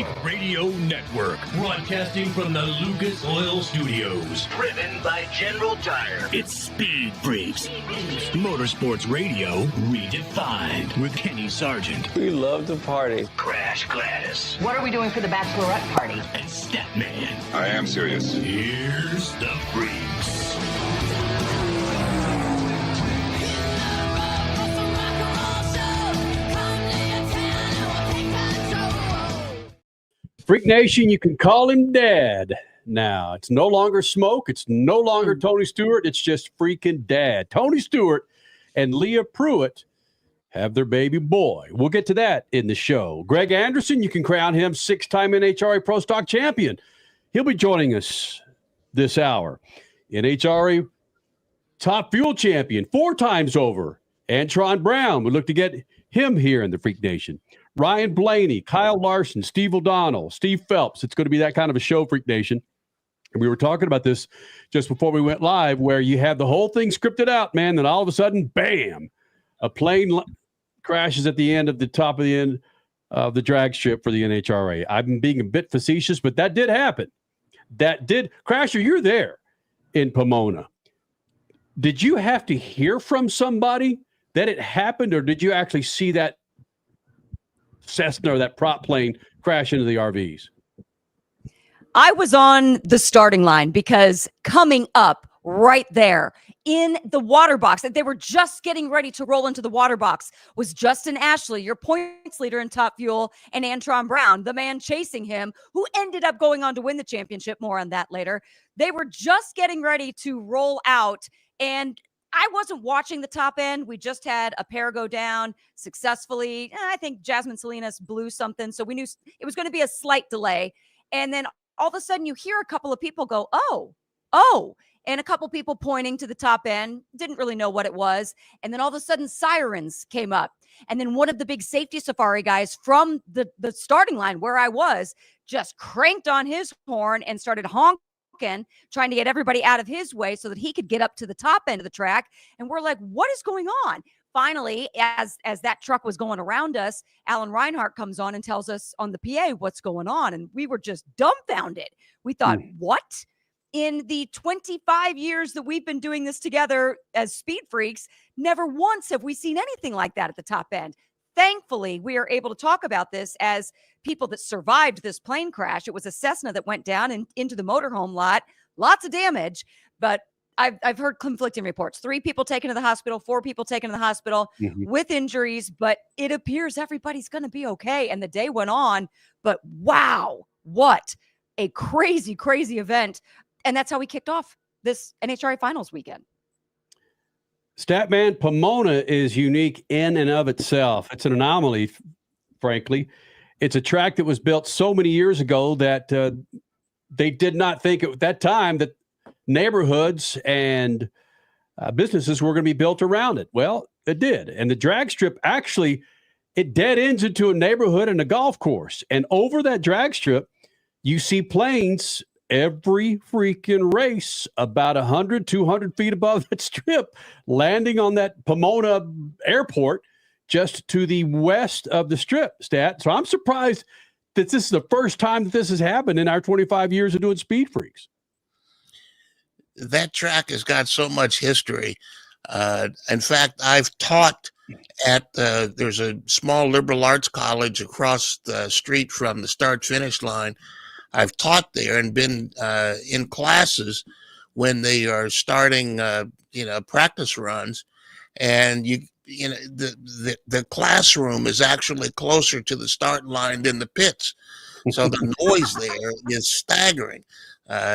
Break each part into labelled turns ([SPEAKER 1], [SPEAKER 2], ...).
[SPEAKER 1] Speed Radio Network, broadcasting from the Lucas Oil Studios.
[SPEAKER 2] Driven by General Tire.
[SPEAKER 1] It's Speed Freaks. Motorsports Radio redefined with Kenny Sargent.
[SPEAKER 3] We love to party.
[SPEAKER 2] Crash Gladys.
[SPEAKER 4] What are we doing for the bachelorette party?
[SPEAKER 1] And Statman.
[SPEAKER 5] I am serious.
[SPEAKER 1] Here's the Freaks.
[SPEAKER 6] Freak Nation, you can call him Dad now. It's no longer Smoke. It's no longer Tony Stewart. It's just freaking Dad. Tony Stewart and Leah Pruitt have their baby boy. We'll get to that in the show. Greg Anderson, you can crown him 6-time NHRA Pro Stock champion. He'll be joining us this hour. NHRA Top Fuel champion 4 times over. Antron Brown, we look to get him here in the Freak Nation. Ryan Blaney, Kyle Larson, Steve O'Donnell, Steve Phelps. It's going to be that kind of a show, Freak Nation. And we were talking about this just before we went live, where you have the whole thing scripted out, man. Then all of a sudden, bam, a plane crashes at the end of the top of the end of the drag strip for the NHRA. I'm being a bit facetious, but that did happen. That did. Crasher, you're there in Pomona. Did you have to hear from somebody that it happened, or did you actually see that Cessna or that prop plane crash into the RVs?
[SPEAKER 7] I was on the starting line because coming up right there in the water box, that they were just getting ready to roll into the water box, was Justin Ashley, your points leader in Top Fuel, and Antron Brown, the man chasing him, who ended up going on to win the championship. More on that later. They were just getting ready to roll out, and I wasn't watching the top end. We just had a pair go down successfully. I think Jasmine Salinas blew something, so we knew it was going to be a slight delay. And then all of a sudden you hear a couple of people go, oh, and a couple people pointing to the top end. Didn't really know what it was. And then all of a sudden sirens came up. And then one of the big safety safari guys from the starting line where I was just cranked on his horn and started honking, trying to get everybody out of his way so that he could get up to the top end of the track. And we're like, what is going on? Finally, as that truck was going around us, Alan Reinhart comes on and tells us on the PA what's going on. And we were just dumbfounded. We thought, what? In the 25 years that we've been doing this together as Speed Freaks, never once have we seen anything like that at the top end. Thankfully, we are able to talk about this as people that survived this plane crash. It was a Cessna that went down and into the motorhome lot. Lots of damage, but I've heard conflicting reports. 3 people taken to the hospital, 4 people taken to the hospital with injuries, but it appears everybody's going to be okay. And the day went on, but wow, what a crazy, crazy event. And that's how we kicked off this NHRA Finals weekend.
[SPEAKER 6] Statman, Pomona is unique in and of itself. It's an anomaly, frankly. It's a track that was built so many years ago that they did not think at that time that neighborhoods and businesses were going to be built around it. Well, it did. And the drag strip, actually, it dead ends into a neighborhood and a golf course. And over that drag strip, you see planes every freaking race about 100, 200 feet above that strip, landing on that Pomona airport just to the west of the strip, Stat. So I'm surprised that this is the first time that this has happened in our 25 years of doing Speed Freaks.
[SPEAKER 8] That track has got so much history. In fact, I've taught at there's a small liberal arts college across the street from the start-finish line. I've taught there and been in classes when they are starting, practice runs, and the classroom is actually closer to the start line than the pits, so the noise there is staggering.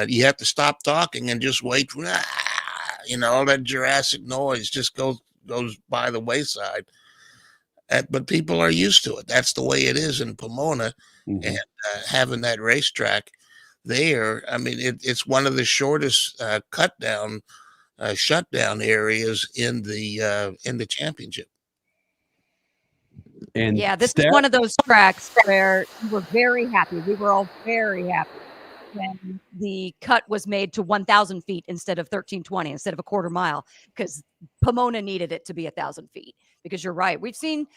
[SPEAKER 8] You have to stop talking and just wait. All that Jurassic noise just goes by the wayside. But people are used to it. That's the way it is in Pomona. And having that racetrack there, I mean, it's one of the shortest shutdown areas in the championship.
[SPEAKER 6] And
[SPEAKER 7] yeah, this is one of those tracks where we were very happy. We were all very happy when the cut was made to 1,000 feet instead of 1,320, instead of a quarter mile, because Pomona needed it to be 1,000 feet. Because you're right, we've seen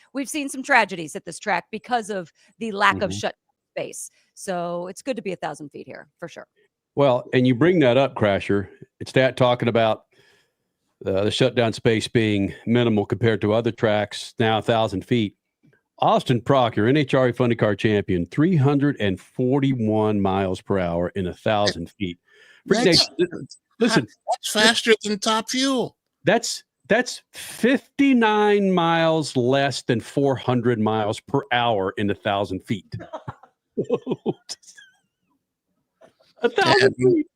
[SPEAKER 7] some tragedies at this track because of the lack of shut space. So it's good to be 1,000 feet here for sure.
[SPEAKER 6] Well, and you bring that up, Crasher. It's that talking about the shutdown space being minimal compared to other tracks, now 1,000 feet. Austin Prock, your NHRA Funny Car champion, 341 miles per hour in 1,000 feet.
[SPEAKER 8] That's
[SPEAKER 6] Listen,
[SPEAKER 8] that's faster than Top Fuel.
[SPEAKER 6] That's 59 miles less than 400 miles per hour in 1,000 feet. 1,000 feet.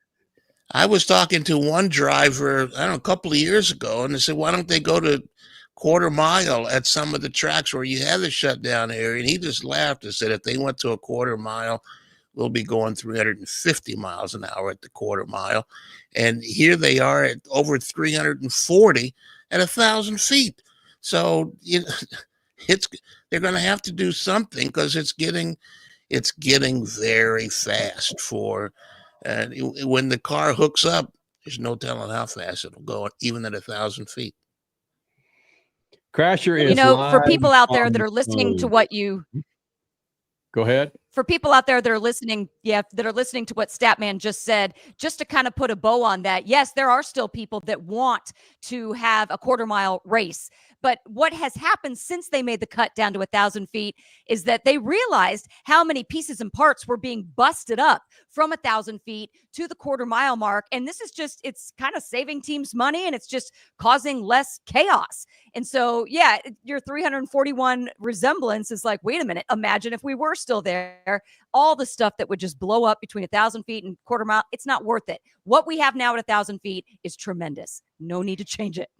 [SPEAKER 8] I was talking to one driver, I don't know, a couple of years ago, and they said, why don't they go to quarter mile at some of the tracks where you have the shutdown area? And he just laughed and said, if they went to a quarter mile, we'll be going 350 miles an hour at the quarter mile. And here they are at over 340 at 1,000 feet. So they're going to have to do something, because it's getting very fast for. And when the car hooks up, there's no telling how fast it'll go, even at 1,000 feet.
[SPEAKER 6] Crasher is
[SPEAKER 7] for people out there that are listening to what you
[SPEAKER 6] go ahead.
[SPEAKER 7] For people out there that are listening, that are listening to what Statman just said, just to kind of put a bow on that, yes, there are still people that want to have a quarter mile race. But what has happened since they made the cut down to 1,000 feet is that they realized how many pieces and parts were being busted up from 1,000 feet to the quarter mile mark. And this is just, it's kind of saving teams money, and it's just causing less chaos. And so, yeah, your 341 resemblance is like, wait a minute, imagine if we were still there, all the stuff that would just blow up between 1,000 feet and quarter mile, it's not worth it. What we have now at 1,000 feet is tremendous. No need to change it.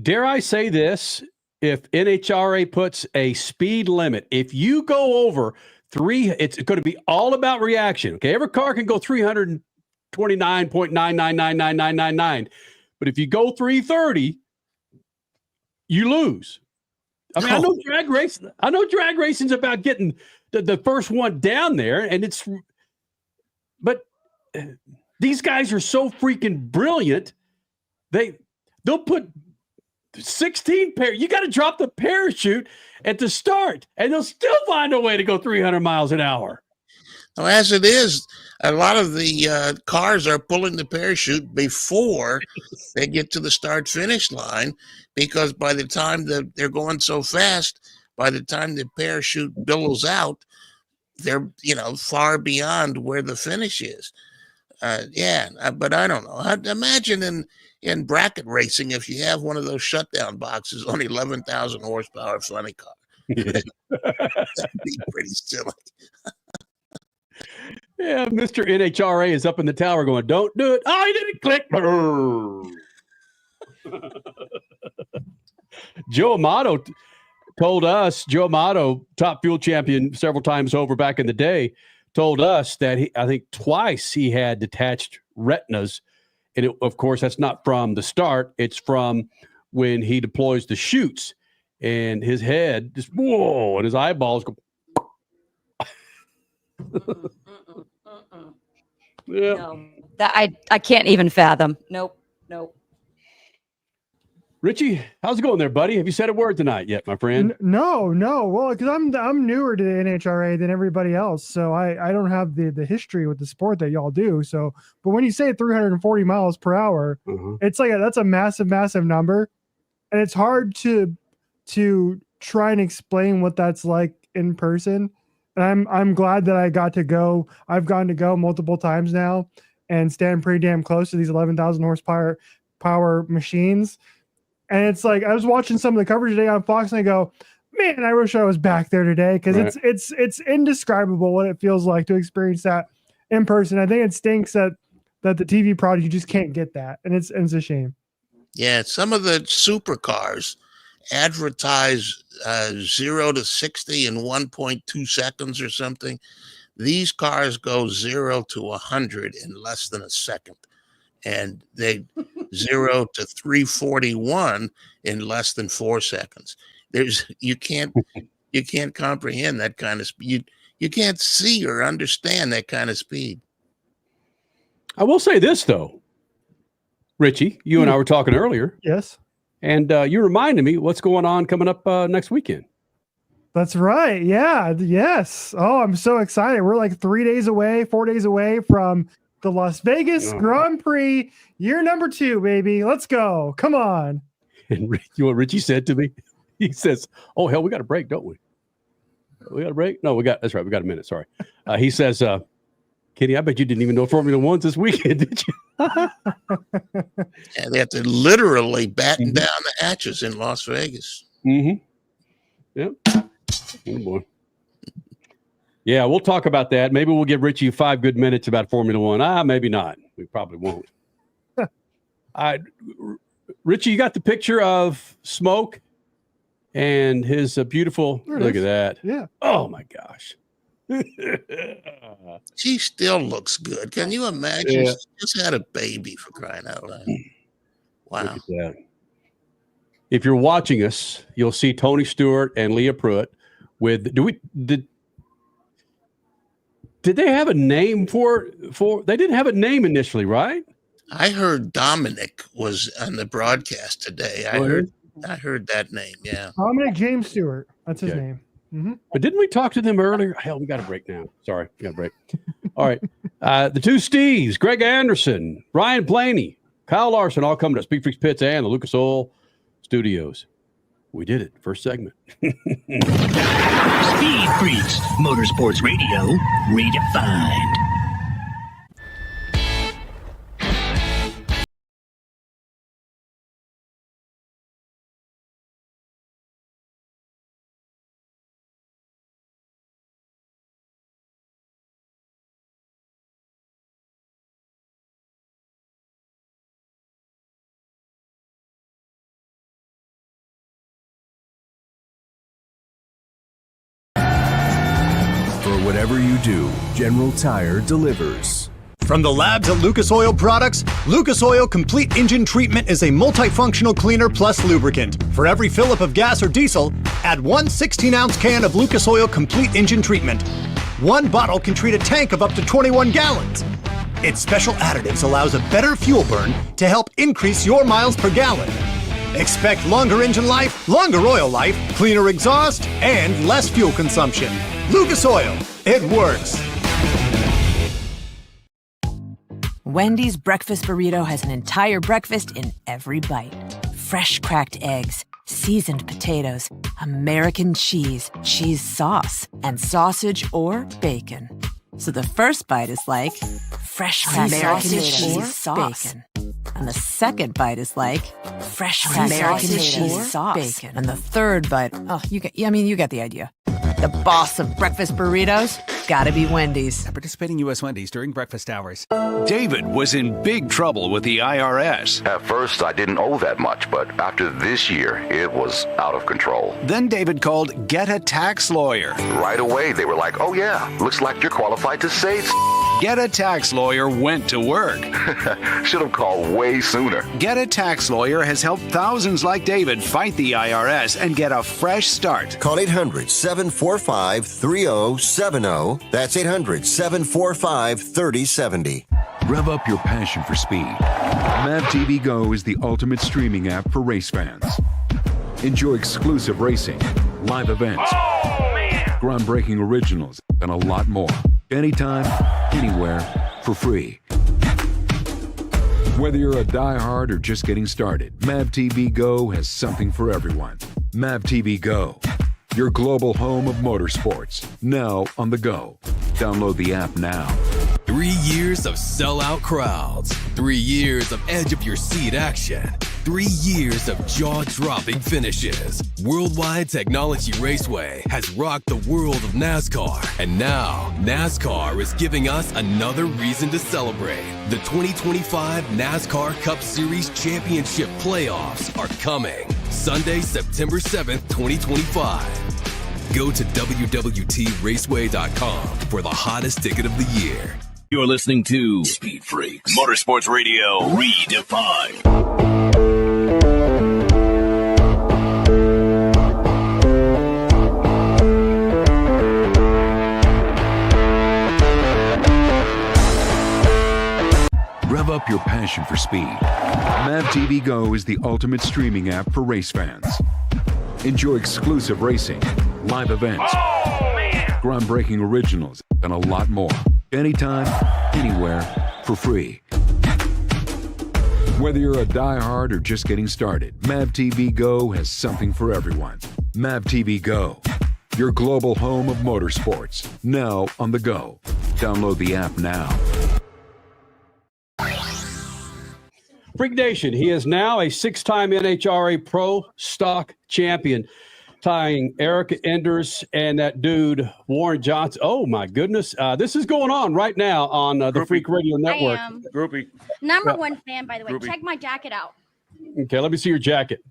[SPEAKER 6] Dare I say this? If NHRA puts a speed limit, if you go over it's going to be all about reaction. Okay, every car can go 329.9999999, but if you go 330, you lose. I mean, I know drag racing's about getting the first one down there, but these guys are so freaking brilliant. They'll put 16 you got to drop the parachute at the start, and they'll still find a way to go 300 miles an hour.
[SPEAKER 8] Well, as it is, a lot of the cars are pulling the parachute before they get to the start-finish line, because by the time they're going so fast, by the time the parachute billows out, they're far beyond where the finish is. But I don't know. I'd imagine in bracket racing, if you have one of those shutdown boxes on 11,000 horsepower funny car, that'd be pretty silly.
[SPEAKER 6] Yeah, Mr. NHRA is up in the tower going, don't do it. Oh, he didn't click. Joe Amato told us, top fuel champion several times over back in the day, told us that I think twice he had detached retinas. And of course, that's not from the start. It's from when he deploys the chutes, and his head just, whoa, and his eyeballs go. Yeah.
[SPEAKER 7] No, that I can't even fathom. Nope.
[SPEAKER 6] Richie, how's it going there, buddy? Have you said a word tonight yet, my friend?
[SPEAKER 3] No. Well, because I'm newer to the NHRA than everybody else, so I don't have the history with the sport that y'all do. So, but when you say 340 miles per hour, it's like that's a massive number, and it's hard to try and explain what that's like in person. And I'm glad that I got to go. I've gotten to go multiple times now and stand pretty damn close to these 11,000 horsepower machines. And it's like, I was watching some of the coverage today on Fox, and I go, man, I wish I was back there today, because it's indescribable what it feels like to experience that in person. I think it stinks that the TV product, you just can't get that, and it's a shame.
[SPEAKER 8] Yeah, some of the supercars advertise 0 to 60 in 1.2 seconds or something. These cars go 0 to 100 in less than a second. And they 0 to 341 in less than 4 seconds. You can't comprehend that kind of speed. You can't see or understand that kind of speed.
[SPEAKER 6] I will say this though, Richie, you and I were talking earlier.
[SPEAKER 3] Yes.
[SPEAKER 6] And you reminded me what's going on coming up next weekend.
[SPEAKER 3] That's right. Yeah. Yes. Oh, I'm so excited. We're like 4 days away from the Las Vegas Grand Prix, year number 2, baby. Let's go. Come on.
[SPEAKER 6] And you know what Richie said to me? He says, "Oh, hell, we got a break, don't we? We got a break? No, that's right. We got a minute. Sorry." He says, "Kenny, I bet you didn't even know Formula One's this weekend, did you?"
[SPEAKER 8] Yeah, they have to literally batten down the hatches in Las Vegas.
[SPEAKER 6] Mm-hmm. Yep. Oh, boy. Yeah, we'll talk about that. Maybe we'll give Richie 5 good minutes about Formula One. Maybe not. We probably won't. Richie, you got the picture of Smoke and his beautiful. Look at that.
[SPEAKER 3] Yeah.
[SPEAKER 6] Oh my gosh.
[SPEAKER 8] She still looks good. Can you imagine?
[SPEAKER 6] Yeah.
[SPEAKER 8] She just had a baby, for crying out loud. Wow.
[SPEAKER 6] Look at that. If you're watching us, you'll see Tony Stewart and Leah Pruitt with. Did they have a name for? They didn't have a name initially, right?
[SPEAKER 8] I heard Dominic was on the broadcast today. I heard that name. Yeah.
[SPEAKER 3] Dominic James Stewart. That's his name. Mm-hmm.
[SPEAKER 6] But didn't we talk to them earlier? Hell, we got a break now. Sorry, we got a break. All right. The 2 Steves, Greg Anderson, Ryan Blaney, Kyle Larson, all coming to Speed Freaks Pits and the Lucas Oil Studios. We did it. First segment.
[SPEAKER 1] Speed Freaks, Motorsports Radio, redefined.
[SPEAKER 5] Whatever you do, General Tire delivers.
[SPEAKER 9] From the labs at Lucas Oil Products, Lucas Oil Complete Engine Treatment is a multifunctional cleaner plus lubricant. For every fill-up of gas or diesel, add 1 16-ounce can of Lucas Oil Complete Engine Treatment. 1 bottle can treat a tank of up to 21 gallons. Its special additives allows a better fuel burn to help increase your miles per gallon. Expect longer engine life, longer oil life, cleaner exhaust, and less fuel consumption. Lucas Oil, it works.
[SPEAKER 10] Wendy's breakfast burrito has an entire breakfast in every bite. Fresh cracked eggs, seasoned potatoes, American cheese, cheese sauce, and sausage or bacon. So the first bite is like fresh cracked American cheese sauce. Bacon. And the second bite is like fresh American cheese sauce. Bacon. And the third bite, you get the idea. The boss of breakfast burritos, gotta be Wendy's.
[SPEAKER 11] Participating U.S. Wendy's during breakfast hours.
[SPEAKER 12] David was in big trouble with the IRS.
[SPEAKER 13] At first, I didn't owe that much, but after this year, it was out of control.
[SPEAKER 12] Then David called Get a Tax Lawyer.
[SPEAKER 13] Right away, they were like, "Oh yeah, looks like you're qualified to save."
[SPEAKER 12] Get a Tax Lawyer went to work.
[SPEAKER 13] Should have called way sooner.
[SPEAKER 12] Get a Tax Lawyer has helped thousands like David fight the IRS and get a fresh start.
[SPEAKER 14] Call 800-745-3070. That's 800-745-3070.
[SPEAKER 15] Rev up your passion for speed. Mav TV Go is the ultimate streaming app for race fans. Enjoy exclusive racing, live events, groundbreaking originals, and a lot more. Anytime, anywhere, for free. Whether you're a diehard or just getting started, Mav TV Go has something for everyone. Mav TV Go, your global home of motorsports, now on the go. Download the app now.
[SPEAKER 16] 3 years of sellout crowds. 3 years of edge of your seat action. 3 years of jaw-dropping finishes. Worldwide Technology Raceway has rocked the world of NASCAR. And now, NASCAR is giving us another reason to celebrate. The 2025 NASCAR Cup Series Championship playoffs are coming. Sunday, September 7th, 2025. Go to www.raceway.com for the hottest ticket of the year.
[SPEAKER 1] You're listening to Speed Freaks, Motorsports Radio, redefined.
[SPEAKER 15] Rev up your passion for speed. Mav TV Go is the ultimate streaming app for race fans. Enjoy exclusive racing, live events, groundbreaking originals, and a lot more. Anytime, anywhere, for free. Whether you're a diehard or just getting started, MAVTV Go has something for everyone. MAVTV Go, your global home of motorsports, now on the go. Download the app now.
[SPEAKER 6] Freak Nation, he is now a 6-time NHRA Pro Stock champion, tying Erica Enders and that dude, Warren Johnson. Oh, my goodness. This is going on right now on the Freak Radio Network.
[SPEAKER 17] I am.
[SPEAKER 6] Groupie.
[SPEAKER 17] Number one fan, by the way.
[SPEAKER 6] Groupie.
[SPEAKER 17] Check my jacket out.
[SPEAKER 6] Okay, let me see your jacket.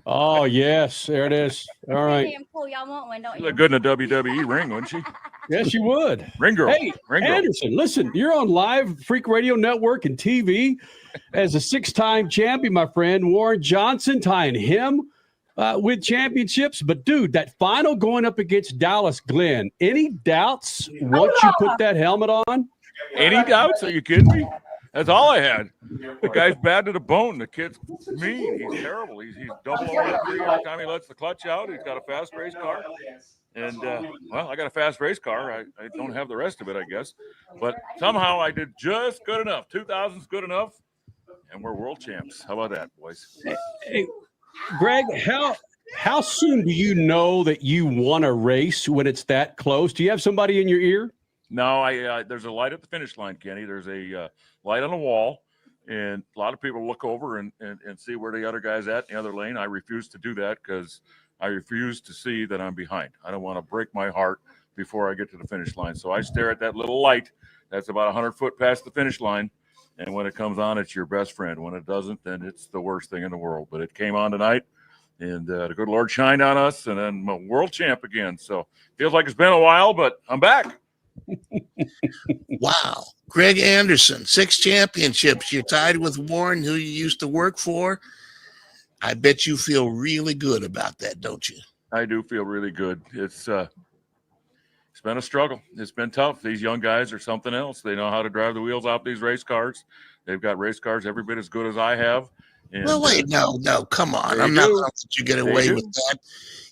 [SPEAKER 6] Oh, yes. There it is. All right.
[SPEAKER 17] Damn cool. Y'all want one, don't
[SPEAKER 18] She'd
[SPEAKER 17] you?
[SPEAKER 18] look good in a WWE ring, wouldn't she?
[SPEAKER 6] Yes, you would.
[SPEAKER 18] Ring girl.
[SPEAKER 6] Hey,
[SPEAKER 18] Ring girl.
[SPEAKER 6] Anderson, listen, you're on live Freak Radio Network and TV as a 6-time champion, my friend. Warren Johnson tying him with championships. But, dude, that final going up against Dallas Glenn, any doubts once you put that helmet on?
[SPEAKER 18] Any doubts? Are you kidding me? That's all I had. The guy's bad to the bone. The kid's mean. He's terrible. He's double over three every time he lets the clutch out. He's got a fast race car. And, well, I got a fast race car. I don't have the rest of it, I guess. But somehow I did just good enough. 2000's good enough. And we're world champs. How about that, boys?
[SPEAKER 6] Hey, Greg, how soon do you know that you won a race when it's that close? Do you have somebody in your ear?
[SPEAKER 18] No, there's a light at the finish line, Kenny. There's a light on the wall, and a lot of people look over and see where the other guy's at in the other lane. I refuse to do that because I refuse to see that I'm behind. I don't want to break my heart before I get to the finish line. So I stare at that little light that's about 100 foot past the finish line, and when it comes on, it's your best friend. When it doesn't, then it's the worst thing in the world. But it came on tonight, and the good Lord shined on us, and then I'm a world champ again. So feels like it's been a while, but I'm back.
[SPEAKER 8] Wow. Greg Anderson, 6 championships. You're tied with Warren, who you used to work for. I bet you feel really good about that, don't you?
[SPEAKER 18] I do feel really good. It's been a struggle. It's been tough. These young guys are something else. They know how to drive the wheels off these race cars. They've got race cars every bit as good as I have. And,
[SPEAKER 8] well, wait, no, come on. I'm not going to let you get away with that.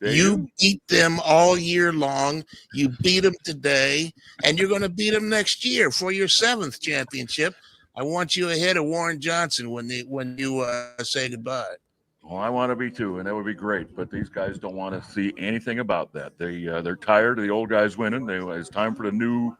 [SPEAKER 8] You beat them all year long. You beat them today, and you're going to beat them next year for your 7th championship. I want you ahead of Warren Johnson when you say goodbye.
[SPEAKER 18] Well, I want to be too, and that would be great. But these guys don't want to see anything about that. They're tired of the old guys winning. It's time for the new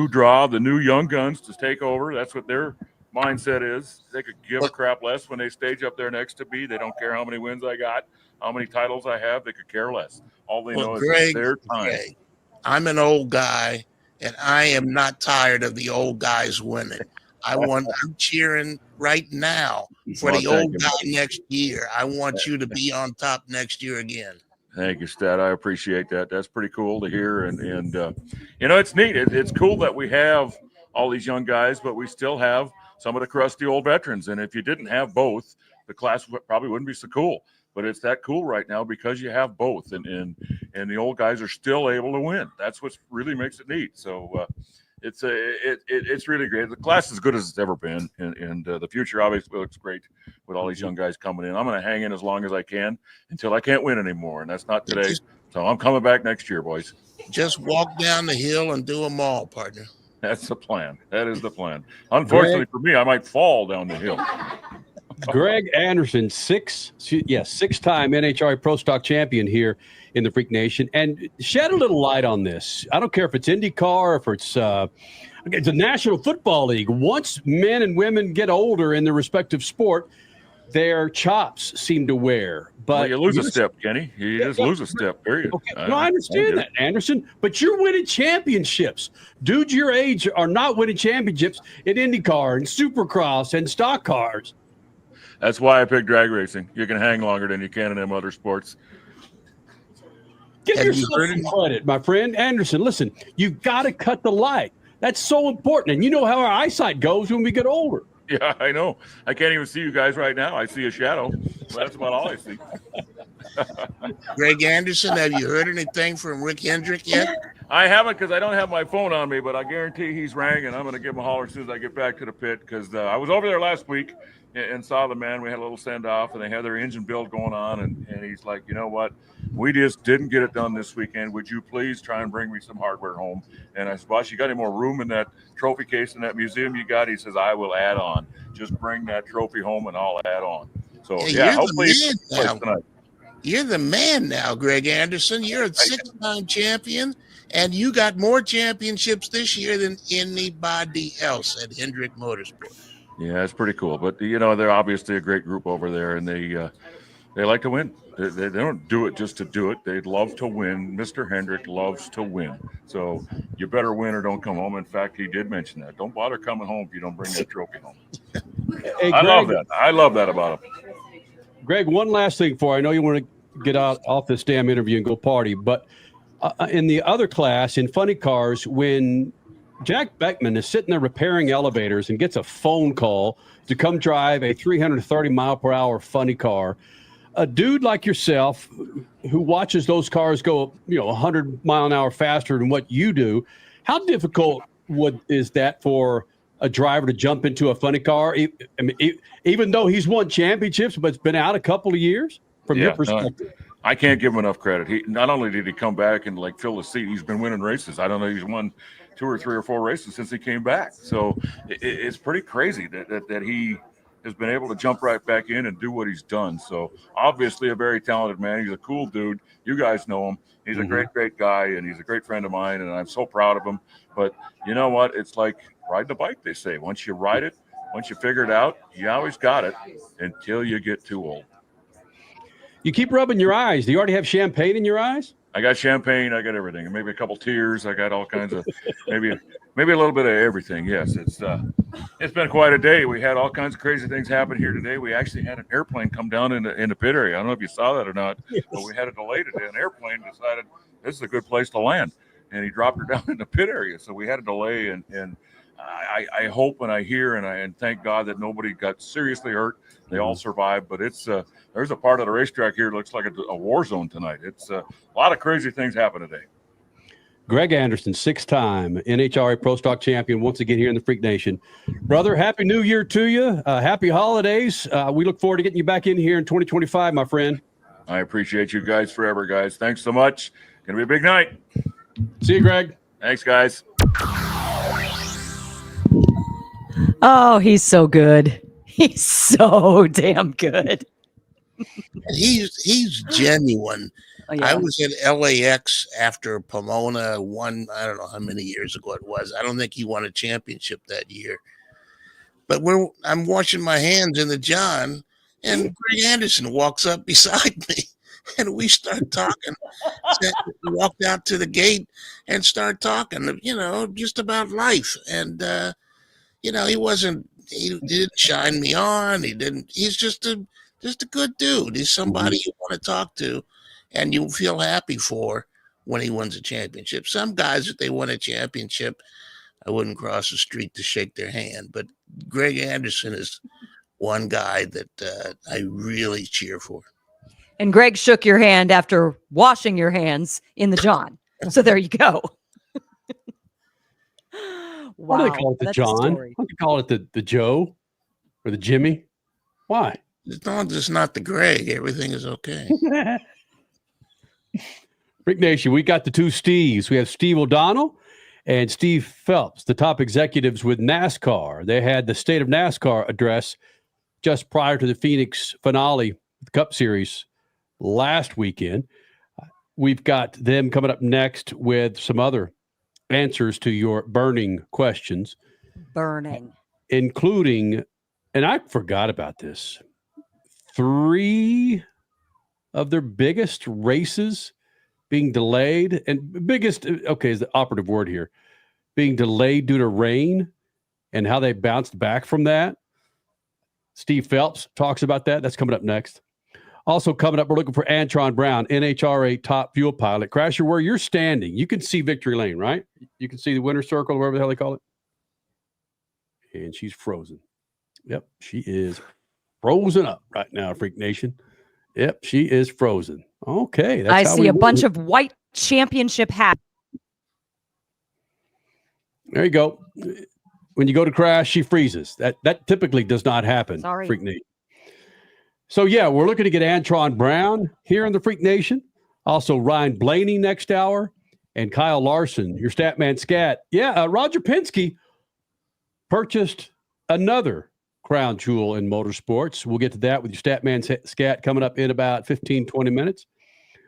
[SPEAKER 18] draw, the new young guns to take over. That's what their mindset is. They could give a crap less when they stage up there next to me. They don't care how many wins I got, how many titles I have. They could care less. All they know is it's their time.
[SPEAKER 8] Greg, I'm an old guy, and I am not tired of the old guys winning. I'm cheering right now for the old guy next year. I want you to be on top next year again.
[SPEAKER 18] Thank you, Stat. I appreciate that. That's pretty cool to hear. And it's neat. It's cool that we have all these young guys, but we still have some of the crusty old veterans. And if you didn't have both, the class probably wouldn't be so cool. But it's that cool right now because you have both. And the old guys are still able to win. That's what really makes it neat. So it's really great. The class is as good as it's ever been. And the future obviously looks great with all these young guys coming in. I'm going to hang in as long as I can until I can't win anymore. And that's not today. So I'm coming back next year, boys.
[SPEAKER 8] Just walk down the hill and do them all, partner.
[SPEAKER 18] That's the plan. That is the plan. Unfortunately for me, I might fall down the hill.
[SPEAKER 6] Greg Anderson, 6-time NHRA Pro Stock champion here in the Freak Nation. And shed a little light on this. I don't care if it's IndyCar, if it's the National Football League. Once men and women get older in their respective sport, their chops seem to wear. But
[SPEAKER 18] you lose a step, Kenny. You just lose a step, period.
[SPEAKER 6] Okay. I understand that, Anderson, but you're winning championships. Dudes your age are not winning championships in IndyCar and Supercross and stock cars.
[SPEAKER 18] That's why I picked drag racing. You can hang longer than you can in them other sports.
[SPEAKER 6] Give yourself some credit, my friend. Anderson, listen, you've got to cut the light. That's so important. And you know how our eyesight goes when we get older.
[SPEAKER 18] Yeah, I know. I can't even see you guys right now. I see a shadow. That's about all I see.
[SPEAKER 8] Greg Anderson, have you heard anything from Rick Hendrick yet?
[SPEAKER 18] I haven't because I don't have my phone on me, but I guarantee he's rang, and I'm going to give him a holler as soon as I get back to the pit because I was over there last week and saw the man. We had a little send-off, and they had their engine build going on, and he's like, you know what? We just didn't get it done this weekend. Would you please try and bring me some hardware home? And I said, boss, you got any more room in that trophy case in that museum you got? He says, I will add on. Just bring that trophy home, and I'll add on. So, yeah, hopefully it's tonight.
[SPEAKER 8] You're the man now, Greg Anderson. You're a 6-time champion, and you got more championships this year than anybody else at Hendrick Motorsports.
[SPEAKER 18] Yeah, it's pretty cool. But, they're obviously a great group over there, and they like to win. They don't do it just to do it. They love to win. Mr. Hendrick loves to win. So you better win or don't come home. In fact, he did mention that. Don't bother coming home if you don't bring that trophy home.
[SPEAKER 6] Hey,
[SPEAKER 18] I love that. I love that about him.
[SPEAKER 6] Greg, one last thing for I know you want to get off this damn interview and go party, but in the other class, in funny cars, when Jack Beckman is sitting there repairing elevators and gets a phone call to come drive a 330 mile per hour funny car, a dude like yourself who watches those cars go, 100 mile an hour faster than what you do, how difficult is that for a driver to jump into a funny car? I mean, even though he's won championships, but it's been out a couple of years from your perspective.
[SPEAKER 18] I can't give him enough credit. He not only did he come back and fill the seat, he's been winning races. I don't know, he's won 2 or 3 or 4 races since he came back. So it's pretty crazy that he has been able to jump right back in and do what he's done. So obviously a very talented man. He's a cool dude. You guys know him. He's a great, great guy, and he's a great friend of mine, and I'm so proud of him. But you know what? It's like riding a bike, they say. Once you ride it, once you figure it out, you always got it until you get too old.
[SPEAKER 6] You keep rubbing your eyes. Do you already have champagne in your eyes?
[SPEAKER 18] I got champagne. I got everything. And maybe a couple tears. I got all kinds of maybe a little bit of everything. Yes, it's been quite a day. We had all kinds of crazy things happen here today. We actually had an airplane come down in the pit area. I don't know if you saw that or not, but we had a delay today. An airplane decided this is a good place to land, and he dropped her down in the pit area. So we had a delay, and I hope and I hear and thank God that nobody got seriously hurt. They all survived, but it's there's a part of the racetrack here that looks like a war zone tonight. It's a lot of crazy things happen today.
[SPEAKER 6] Greg Anderson, 6-time NHRA Pro Stock champion, once again here in the Freak Nation. Brother, Happy New Year to you. Happy holidays. We look forward to getting you back in here in 2025, my friend.
[SPEAKER 18] I appreciate you guys forever, guys. Thanks so much. Going to be a big night.
[SPEAKER 6] See you, Greg.
[SPEAKER 18] Thanks, guys.
[SPEAKER 7] Oh, he's so good. He's so damn good.
[SPEAKER 8] He's genuine.
[SPEAKER 7] Oh, yeah.
[SPEAKER 8] I was at LAX after Pomona won, I don't know how many years ago it was. I don't think he won a championship that year. But I'm washing my hands in the John, and Greg Anderson walks up beside me, and we start talking. We walked out to the gate and started talking, just about life. And, he didn't shine me on. He's just a good dude. He's somebody you want to talk to and you feel happy for when he wins a championship. Some guys, if they win a championship, I wouldn't cross the street to shake their hand. But Greg Anderson is one guy that I really cheer for.
[SPEAKER 7] And Greg shook your hand after washing your hands in the John. So there you go.
[SPEAKER 6] Why do they call it the John? Why don't you call it the Joe or the Jimmy? Why?
[SPEAKER 8] It's not the Greg. Everything is okay.
[SPEAKER 6] Freak Nation, we got the two Steves. We have Steve O'Donnell and Steve Phelps, the top executives with NASCAR. They had the State of NASCAR address just prior to the Phoenix finale of the Cup Series last weekend. We've got them coming up next with some other answers to your burning questions. Including, and I forgot about this, 3 of their biggest races being delayed, and biggest, okay, is the operative word here, being delayed due to rain and how they bounced back from that. Steve Phelps talks about that. That's coming up next. Also coming up, we're looking for Antron Brown, NHRA top fuel pilot. Crasher, where you're standing, you can see Victory Lane, right? You can see the winner's circle, or whatever the hell they call it. And she's frozen. Yep, she is frozen up right now, Freak Nation. Yep, she is frozen. Okay.
[SPEAKER 7] I see a bunch of white championship hats.
[SPEAKER 6] There you go. When you go to crash, she freezes. That typically does not happen.
[SPEAKER 7] Sorry.
[SPEAKER 6] Freak Nation. So, yeah, we're looking to get Antron Brown here in the Freak Nation. Also, Ryan Blaney next hour and Kyle Larson, your Statman Scat. Yeah, Roger Penske purchased another crown jewel in motorsports. We'll get to that with your Statman Scat coming up in about 15, 20 minutes.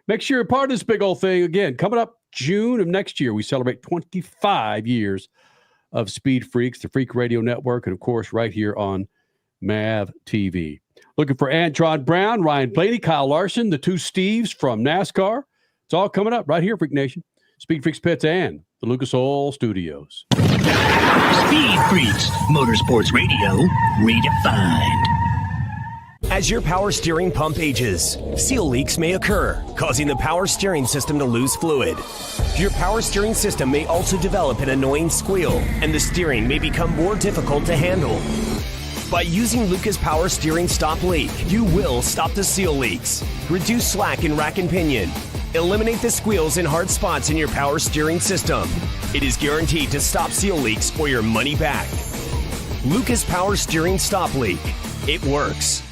[SPEAKER 6] Make sure you're part of this big old thing. Again, coming up June of next year, we celebrate 25 years of Speed Freaks, the Freak Radio Network, and, of course, right here on MAV TV. Looking for Antron Brown, Ryan Blaney, Kyle Larson, the two Steves from NASCAR. It's all coming up right here, Freak Nation. Speed Freaks Pits and the Lucas Oil Studios.
[SPEAKER 1] Speed Freaks, Motorsports Radio, redefined.
[SPEAKER 19] As your power steering pump ages, seal leaks may occur, causing the power steering system to lose fluid. Your power steering system may also develop an annoying squeal, and the steering may become more difficult to handle. By using Lucas Power Steering Stop Leak, you will stop the seal leaks, reduce slack in rack and pinion, eliminate the squeals and hard spots in your power steering system. It is guaranteed to stop seal leaks or your money back. Lucas Power Steering Stop Leak. It works.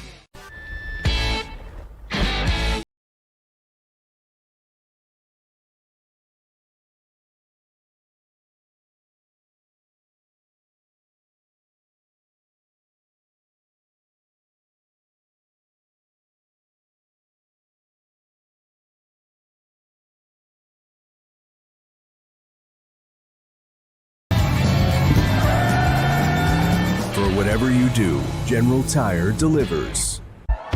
[SPEAKER 5] Whatever you do, General Tire delivers.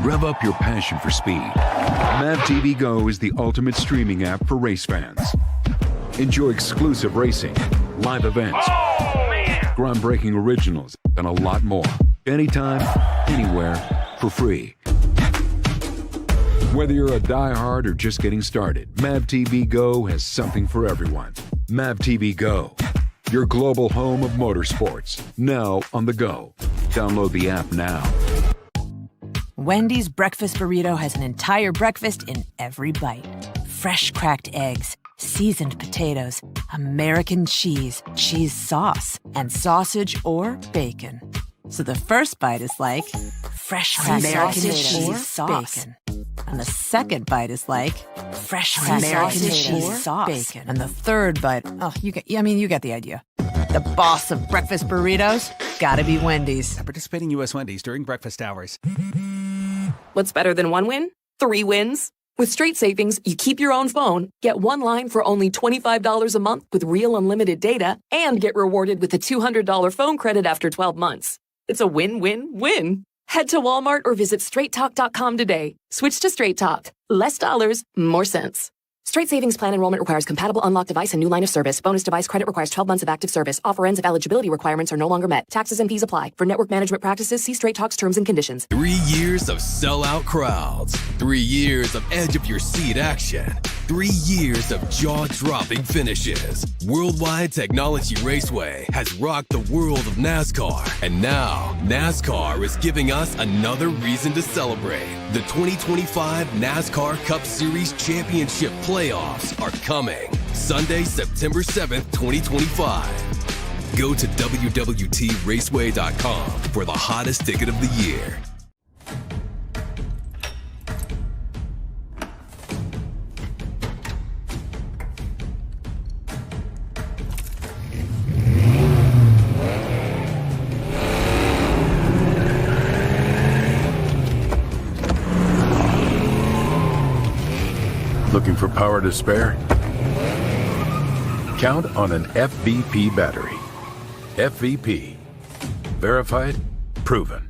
[SPEAKER 15] Rev up your passion for speed. MAV TV Go is the ultimate streaming app for race fans. Enjoy exclusive racing, live events, groundbreaking originals, and a lot more. Anytime, anywhere, for free. Whether you're a diehard or just getting started, MAV TV Go has something for everyone. MAV TV Go, your global home of motorsports, now on the go. Download the app now.
[SPEAKER 10] Wendy's breakfast burrito has an entire breakfast in every bite. Fresh cracked eggs, seasoned potatoes, American cheese, cheese sauce, and sausage or bacon. So the first bite is like fresh cracked American cheese sauce. Bacon. And the second bite is like fresh cracked American cheese sauce. Bacon. And the third bite, you get the idea. The boss of breakfast burritos, gotta be Wendy's.
[SPEAKER 11] At participating U.S. Wendy's during breakfast hours.
[SPEAKER 20] What's better than one win? 3 wins. With Straight Savings, you keep your own phone, get one line for only $25 a month with real unlimited data, and get rewarded with a $200 phone credit after 12 months. It's a win-win-win. Head to Walmart or visit straighttalk.com today. Switch to Straight Talk. Less dollars, more sense. Straight Savings Plan enrollment requires compatible unlocked device and new line of service. Bonus device credit requires 12 months of active service. Offer ends if eligibility requirements are no longer met. Taxes and fees apply. For network management practices, see Straight Talk's terms and conditions.
[SPEAKER 16] 3 years of sellout crowds. 3 years of edge-of-your-seat action. 3 years of jaw-dropping finishes. Worldwide Technology Raceway has rocked the world of NASCAR. And now, NASCAR is giving us another reason to celebrate. The 2025 NASCAR Cup Series Championship playoffs are coming. Sunday, September 7th, 2025. Go to www.raceway.com for the hottest ticket of the year.
[SPEAKER 21] Looking for power to spare? Count on an FVP battery. FVP. Verified, proven.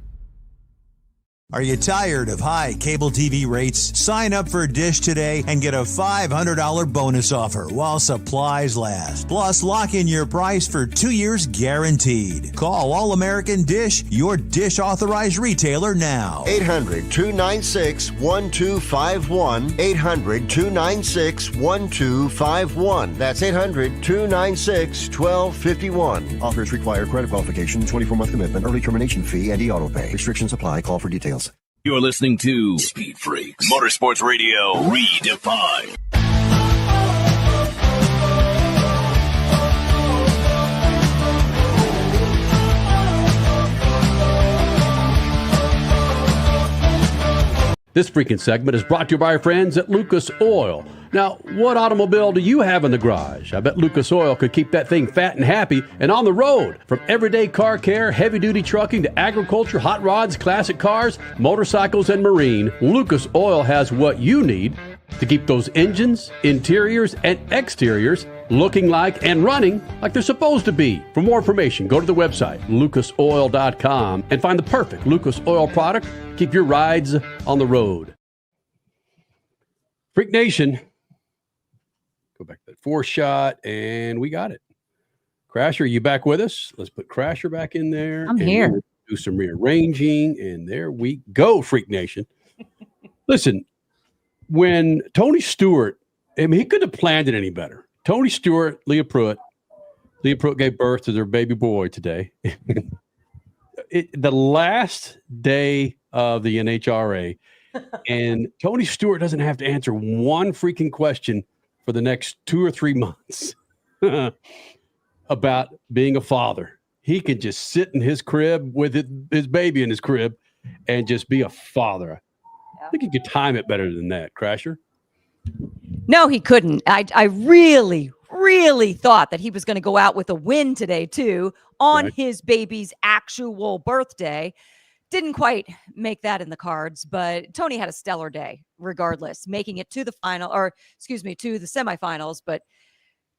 [SPEAKER 22] Are you tired of high cable TV rates? Sign up for Dish today and get a $500 bonus offer while supplies last. Plus, lock in your price for 2 years guaranteed. Call All American Dish, your Dish authorized retailer now.
[SPEAKER 14] 800-296-1251. 800-296-1251. That's 800-296-1251. Offers require credit qualification, 24-month commitment, early termination fee, and e-auto pay. Restrictions apply. Call for details.
[SPEAKER 1] You're listening to Speed Freaks, Motorsports Radio Redefined.
[SPEAKER 6] This freaking segment is brought to you by our friends at Lucas Oil. Now, what automobile do you have in the garage? I bet Lucas Oil could keep that thing fat and happy and on the road. From everyday car care, heavy-duty trucking to agriculture, hot rods, classic cars, motorcycles, and marine, Lucas Oil has what you need to keep those engines, interiors, and exteriors looking like and running like they're supposed to be. For more information, go to the website, lucasoil.com, and find the perfect Lucas Oil product. Keep your rides on the road. Freak Nation. Go back to that 4 shot, and we got it. Crasher, you back with us? Let's put Crasher back in there.
[SPEAKER 7] I'm here.
[SPEAKER 6] Do some rearranging, and there we go, Freak Nation. Listen, when Tony Stewart, I mean, he couldn't have planned it any better. Tony Stewart, Leah Pruitt gave birth to their baby boy today. The last day of the NHRA, and Tony Stewart doesn't have to answer one freaking question for the next 2 or 3 months about being a father. He can just sit in his crib with his baby in his crib and just be a father. I think he could time it better than that, Crasher.
[SPEAKER 7] No, he couldn't. I really, really thought that he was going to go out with a win today, too, on his baby's actual birthday. Didn't quite make that in the cards, but Tony had a stellar day, regardless, making it to the to the semifinals, but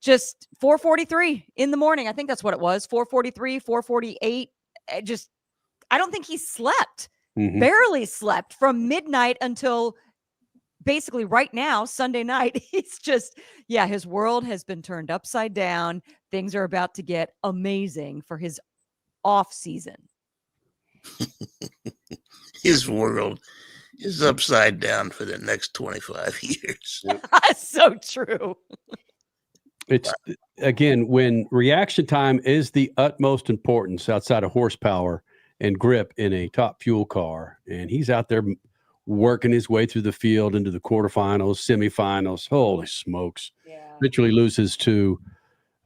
[SPEAKER 7] just 4:43 in the morning. I think that's what it was. 4:43, 4:48. I don't think he slept, barely slept from midnight until basically right now, Sunday night. It's just, his world has been turned upside down. Things are about to get amazing for his off season.
[SPEAKER 8] His world is upside down for the next 25 years.
[SPEAKER 7] So true.
[SPEAKER 6] It's, again, when reaction time is the utmost importance outside of horsepower and grip in a top fuel car, and he's out there working his way through the field into the quarterfinals, semifinals. Holy smokes. Literally loses to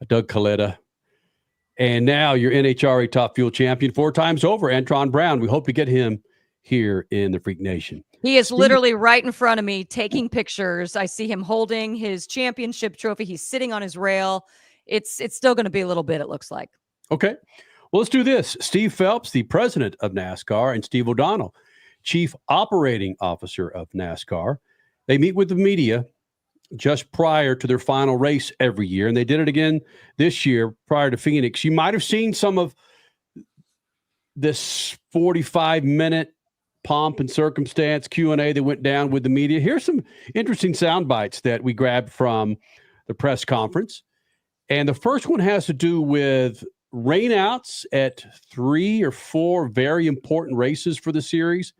[SPEAKER 6] Doug Coletta. And now your NHRA top fuel champion 4 times over, Antron Brown. We hope to get him here in the Freak Nation.
[SPEAKER 7] He is literally right in front of me taking pictures. I see him holding his championship trophy. He's sitting on his rail. It's still going to be a little bit, it looks like.
[SPEAKER 6] Okay. Well, let's do this. Steve Phelps, the president of NASCAR, and Steve O'Donnell, chief operating officer of NASCAR. They meet with the media just prior to their final race every year, and they did it again this year prior to Phoenix. You might have seen some of this 45-minute pomp and circumstance Q&A that went down with the media. Here's some interesting sound bites that we grabbed from the press conference. And the first one has to do with rainouts at 3 or 4 very important races for the series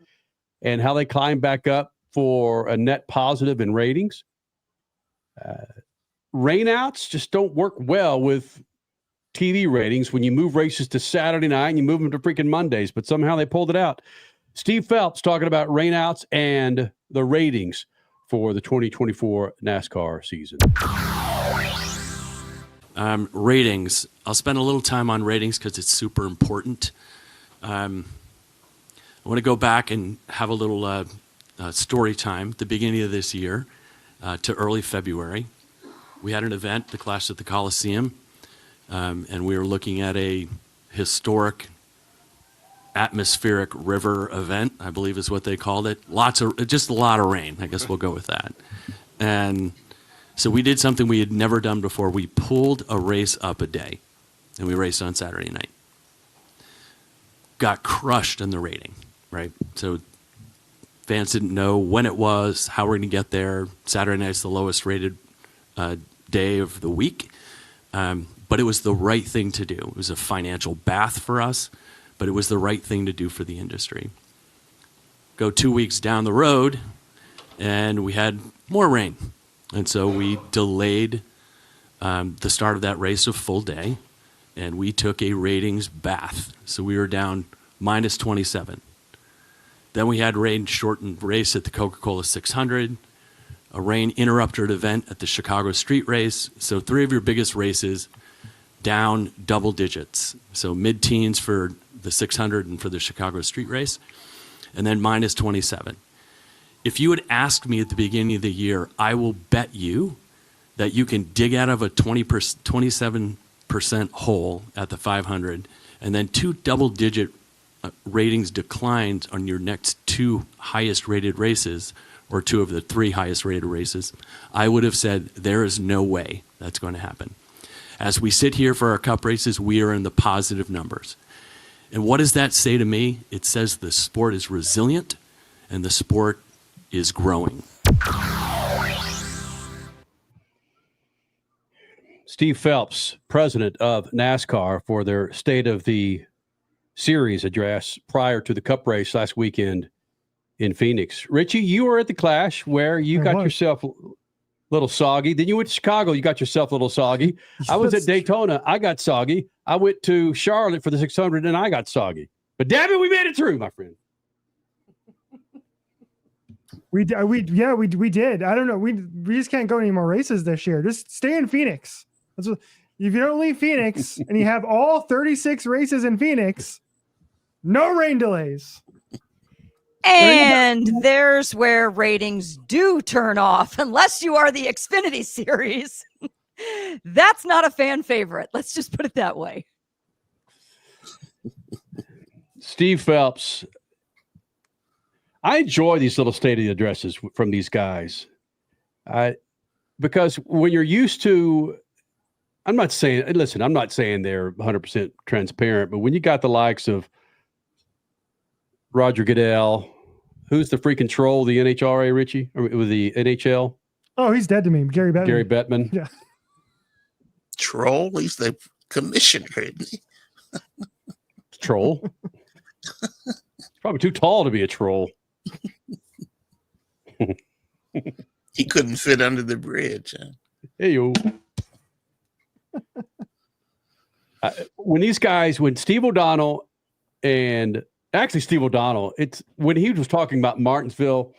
[SPEAKER 6] and how they climb back up for a net positive in ratings. Rainouts just don't work well with TV ratings when you move races to Saturday night and you move them to freaking Mondays, but somehow they pulled it out. Steve Phelps talking about rainouts and the ratings for the 2024 NASCAR season.
[SPEAKER 2] Ratings. I'll spend a little time on ratings because it's super important. I want to go back and have a little story time at the beginning of this year to early February. We had an event, the Clash at the Coliseum, and we were looking at a historic atmospheric river event, I believe is what they called it. Just a lot of rain. I guess we'll go with that. And so we did something we had never done before. We pulled a race up a day, and we raced on Saturday night. Got crushed in the rating, right? So fans didn't know when it was, how we're going to get there. Saturday night's the lowest rated day of the week. But it was the right thing to do. It was a financial bath for us, but it was the right thing to do for the industry. Go 2 weeks down the road, and we had more rain. And so we delayed the start of that race a full day, and we took a ratings bath. So we were down minus 27. Then we had rain-shortened race at the Coca-Cola 600, a rain-interrupted event at the Chicago Street Race. So 3 of your biggest races down double digits. So mid-teens for the 600 and for the Chicago Street Race, and then minus 27. if you had asked me at the beginning of the year, I will bet you that you can dig out of a 27% hole at the 500 and then 2 double-digit ratings declines on your next 2 highest rated races, or 2 of the 3 highest rated races, I would have said there is no way that's going to happen. As we sit here for our Cup races, we are in the positive numbers. And what does that say to me? It says the sport is resilient and the sport is growing.
[SPEAKER 6] Steve Phelps, president of NASCAR, for their State of the Series address prior to the Cup race last weekend in Phoenix. Richie, you were at the Clash where you got yourself a little soggy. Then you went to Chicago, you got yourself a little soggy. I was at Daytona, I got soggy. I went to Charlotte for the 600 and I got soggy. But damn it, we made it through, my friend.
[SPEAKER 3] We did. I don't know. We just can't go any more races this year. Just stay in Phoenix. That's what, if you don't leave Phoenix and you have all 36 races in Phoenix, no rain delays.
[SPEAKER 7] And there's where ratings do turn off, unless you are the Xfinity Series. That's not a fan favorite. Let's just put it that way.
[SPEAKER 6] Steve Phelps. I enjoy these little state of the addresses from these guys. Because when you're used to, I'm not saying they're 100% transparent, but when you got the likes of Roger Goodell, who's the freaking troll, the NHRA, Richie, or with the NHL?
[SPEAKER 3] Oh, he's dead to me. Gary Bettman.
[SPEAKER 6] Gary Bettman.
[SPEAKER 3] Yeah.
[SPEAKER 8] Troll? He's the commissioner, isn't he?
[SPEAKER 6] Troll. He's probably too tall to be a troll.
[SPEAKER 8] He couldn't fit under the bridge. Huh?
[SPEAKER 6] Hey, yo. When Steve O'Donnell Steve O'Donnell, it's when he was talking about Martinsville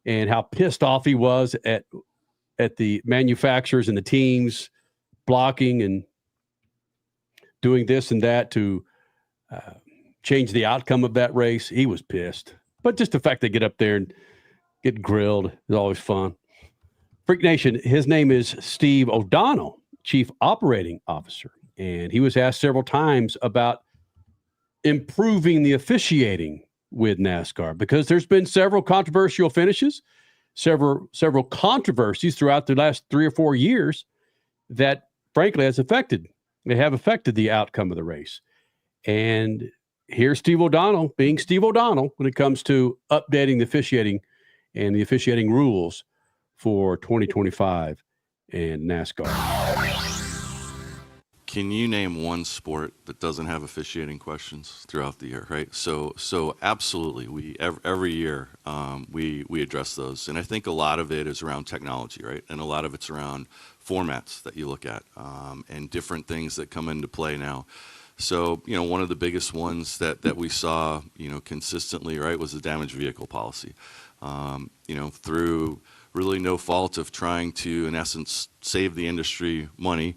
[SPEAKER 6] and how pissed off he was at the manufacturers and the teams blocking and doing this and that to change the outcome of that race. He was pissed. But just the fact they get up there and get grilled is always fun. Freak Nation, his name is Steve O'Donnell, Chief Operating Officer. And he was asked several times about improving the officiating with NASCAR because there's been several controversial finishes, several controversies throughout the last 3 or 4 years that frankly have affected the outcome of the race. And here's Steve O'Donnell being Steve O'Donnell when it comes to updating the officiating and the officiating rules for 2025 and NASCAR.
[SPEAKER 4] Can you name one sport that doesn't have officiating questions throughout the year, right? So absolutely, we every year we address those, and I think a lot of it is around technology, right? And a lot of it's around formats that you look at and different things that come into play now. So one of the biggest ones that we saw consistently, right, was the damaged vehicle policy. Through really no fault of trying to, in essence, save the industry money,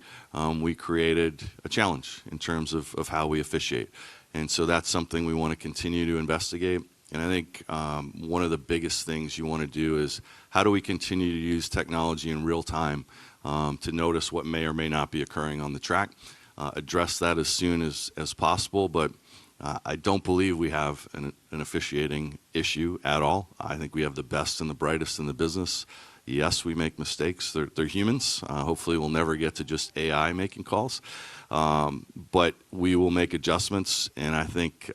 [SPEAKER 4] we created a challenge in terms of how we officiate. And so that's something we want to continue to investigate. And I think one of the biggest things you want to do is how do we continue to use technology in real time to notice what may or may not be occurring on the track, address that as soon as possible. But I don't believe we have an officiating issue at all. I think we have the best and the brightest in the business. Yes, we make mistakes. They're humans. Hopefully we'll never get to just AI making calls. But we will make adjustments. And I think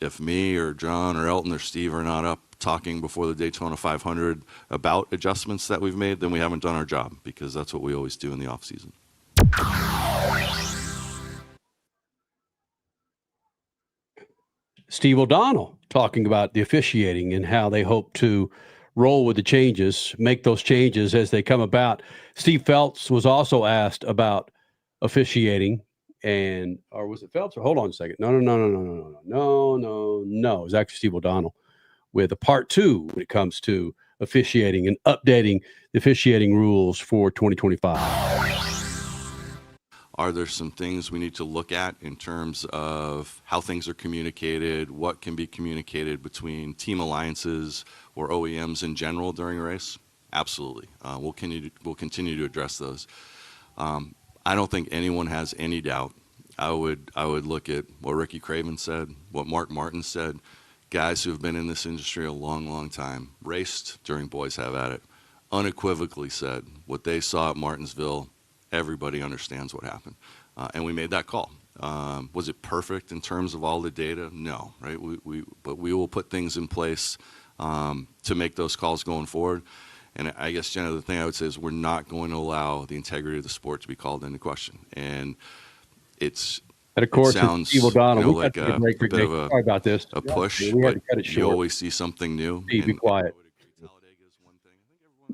[SPEAKER 4] if me or John or Elton or Steve are not up talking before the Daytona 500 about adjustments that we've made, then we haven't done our job, because that's what we always do in the off season.
[SPEAKER 6] Steve O'Donnell talking about the officiating and how they hope to roll with the changes, make those changes as they come about. Steve Phelps was also asked about officiating, or was it Phelps? Or hold on a second. No. It was actually Steve O'Donnell with a part 2 when it comes to officiating and updating the officiating rules for 2025.
[SPEAKER 4] Are there some things we need to look at in terms of how things are communicated, what can be communicated between team alliances or OEMs in general during a race? Absolutely. We'll continue to address those. I don't think anyone has any doubt. I would look at what Ricky Craven said, what Mark Martin said, guys who have been in this industry a long, long time, raced during Boys Have At It, unequivocally said what they saw at Martinsville, everybody understands what happened. And we made that call. Was it perfect in terms of all the data? No, right? But we will put things in place to make those calls going forward. And I guess, Jenna, the thing I would say is we're not going to allow the integrity of the sport to be called into question. And
[SPEAKER 6] and of course,
[SPEAKER 4] it sounds,
[SPEAKER 6] Steve O'Donnell,
[SPEAKER 4] like a bit of a,
[SPEAKER 6] sorry about this.
[SPEAKER 4] a push,
[SPEAKER 6] we had to cut it
[SPEAKER 4] but
[SPEAKER 6] short.
[SPEAKER 4] you always see something new.
[SPEAKER 6] Steve, be quiet.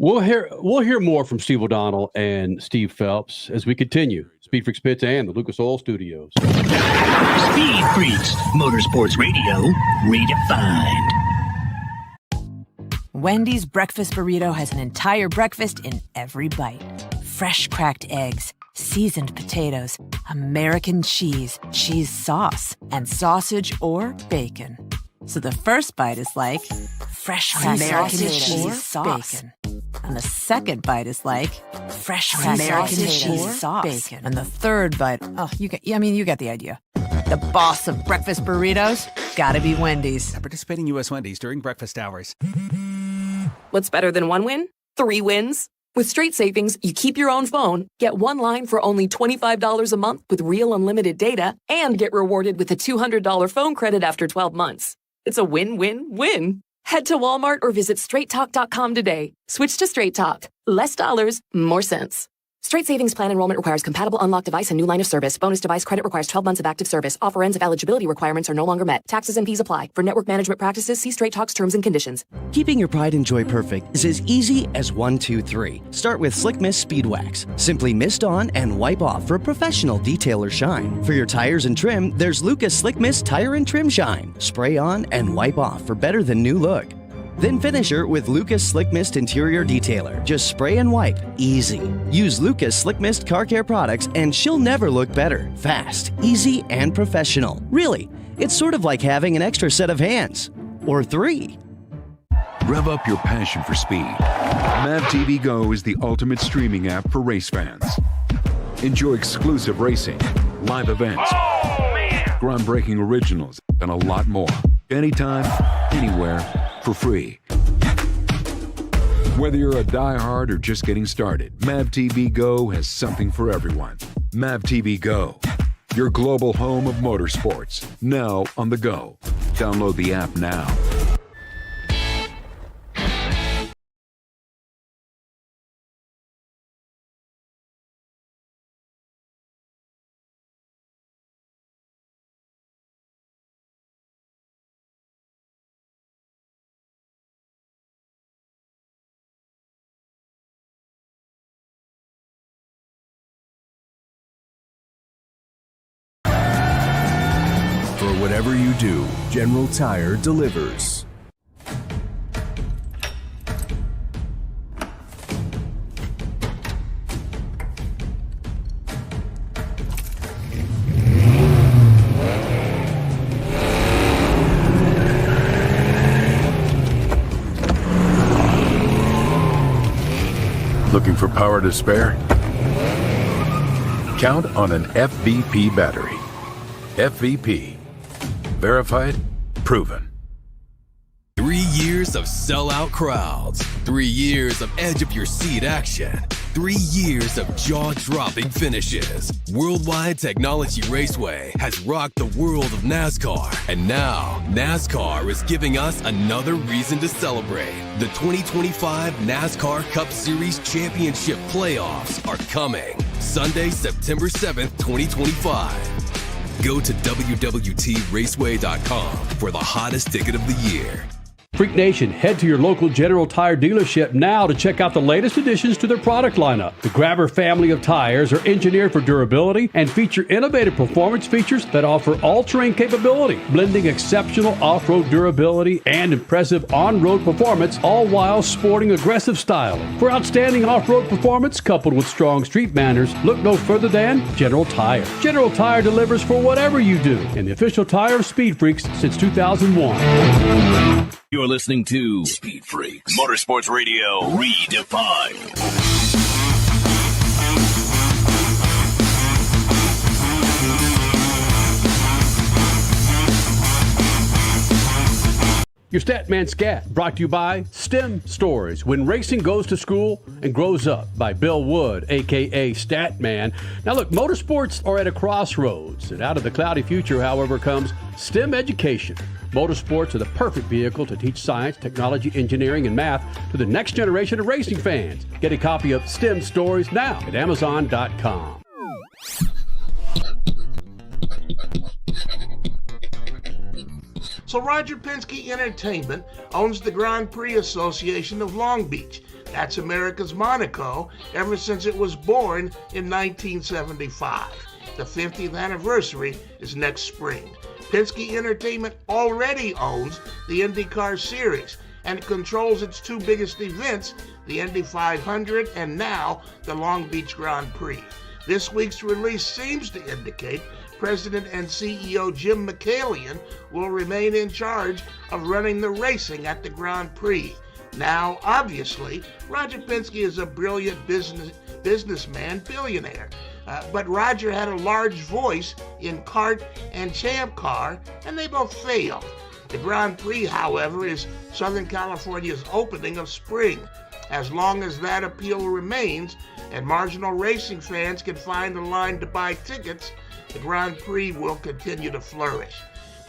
[SPEAKER 6] We'll hear more from Steve O'Donnell and Steve Phelps as we continue. Speed Freaks Pits and the Lucas Oil Studios.
[SPEAKER 1] Speed Freaks, Motorsports Radio, redefined.
[SPEAKER 10] Wendy's breakfast burrito has an entire breakfast in every bite. Fresh cracked eggs, seasoned potatoes, American cheese, cheese sauce, and sausage or bacon. So the first bite is like fresh cracked American cheese sauce. Bacon. And the second bite is like fresh cracked American cheese sauce. Bacon. And the third bite, you get the idea. The boss of breakfast burritos, gotta be Wendy's.
[SPEAKER 11] At participating U.S. Wendy's during breakfast hours.
[SPEAKER 20] What's better than one win? 3 wins. With Straight Savings, you keep your own phone, get one line for only $25 a month with real unlimited data, and get rewarded with a $200 phone credit after 12 months. It's a win-win-win. Head to Walmart or visit straighttalk.com today. Switch to Straight Talk. Less dollars, more sense. Straight Savings Plan enrollment requires compatible unlocked device and new line of service. Bonus device credit requires 12 months of active service. Offer ends if eligibility requirements are no longer met. Taxes and fees apply. For network management practices, see Straight Talk's terms and conditions.
[SPEAKER 9] Keeping your pride and joy perfect is as easy as 1, 2, 3. Start with Slick Mist Speed Wax. Simply mist on and wipe off for a professional detail or shine. For your tires and trim, there's Lucas Slick Mist Tire and Trim Shine. Spray on and wipe off for better than new look. Then finish her with Lucas Slick Mist Interior Detailer. Just spray and wipe. Easy. Use Lucas Slick Mist Car Care products and she'll never look better. Fast, easy, and professional. Really, it's sort of like having an extra set of hands. Or 3.
[SPEAKER 15] Rev up your passion for speed. Mav TV Go is the ultimate streaming app for race fans. Enjoy exclusive racing, live events, groundbreaking originals, and a lot more. Anytime, anywhere, for free. Whether you're a diehard or just getting started, Mav TV Go has something for everyone. Mav TV Go, your global home of motorsports, now on the go. Download the app now.
[SPEAKER 5] Whatever you do, General Tire delivers.
[SPEAKER 21] Looking for power to spare? Count on an FVP battery. FVP. Verified, proven.
[SPEAKER 16] 3 years of sellout crowds. 3 years of edge of your seat action. 3 years of jaw-dropping finishes. Worldwide Technology Raceway has rocked the world of NASCAR. And now, NASCAR is giving us another reason to celebrate. The 2025 NASCAR Cup Series Championship playoffs are coming. Sunday, September 7th, 2025. Go to WWTRaceway.com for the hottest ticket of the year.
[SPEAKER 6] Freak Nation, head to your local General Tire dealership now to check out the latest additions to their product lineup. The Grabber family of tires are engineered for durability and feature innovative performance features that offer all-terrain capability, blending exceptional off-road durability and impressive on-road performance, all while sporting aggressive style. For outstanding off-road performance coupled with strong street manners, look no further than General Tire. General Tire delivers for whatever you do, and the official tire of Speed Freaks since 2001.
[SPEAKER 1] You're listening to Speed Freaks Motorsports Radio Redefined.
[SPEAKER 6] Your Statman Scat, brought to you by STEM Stories, When Racing Goes to School and Grows Up, by Bill Wood, a.k.a. Statman. Now look, motorsports are at a crossroads, and out of the cloudy future, however, comes STEM education. Motorsports are the perfect vehicle to teach science, technology, engineering, and math to the next generation of racing fans. Get a copy of STEM Stories now at Amazon.com.
[SPEAKER 12] So Roger Penske Entertainment owns the Grand Prix Association of Long Beach. That's America's Monaco ever since it was born in 1975. The 50th anniversary is next spring. Penske Entertainment already owns the IndyCar Series and controls its two biggest events, the Indy 500 and now the Long Beach Grand Prix. This week's release seems to indicate President and CEO Jim McCallion will remain in charge of running the racing at the Grand Prix. Now, obviously, Roger Penske is a brilliant businessman, billionaire. But Roger had a large voice in kart and champ car, and they both failed. The Grand Prix, however, is Southern California's opening of spring. As long as that appeal remains and marginal racing fans can find a line to buy tickets, the Grand Prix will continue to flourish.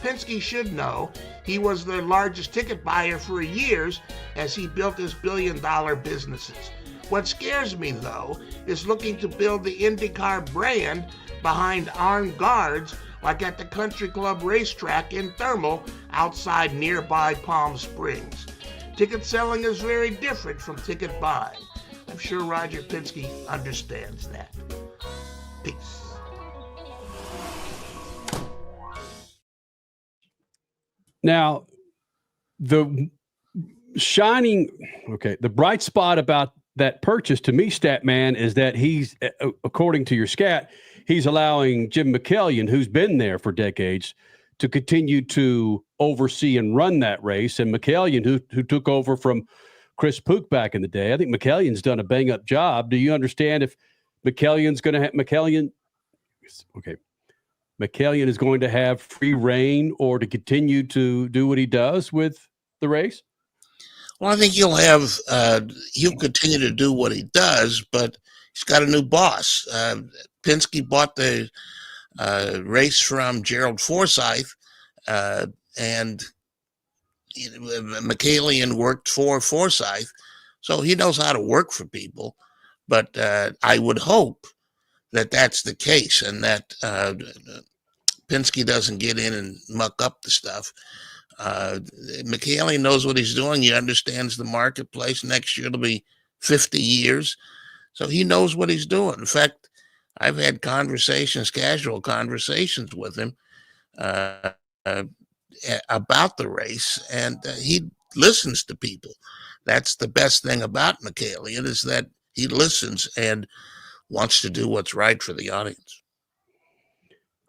[SPEAKER 12] Penske should know he was the largest ticket buyer for years as he built his billion-dollar businesses. What scares me, though, is looking to build the IndyCar brand behind armed guards like at the Country Club racetrack in Thermal outside nearby Palm Springs. Ticket selling is very different from ticket buying. I'm sure Roger Penske understands that. Peace.
[SPEAKER 6] Now, the bright spot about that purchase to me, Statman, is that he's, according to your scat, he's allowing Jim McCallion, who's been there for decades, to continue to oversee and run that race. And McCallion, who took over from Chris Pook back in the day, I think McCallion's done a bang-up job. Do you understand if McCallion's going to have McCallion is going to have free reign or to continue to do what he does with the race?
[SPEAKER 12] Well, I think he'll continue to do what he does, but he's got a new boss. Penske bought the race from Gerald Forsyth, and McCallion worked for Forsyth, so he knows how to work for people. But I would hope that that's the case and that Penske doesn't get in and muck up the stuff. McCallion knows what he's doing. He understands the marketplace. Next year it'll be 50 years. So he knows what he's doing. In fact, I've had casual conversations with him about the race, and he listens to people. That's the best thing about McCallion, is that he listens and wants to do what's right for the audience.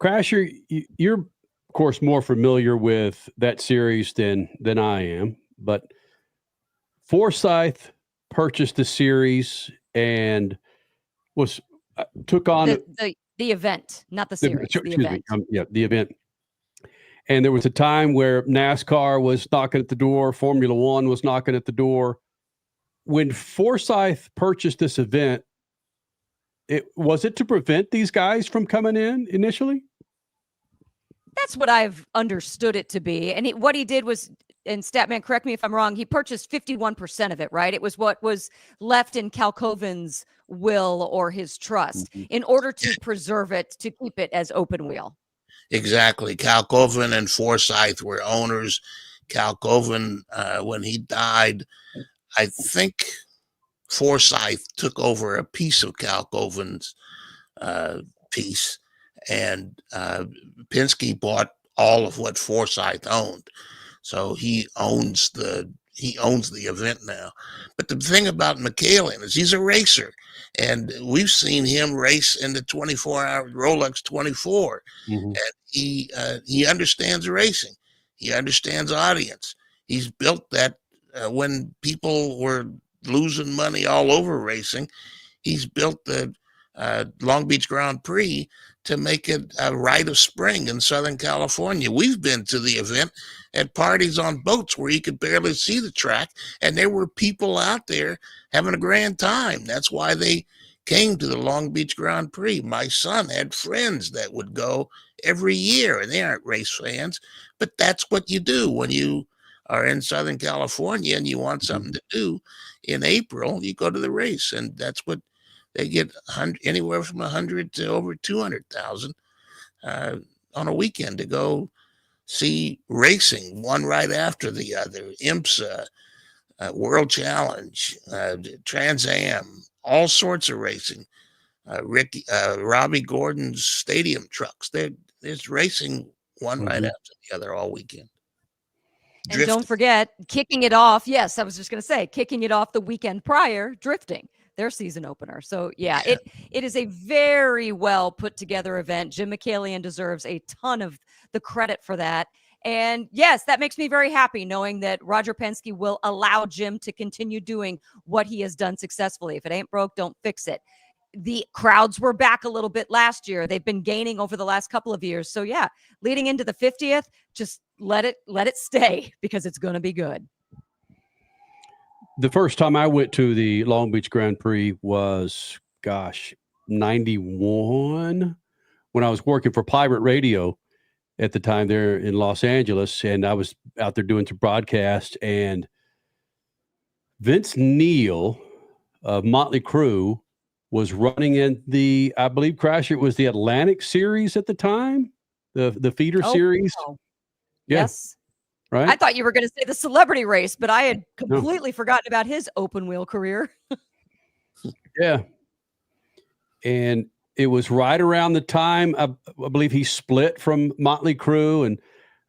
[SPEAKER 6] Crasher, you're, of course, more familiar with that series than I am, but Forsyth purchased the series and took on
[SPEAKER 7] the event, not the series. The event.
[SPEAKER 6] The event. And there was a time where NASCAR was knocking at the door, Formula One was knocking at the door. When Forsyth purchased this event, was it to prevent these guys from coming in initially?
[SPEAKER 7] That's what I've understood it to be. And what he did was, and Statman, correct me if I'm wrong, he purchased 51% of it, right? It was what was left in Cal Covan's will or his trust in order to preserve it, to keep it as open wheel.
[SPEAKER 12] Exactly. Cal Covan and Forsyth were owners
[SPEAKER 8] Calcoven, when he died, I think Forsyth took over a piece of Calcoven's piece, and Penske bought all of what Forsyth owned. So he owns the event now. But the thing about Michaelian is he's a racer, and we've seen him race in the 24-hour Rolex 24, and he understands racing. He understands audience. He's built that when people were losing money all over racing, he's built the Long Beach Grand Prix to make it a rite of spring in Southern California. We've been to the event at parties on boats where you could barely see the track, and there were people out there having a grand time. That's why they came to the Long Beach Grand Prix. My son had friends that would go every year, and they aren't race fans, but that's what you do when you are in Southern California and you want something to do in April. You go to the race, and that's what they get, anywhere from 100 to over 200,000 on a weekend to go see racing, one right after the other. IMSA, World Challenge, Trans Am, all sorts of racing. Robbie Gordon's stadium trucks. There's racing one right after the other all weekend.
[SPEAKER 7] And don't forget, kicking it off. Yes, I was just going to say, kicking it off the weekend prior, drifting, their season opener. So yeah, it is a very well put together event. Jim Michaelian deserves a ton of the credit for that. And yes, that makes me very happy knowing that Roger Penske will allow Jim to continue doing what he has done successfully. If it ain't broke, don't fix it. The crowds were back a little bit last year. They've been gaining over the last couple of years. So yeah, leading into the 50th, just let it stay, because it's going to be good.
[SPEAKER 6] The first time I went to the Long Beach Grand Prix was, 91, when I was working for Pirate Radio at the time there in Los Angeles. And I was out there doing some broadcast, and Vince Neil of Motley Crue was running in the, I believe, Crasher, it was the Atlantic Series at the time, the feeder series.
[SPEAKER 7] Wow.
[SPEAKER 6] Yeah.
[SPEAKER 7] Yes.
[SPEAKER 6] Right.
[SPEAKER 7] I thought you were going to say the celebrity race, but I had completely forgotten about his open wheel career.
[SPEAKER 6] Yeah. And it was right around the time, I believe he split from Motley Crue, and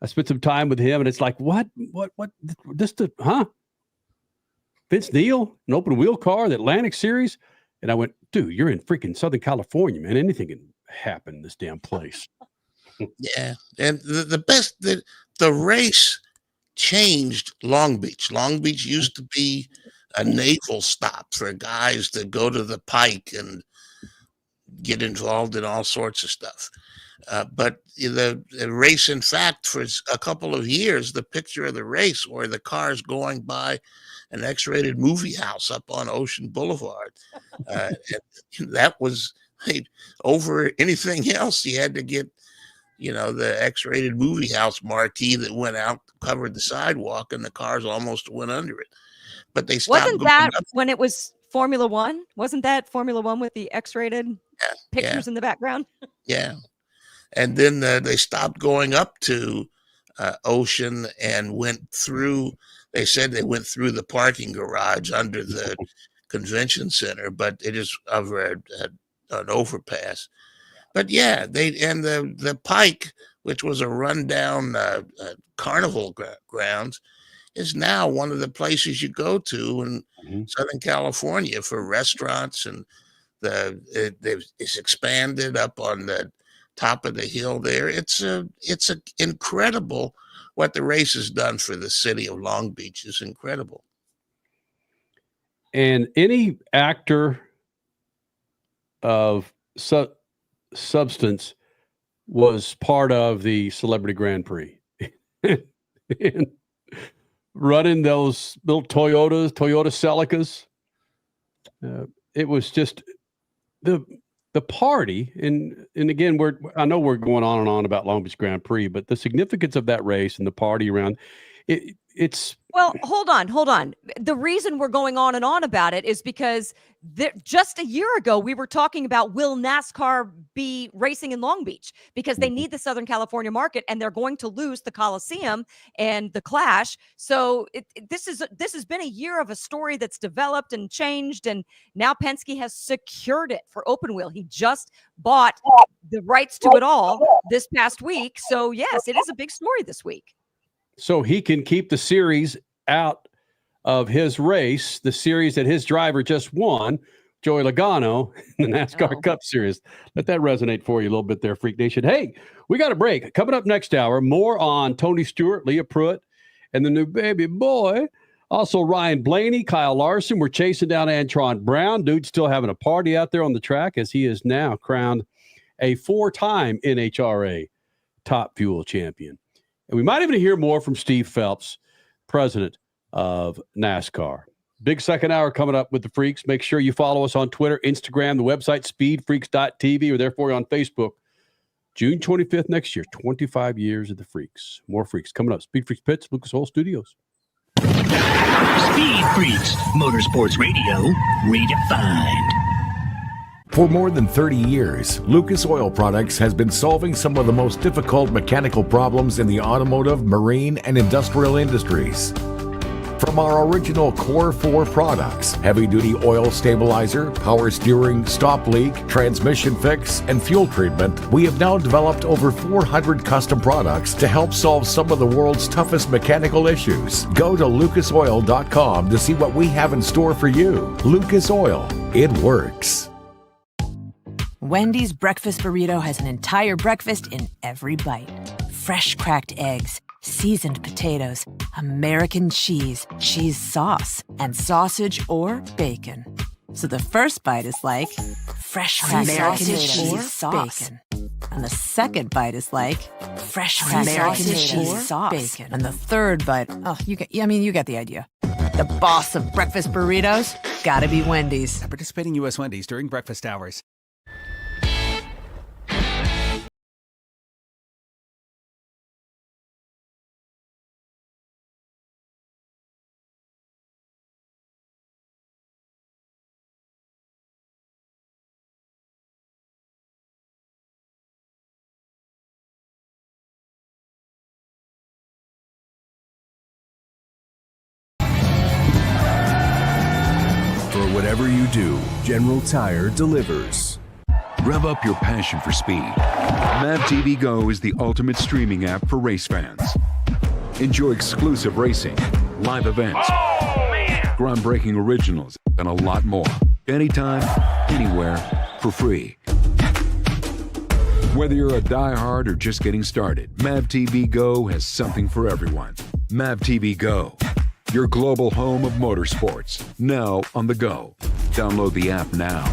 [SPEAKER 6] I spent some time with him, and it's like, what, Vince Neil, an open wheel car, the Atlantic Series. And I went, dude, you're in freaking Southern California, man. Anything can happen in this damn place.
[SPEAKER 8] Yeah. And the race changed Long Beach. Long Beach used to be a naval stop for guys to go to the Pike and get involved in all sorts of stuff. But the race, in fact, for a couple of years, the picture of the race were the cars going by an X-rated movie house up on Ocean Boulevard. And that was over anything else. You had to get, the X-rated movie house marquee that went out, covered the sidewalk, and the cars almost went under it. But they stopped.
[SPEAKER 7] Wasn't that when it was Formula One? Wasn't that Formula One with the X-rated pictures in the background?
[SPEAKER 8] Yeah. And then they stopped going up to Ocean and went through. They said they went through the parking garage under the convention center, but it is over an overpass. But yeah, the Pike, which was a rundown carnival grounds, is now one of the places you go to in Southern California for restaurants, and it's expanded up on the top of the hill there. It's incredible what the race has done for the city of Long Beach. Is incredible.
[SPEAKER 6] And any actor of substance was part of the Celebrity Grand Prix. And running those little Toyota Celicas. It was just the party. And again, I know we're going on and on about Long Beach Grand Prix, but the significance of that race and the party around it, it's
[SPEAKER 7] Well, hold on. The reason we're going on and on about it is because just a year ago, we were talking about will NASCAR be racing in Long Beach because they need the Southern California market and they're going to lose the Coliseum and the Clash. So this has been a year of a story that's developed and changed. And now Penske has secured it for open wheel. He just bought the rights to it all this past week. So yes, it is a big story this week.
[SPEAKER 6] so he can keep the series out of his race, the series that his driver just won, Joey Logano, in the NASCAR Cup Series. Let that resonate for you a little bit there, Freak Nation. Hey, we got a break. Coming up next hour, more on Tony Stewart, Leah Pruitt, and the new baby boy. Also, Ryan Blaney, Kyle Larson. We're chasing down Antron Brown. Dude's still having a party out there on the track as he is now crowned a 4-time NHRA Top Fuel champion. And we might even hear more from Steve Phelps, president of NASCAR. Big second hour coming up with the Freaks. Make sure you follow us on Twitter, Instagram, the website, speedfreaks.tv, or therefore on Facebook. June 25th next year, 25 years of the Freaks. More Freaks coming up. Speed Freaks Pits, Lucas Oil Studios.
[SPEAKER 1] Speed Freaks, Motorsports Radio, redefined.
[SPEAKER 21] For more than 30 years, Lucas Oil Products has been solving some of the most difficult mechanical problems in the automotive, marine, and industrial industries. From our original Core 4 products, heavy-duty oil stabilizer, power steering, stop leak, transmission fix, and fuel treatment, we have now developed over 400 custom products to help solve some of the world's toughest mechanical issues. Go to lucasoil.com to see what we have in store for you. Lucas Oil, it works.
[SPEAKER 10] Wendy's breakfast burrito has an entire breakfast in every bite. Fresh cracked eggs, seasoned potatoes, American cheese, cheese sauce, and sausage or bacon. So the first bite is like fresh cracked American cheese sauce. Bacon. And the second bite is like fresh cracked American cheese sauce. Bacon. And the third bite, you get the idea. The boss of breakfast burritos, gotta be Wendy's.
[SPEAKER 11] At participating U.S. Wendy's during breakfast hours.
[SPEAKER 5] Whatever you do, General Tire delivers.
[SPEAKER 15] Rev up your passion for speed. Mav TV Go is the ultimate streaming app for race fans. Enjoy exclusive racing, live events, groundbreaking originals, and a lot more. Anytime, anywhere, for free. Whether you're a diehard or just getting started, Mav TV Go has something for everyone. Mav TV Go, your global home of motorsports, now on the go. Download the app now.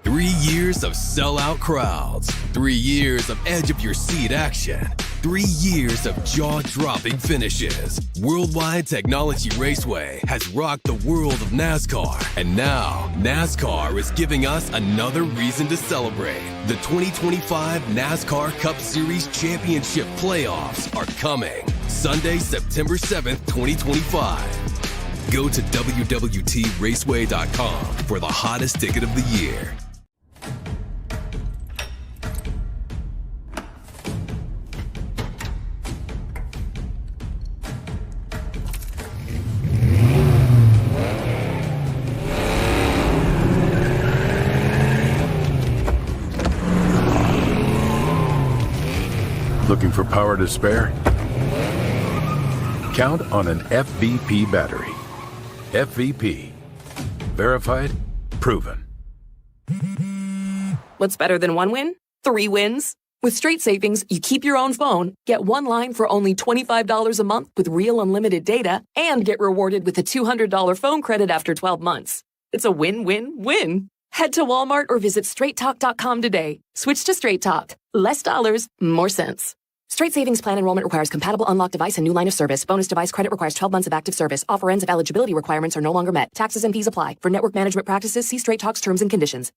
[SPEAKER 16] 3 years of sellout crowds. 3 years of edge-of-your-seat action. 3 years of jaw-dropping finishes. Worldwide Technology Raceway has rocked the world of NASCAR. And now, NASCAR is giving us another reason to celebrate. The 2025 NASCAR Cup Series Championship Playoffs are coming. Sunday, September 7th, 2025. Go to www.raceway.com for the hottest ticket of the year.
[SPEAKER 21] Looking for power to spare? Count on an FVP battery. FVP. Verified, proven.
[SPEAKER 20] What's better than one win? 3 wins. With Straight Savings, you keep your own phone, get one line for only $25 a month with real unlimited data, and get rewarded with a $200 phone credit after 12 months. It's a win-win-win. Head to Walmart or visit straighttalk.com today. Switch to Straight Talk. Less dollars, more sense. Straight Savings Plan enrollment requires compatible unlocked device and new line of service. Bonus device credit requires 12 months of active service. Offer ends if eligibility requirements are no longer met. Taxes and fees apply. For network management practices, see Straight Talk's terms and conditions.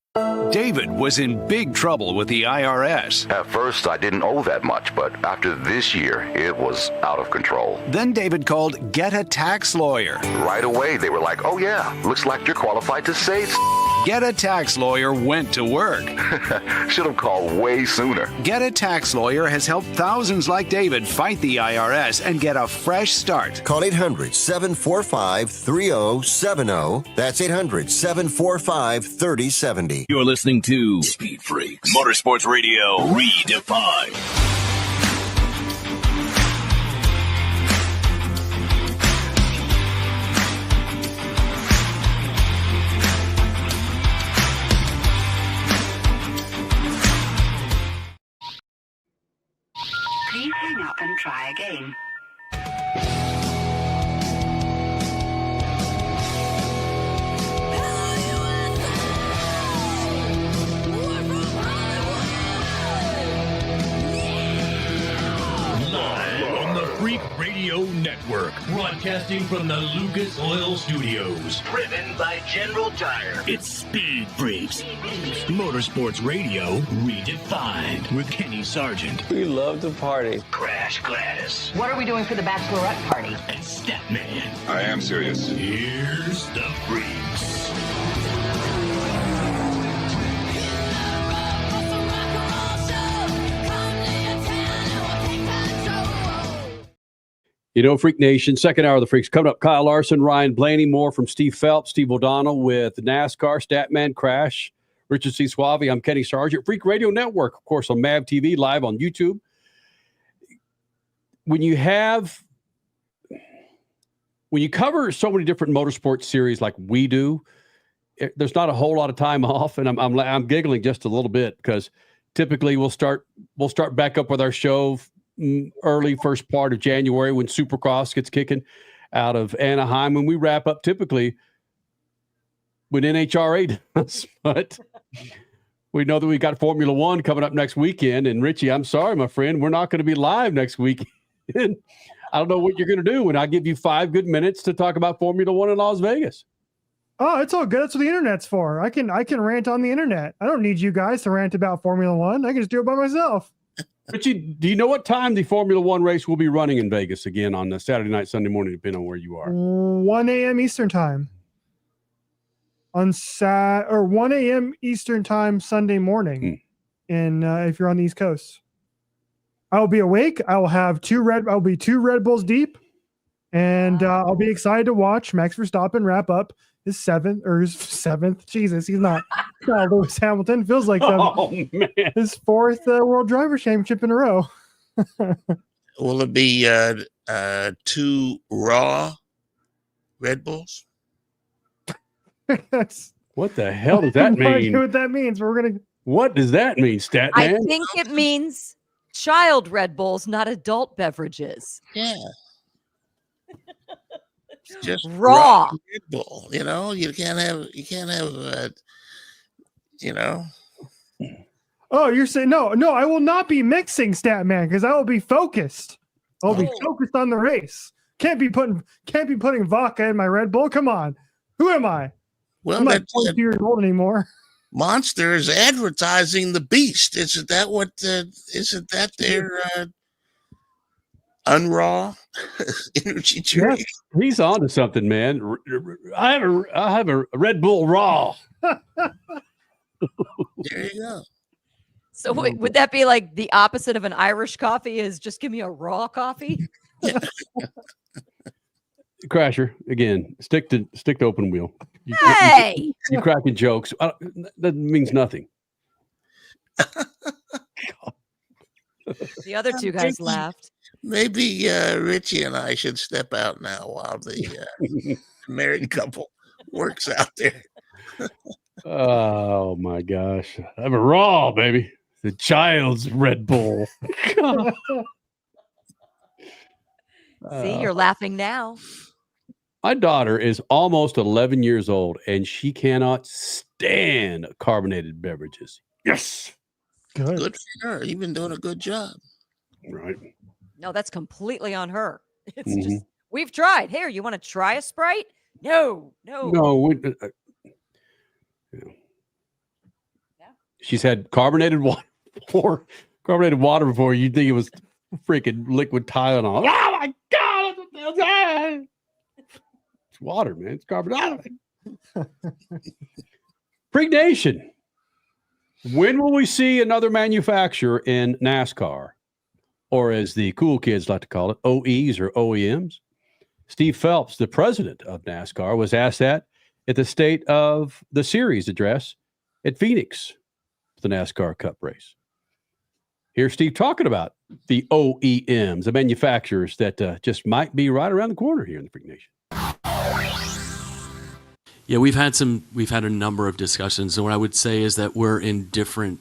[SPEAKER 13] David was in big trouble with the IRS.
[SPEAKER 17] At first, I didn't owe that much, but after this year, it was out of control.
[SPEAKER 13] Then David called Get a Tax Lawyer.
[SPEAKER 17] Right away, they were like, oh yeah, looks like you're qualified to say
[SPEAKER 13] Get a Tax Lawyer went to work.
[SPEAKER 17] Should have called way sooner.
[SPEAKER 13] Get a Tax Lawyer has helped thousands like David fight the IRS and get a fresh start.
[SPEAKER 14] Call 800-745-3070. That's 800-745-3070.
[SPEAKER 1] You're listening to Speed Freaks Motorsports Radio Redefined.
[SPEAKER 23] Please hang up and try again.
[SPEAKER 1] Live on the Freak Radio Network, broadcasting from the Lucas Oil Studios. Driven by General Tire. It's Speed Freaks. Motorsports Radio Redefined with Kenny Sargent.
[SPEAKER 24] We love to party.
[SPEAKER 1] Crash Gladys.
[SPEAKER 23] What are we doing for the bachelorette party?
[SPEAKER 1] And Statman.
[SPEAKER 24] I am serious.
[SPEAKER 1] Here's the Freaks.
[SPEAKER 6] You know, Freak Nation, second hour of the Freaks. Coming up, Kyle Larson, Ryan Blaney, more from Steve Phelps, Steve O'Donnell with NASCAR, Statman, Crash, Richard C. Suave. I'm Kenny Sargent. Freak Radio Network, of course, on MAV TV, live on YouTube. When you cover so many different motorsports series like we do, there's not a whole lot of time off, and I'm giggling just a little bit because typically we'll start back up with our show early first part of January when Supercross gets kicking out of Anaheim, and we wrap up typically when NHRA does. But we know that we got Formula One coming up next weekend, and Richie, I'm sorry, my friend, we're not going to be live next weekend. I don't know what you're going to do when I give you 5 good minutes to talk about Formula One in Las Vegas.
[SPEAKER 3] Oh, it's all good. That's what the internet's for. I can rant on the internet. I don't need you guys to rant about Formula One. I can just do it by myself.
[SPEAKER 6] Richie, do you know what time the Formula One race will be running in Vegas again on Saturday night, Sunday morning, depending on where you are?
[SPEAKER 3] 1 a.m. Eastern time. On 1 a.m. Eastern time Sunday morning. And if you're on the East Coast, I will be awake. I will have I'll be 2 Red Bulls deep, and I'll be excited to watch Max Verstappen wrap up his seventh. Jesus, he's not Lewis Hamilton. Feels like his 4th World Drivers' Championship in a row.
[SPEAKER 8] Will it be 2 raw Red Bulls?
[SPEAKER 6] What the hell does that mean?
[SPEAKER 3] I know what that means.
[SPEAKER 6] What does that mean, Statman?
[SPEAKER 7] I think it means child Red Bulls, not adult beverages.
[SPEAKER 8] Yeah. Just
[SPEAKER 7] raw
[SPEAKER 8] Red Bull, you know. You can't have you know.
[SPEAKER 3] Oh, you're saying no, I will not be mixing, Statman, because I will be focused. I'll be focused on the race. Can't be putting vodka in my Red Bull. Come on. Who am I?
[SPEAKER 8] Well,
[SPEAKER 3] I'm not 22 years old anymore.
[SPEAKER 8] Monster is advertising the beast. Isn't that what isn't that their unraw energy drink?
[SPEAKER 6] Yes, he's on to something, man. I have a Red Bull Raw.
[SPEAKER 8] There you go.
[SPEAKER 7] So would that be like the opposite of an Irish coffee? Is just give me a raw coffee?
[SPEAKER 6] Crasher, again, stick to open wheel.
[SPEAKER 7] Hey,
[SPEAKER 6] you cracking jokes. That means nothing.
[SPEAKER 7] The other 2 guys laughed.
[SPEAKER 8] Maybe Richie and I should step out now while the married couple works out there.
[SPEAKER 6] Oh my gosh. I have a raw, baby. The child's Red Bull.
[SPEAKER 7] See, you're laughing now.
[SPEAKER 6] My daughter is almost 11 years old, and she cannot stand carbonated beverages. Yes.
[SPEAKER 8] Good for her. You've been doing a good job.
[SPEAKER 6] Right.
[SPEAKER 7] No, that's completely on her. It's just, we've tried. Here, you want to try a Sprite? No.
[SPEAKER 6] No. She's had carbonated water before. You'd think it was freaking liquid Tylenol. Oh my God! It's water, man. It's carbonated. Freak Nation. When will we see another manufacturer in NASCAR, or as the cool kids like to call it, OEs or OEMs? Steve Phelps, the president of NASCAR, was asked that at the State of the Series address at Phoenix, the NASCAR Cup race. Here's Steve talking about the OEMs, the manufacturers that just might be right around the corner here in the Freak Nation.
[SPEAKER 2] Yeah, we've had a number of discussions, and what I would say is that we're in different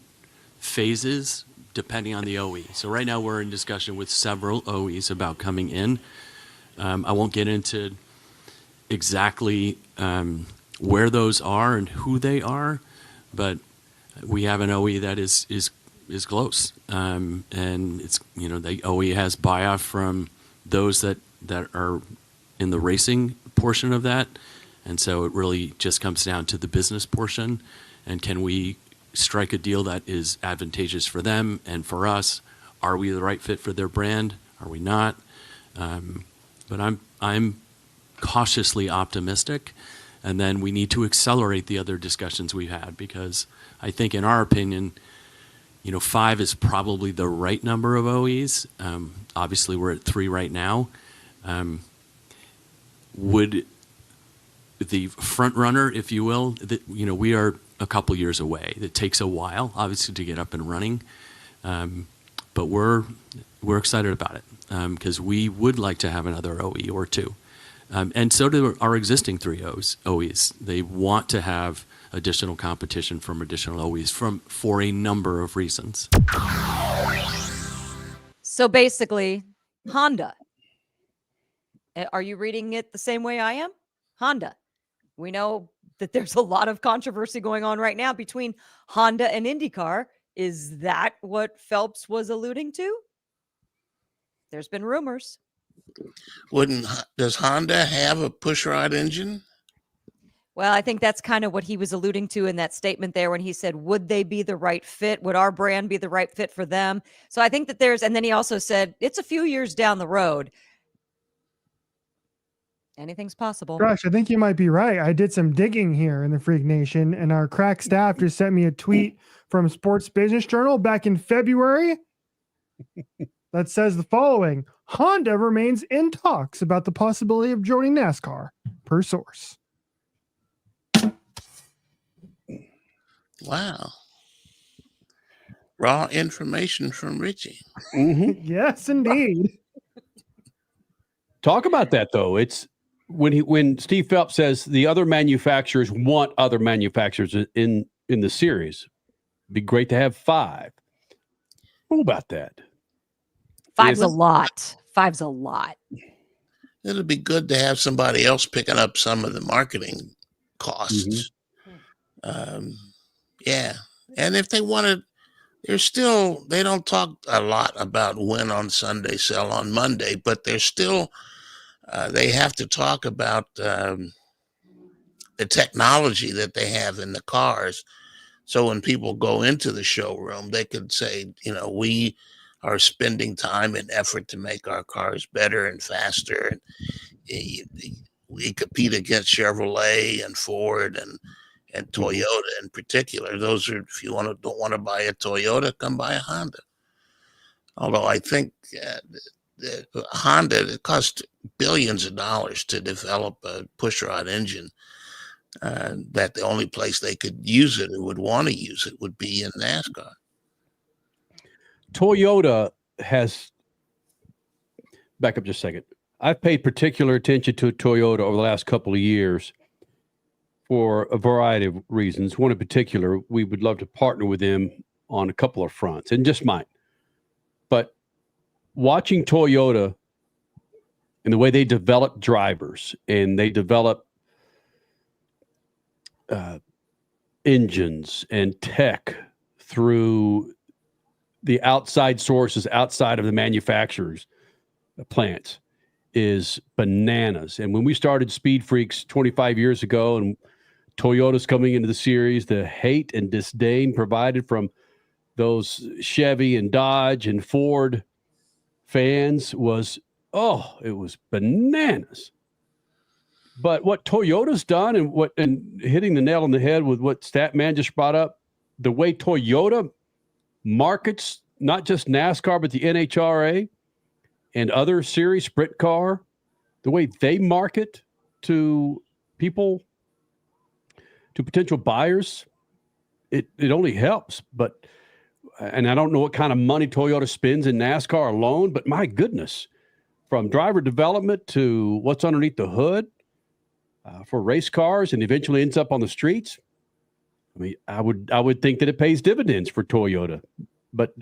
[SPEAKER 2] phases depending on the OE. So right now we're in discussion with several OEs about coming in. I won't get into exactly where those are and who they are, but we have an OE that is close, and it's the OE has buy-off from those that are in the racing portion of that, and so it really just comes down to the business portion, and can we strike a deal that is advantageous for them and for us? Are we the right fit for their brand? Are we not? But I'm cautiously optimistic, and then we need to accelerate the other discussions we've had, because I think, in our opinion, 5 is probably the right number of OEs. Obviously, we're at 3 right now. Would the front runner, if you will, we are a couple years away. It takes a while, obviously, to get up and running, but we're excited about it because we would like to have another OE or 2, and so do our existing 3 OEs. They want to have additional competition from additional OEs for a number of reasons.
[SPEAKER 7] So basically, Honda. Are you reading it the same way I am? Honda. We know that there's a lot of controversy going on right now between Honda and IndyCar. Is that what Phelps was alluding to? There's been rumors.
[SPEAKER 8] Does Honda have a pushrod engine?
[SPEAKER 7] Well, I think that's kind of what he was alluding to in that statement there when he said, would they be the right fit? Would our brand be the right fit for them? So I think that and then he also said, it's a few years down the road. Anything's possible.
[SPEAKER 3] Gosh, I think you might be right. I did some digging here in the Freak Nation, and our crack staff just sent me a tweet from Sports Business Journal back in February that says the following: Honda remains in talks about the possibility of joining NASCAR, per source.
[SPEAKER 8] Wow. Raw information from Richie.
[SPEAKER 6] Mm-hmm.
[SPEAKER 3] Yes, indeed.
[SPEAKER 6] Talk about that, though. It's when Steve Phelps says the other manufacturers want other manufacturers in the series. It'd be great to have 5. What about that?
[SPEAKER 7] 5's a lot. 5's a lot.
[SPEAKER 8] It'll be good to have somebody else picking up some of the marketing costs. Mm-hmm. Yeah. And if they want to, they don't talk a lot about win on Sunday, sell on Monday, but they're still, they have to talk about the technology that they have in the cars. So when people go into the showroom, they could say, we are spending time and effort to make our cars better and faster. And we compete against Chevrolet and Ford and Toyota in particular. Those are, if you don't want to buy a Toyota, come buy a Honda. Although I think Honda, it cost billions of dollars to develop a pushrod engine. That the only place they could use it or would want to use it would be in NASCAR.
[SPEAKER 6] Toyota has, back up just a second. I've paid particular attention to Toyota over the last couple of years for a variety of reasons. One in particular, we would love to partner with them on a couple of fronts, and just might. But watching Toyota and the way they develop drivers and they develop engines and tech through the outside sources, outside of the manufacturers' plants, is bananas. And when we started Speed Freaks 25 years ago and Toyota's coming into the series, the hate and disdain provided from those Chevy and Dodge and Ford fans was, it was bananas. But what Toyota's done and hitting the nail on the head with what Statman just brought up, the way Toyota markets not just NASCAR, but the NHRA and other series, sprint car, the way they market to people, to potential buyers, it only helps. And I don't know what kind of money Toyota spends in NASCAR alone, but my goodness, from driver development to what's underneath the hood for race cars and eventually ends up on the streets. I mean, I would think that it pays dividends for Toyota, but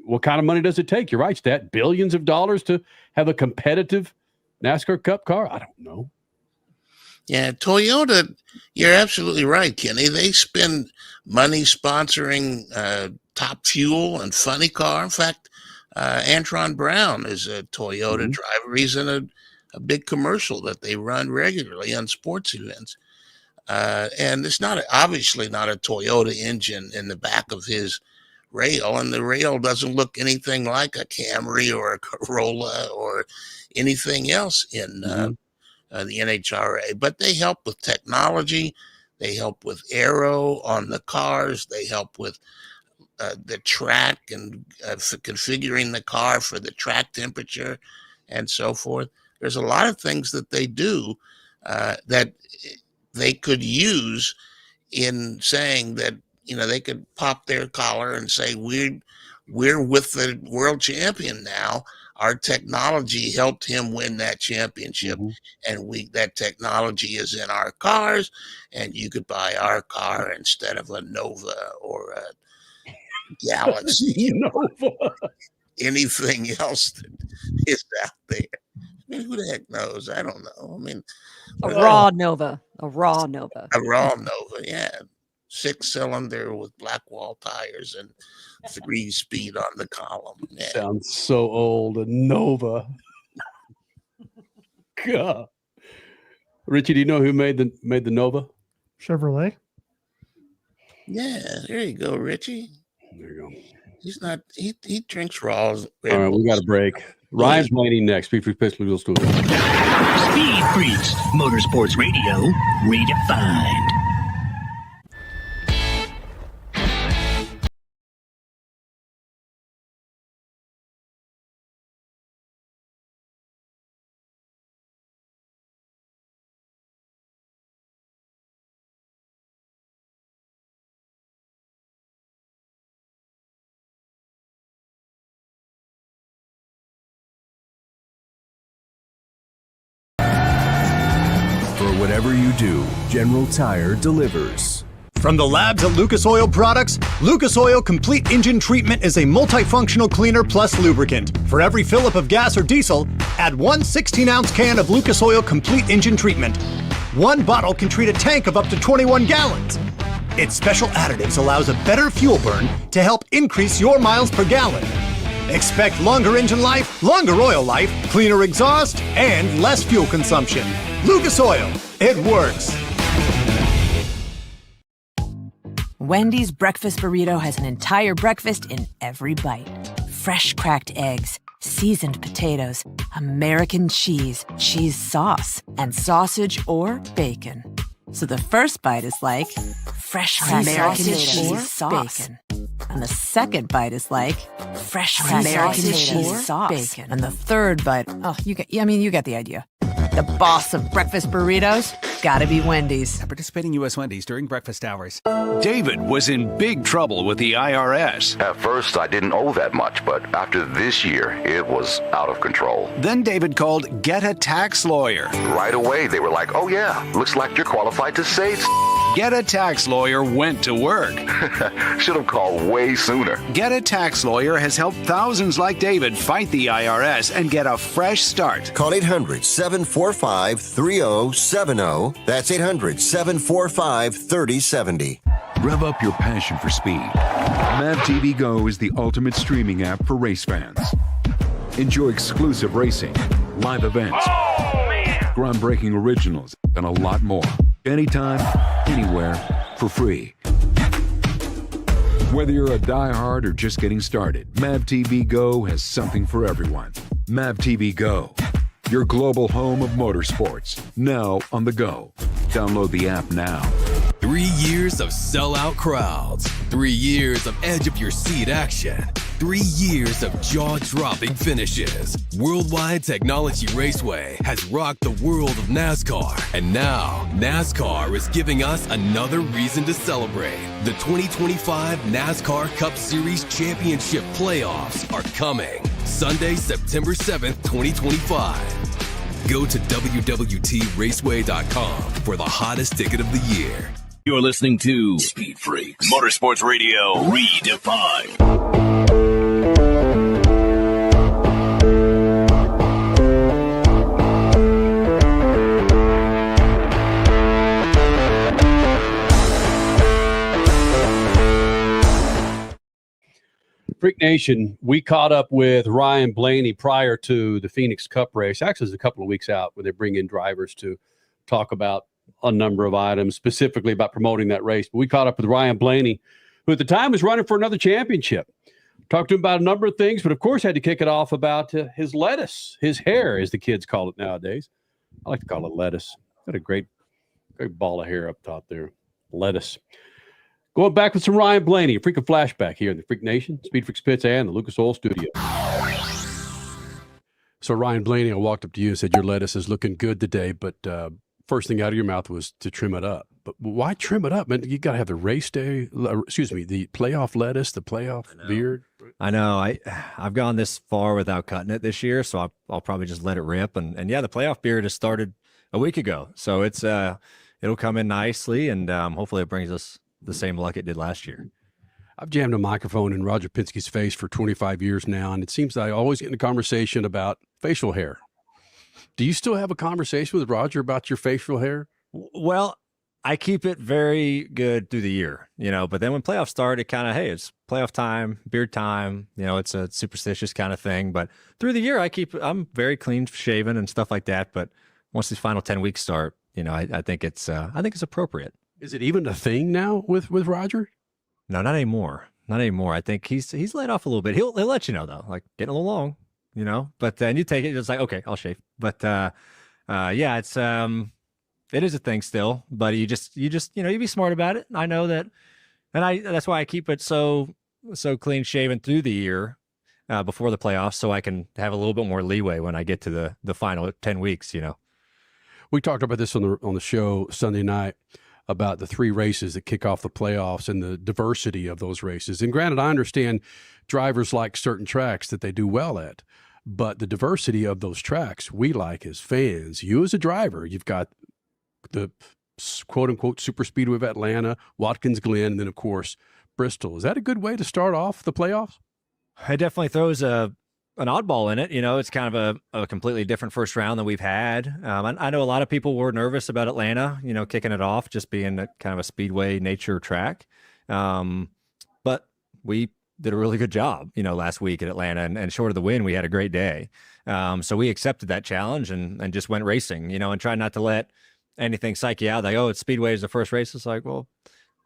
[SPEAKER 6] what kind of money does it take? You're right, Stat. Billions of dollars to have a competitive NASCAR Cup car? I don't know.
[SPEAKER 8] Yeah, Toyota, you're absolutely right, Kenny. They spend money sponsoring Top Fuel and Funny Car. In fact, Antron Brown is a Toyota driver. He's in a big commercial that they run regularly on sports events. And it's obviously not a Toyota engine in the back of his rail, and the rail doesn't look anything like a Camry or a Corolla or anything else in the NHRA. But they help with technology. They help with aero on the cars. They help with the track and for configuring the car for the track temperature and so forth. There's a lot of things that they do that they could use in saying that, they could pop their collar and say, we're with the world champion now. Our technology helped him win that championship, and that technology is in our cars, and you could buy our car instead of a Nova or a Galaxy or anything else that is out there. I mean, who the heck knows? I don't know. I mean,
[SPEAKER 7] a raw Nova,
[SPEAKER 8] yeah. 6-cylinder with Blackwall tires and 3-speed on the column. Yeah.
[SPEAKER 6] Sounds so old. A Nova. God. Richie, do you know who made the Nova?
[SPEAKER 3] Chevrolet.
[SPEAKER 8] Yeah, there you go, Richie.
[SPEAKER 6] There you go.
[SPEAKER 8] He's not. He drinks raws.
[SPEAKER 6] All right, we got a break. Ryan Blaney next. Speed Freaks Pistol Wheels Studio.
[SPEAKER 1] Speed Freaks, Motorsports Radio, redefined.
[SPEAKER 5] Whatever you do, General Tire delivers.
[SPEAKER 4] From the labs at Lucas Oil Products, Lucas Oil Complete Engine Treatment is a multifunctional cleaner plus lubricant. For every fill-up of gas or diesel, add one 16-ounce can of Lucas Oil Complete Engine Treatment. One bottle can treat a tank of up to 21 gallons. Its special additives allows a better fuel burn to help increase your miles per gallon. Expect longer engine life, longer oil life, cleaner exhaust, and less fuel consumption. Lucas Oil, it works.
[SPEAKER 10] Wendy's breakfast burrito has an entire breakfast in every bite. Fresh cracked eggs, seasoned potatoes, American cheese, cheese sauce, and sausage or bacon. So the first bite is like fresh cracked American cheese sauce. Bacon. And the second bite is like fresh cracked American cheese sauce. Bacon. And the third bite, you get the idea. The boss of breakfast burritos, gotta be Wendy's.
[SPEAKER 11] At participating U.S. Wendy's during breakfast hours.
[SPEAKER 13] David was in big trouble with the IRS.
[SPEAKER 17] At first, I didn't owe that much, but after this year, it was out of control.
[SPEAKER 13] Then David called Get a Tax Lawyer.
[SPEAKER 17] Right away, they were like, oh yeah, looks like you're qualified to save.
[SPEAKER 13] Get a Tax Lawyer went to work.
[SPEAKER 17] Should have called way sooner.
[SPEAKER 13] Get a Tax Lawyer has helped thousands like David fight the IRS and get a fresh start.
[SPEAKER 14] Call 800-745-3070. That's 800-745-3070.
[SPEAKER 15] Rev up your passion for speed. Mav TV Go is the ultimate streaming app for race fans. Enjoy exclusive racing, live events, groundbreaking originals, and a lot more. Anytime, anywhere, for free. Whether you're a diehard or just getting started, MAVTV Go has something for everyone. MAVTV Go, your global home of motorsports, now on the go. Download the app now.
[SPEAKER 16] 3 years of sellout crowds. 3 years of edge of your seat action. 3 years of jaw-dropping finishes. Worldwide Technology Raceway has rocked the world of NASCAR. And now, NASCAR is giving us another reason to celebrate. The 2025 NASCAR Cup Series Championship playoffs are coming. Sunday, September 7th, 2025. Go to www.raceway.com for the hottest ticket of the year.
[SPEAKER 1] You're listening to Speed Freaks Motorsports Radio Redefined.
[SPEAKER 6] Freak Nation, we caught up with Ryan Blaney prior to the Phoenix Cup race. Actually, it's a couple of weeks out where they bring in drivers to talk about a number of items, specifically about promoting that race. But we caught up with Ryan Blaney, who at the time was running for another championship. Talked to him about a number of things, but of course had to kick it off about his lettuce, his hair, as the kids call it nowadays. I like to call it lettuce. Got a great ball of hair up top there. Lettuce. Going back with some Ryan Blaney, a freaking flashback here in the Freak Nation, Speed Freaks Pits, and the Lucas Oil Studio. So Ryan Blaney, I walked up to you and said, your lettuce is looking good today, but first thing out of your mouth was to trim it up. But why trim it up, man? You got to have the race day, the playoff lettuce, the playoff beard.
[SPEAKER 9] I know. I've gone this far without cutting it this year, so I'll probably just let it rip. And yeah, the playoff beard has started a week ago, so it's it'll come in nicely, and hopefully it brings us the same luck it did last year.
[SPEAKER 6] I've jammed a microphone in Roger Penske's face for 25 years now, and it seems that I always get in a conversation about facial hair. Do you still have a conversation with Roger about your facial hair?
[SPEAKER 9] Well, I keep it very good through the year, but then when playoffs start, it kind of, hey, it's playoff time, beard time, it's a superstitious kind of thing. But through the year, I'm very clean shaven and stuff like that. But once these final 10 weeks start, I think it's appropriate.
[SPEAKER 6] Is it even a thing now with Roger?
[SPEAKER 9] No, not anymore. Not anymore. I think he's laid off a little bit. He'll let you know though, like getting a little long, But then you take it, it's like, okay, I'll shave. But yeah, it is a thing still. But you just you be smart about it. I know that, and that's why I keep it so clean shaven through the year before the playoffs, so I can have a little bit more leeway when I get to the final 10 weeks.
[SPEAKER 6] We talked about this on the show Sunday night, about the 3 races that kick off the playoffs and the diversity of those races. And granted, I understand drivers like certain tracks that they do well at, but the diversity of those tracks we like as fans. You as a driver, you've got the quote-unquote super speedway of Atlanta, Watkins Glen, and then, of course, Bristol. Is that a good way to start off the playoffs?
[SPEAKER 9] It definitely throws an oddball in it. It's kind of a completely different first round than we've had. I know a lot of people were nervous about Atlanta, kicking it off, just being kind of a speedway nature track. But we did a really good job, last week at Atlanta, and short of the win, we had a great day. So we accepted that challenge and just went racing, and tried not to let anything psych you out. Like, oh, it's speedway is the first race. It's like, well,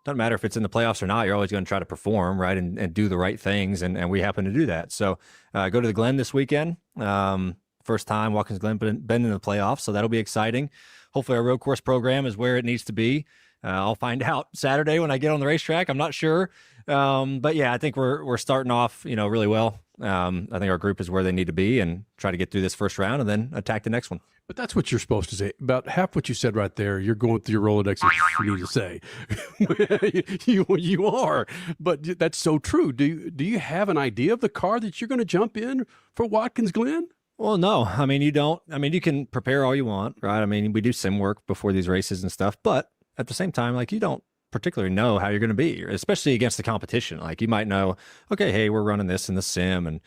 [SPEAKER 9] doesn't matter if it's in the playoffs or not. You're always going to try to perform, right, and do the right things, and we happen to do that. So go to the Glen this weekend. First time Watkins Glen been in the playoffs, so that'll be exciting. Hopefully our road course program is where it needs to be. I'll find out Saturday when I get on the racetrack. I'm not sure. But yeah, I think we're starting off, really well. I think our group is where they need to be, and try to get through this first round and then attack the next one.
[SPEAKER 6] But that's what you're supposed to say. About half what you said right there, you're going through your Rolodex of you need to say. you are. But that's so true. Do you have an idea of the car that you're going to jump in for Watkins Glen?
[SPEAKER 9] Well, no. I mean, you don't. I mean, you can prepare all you want, right? I mean, we do sim work before these races and stuff. But at the same time, like, you don't particularly know how you're going to be, especially against the competition. Like, you might know, okay, hey, we're running this in the sim, and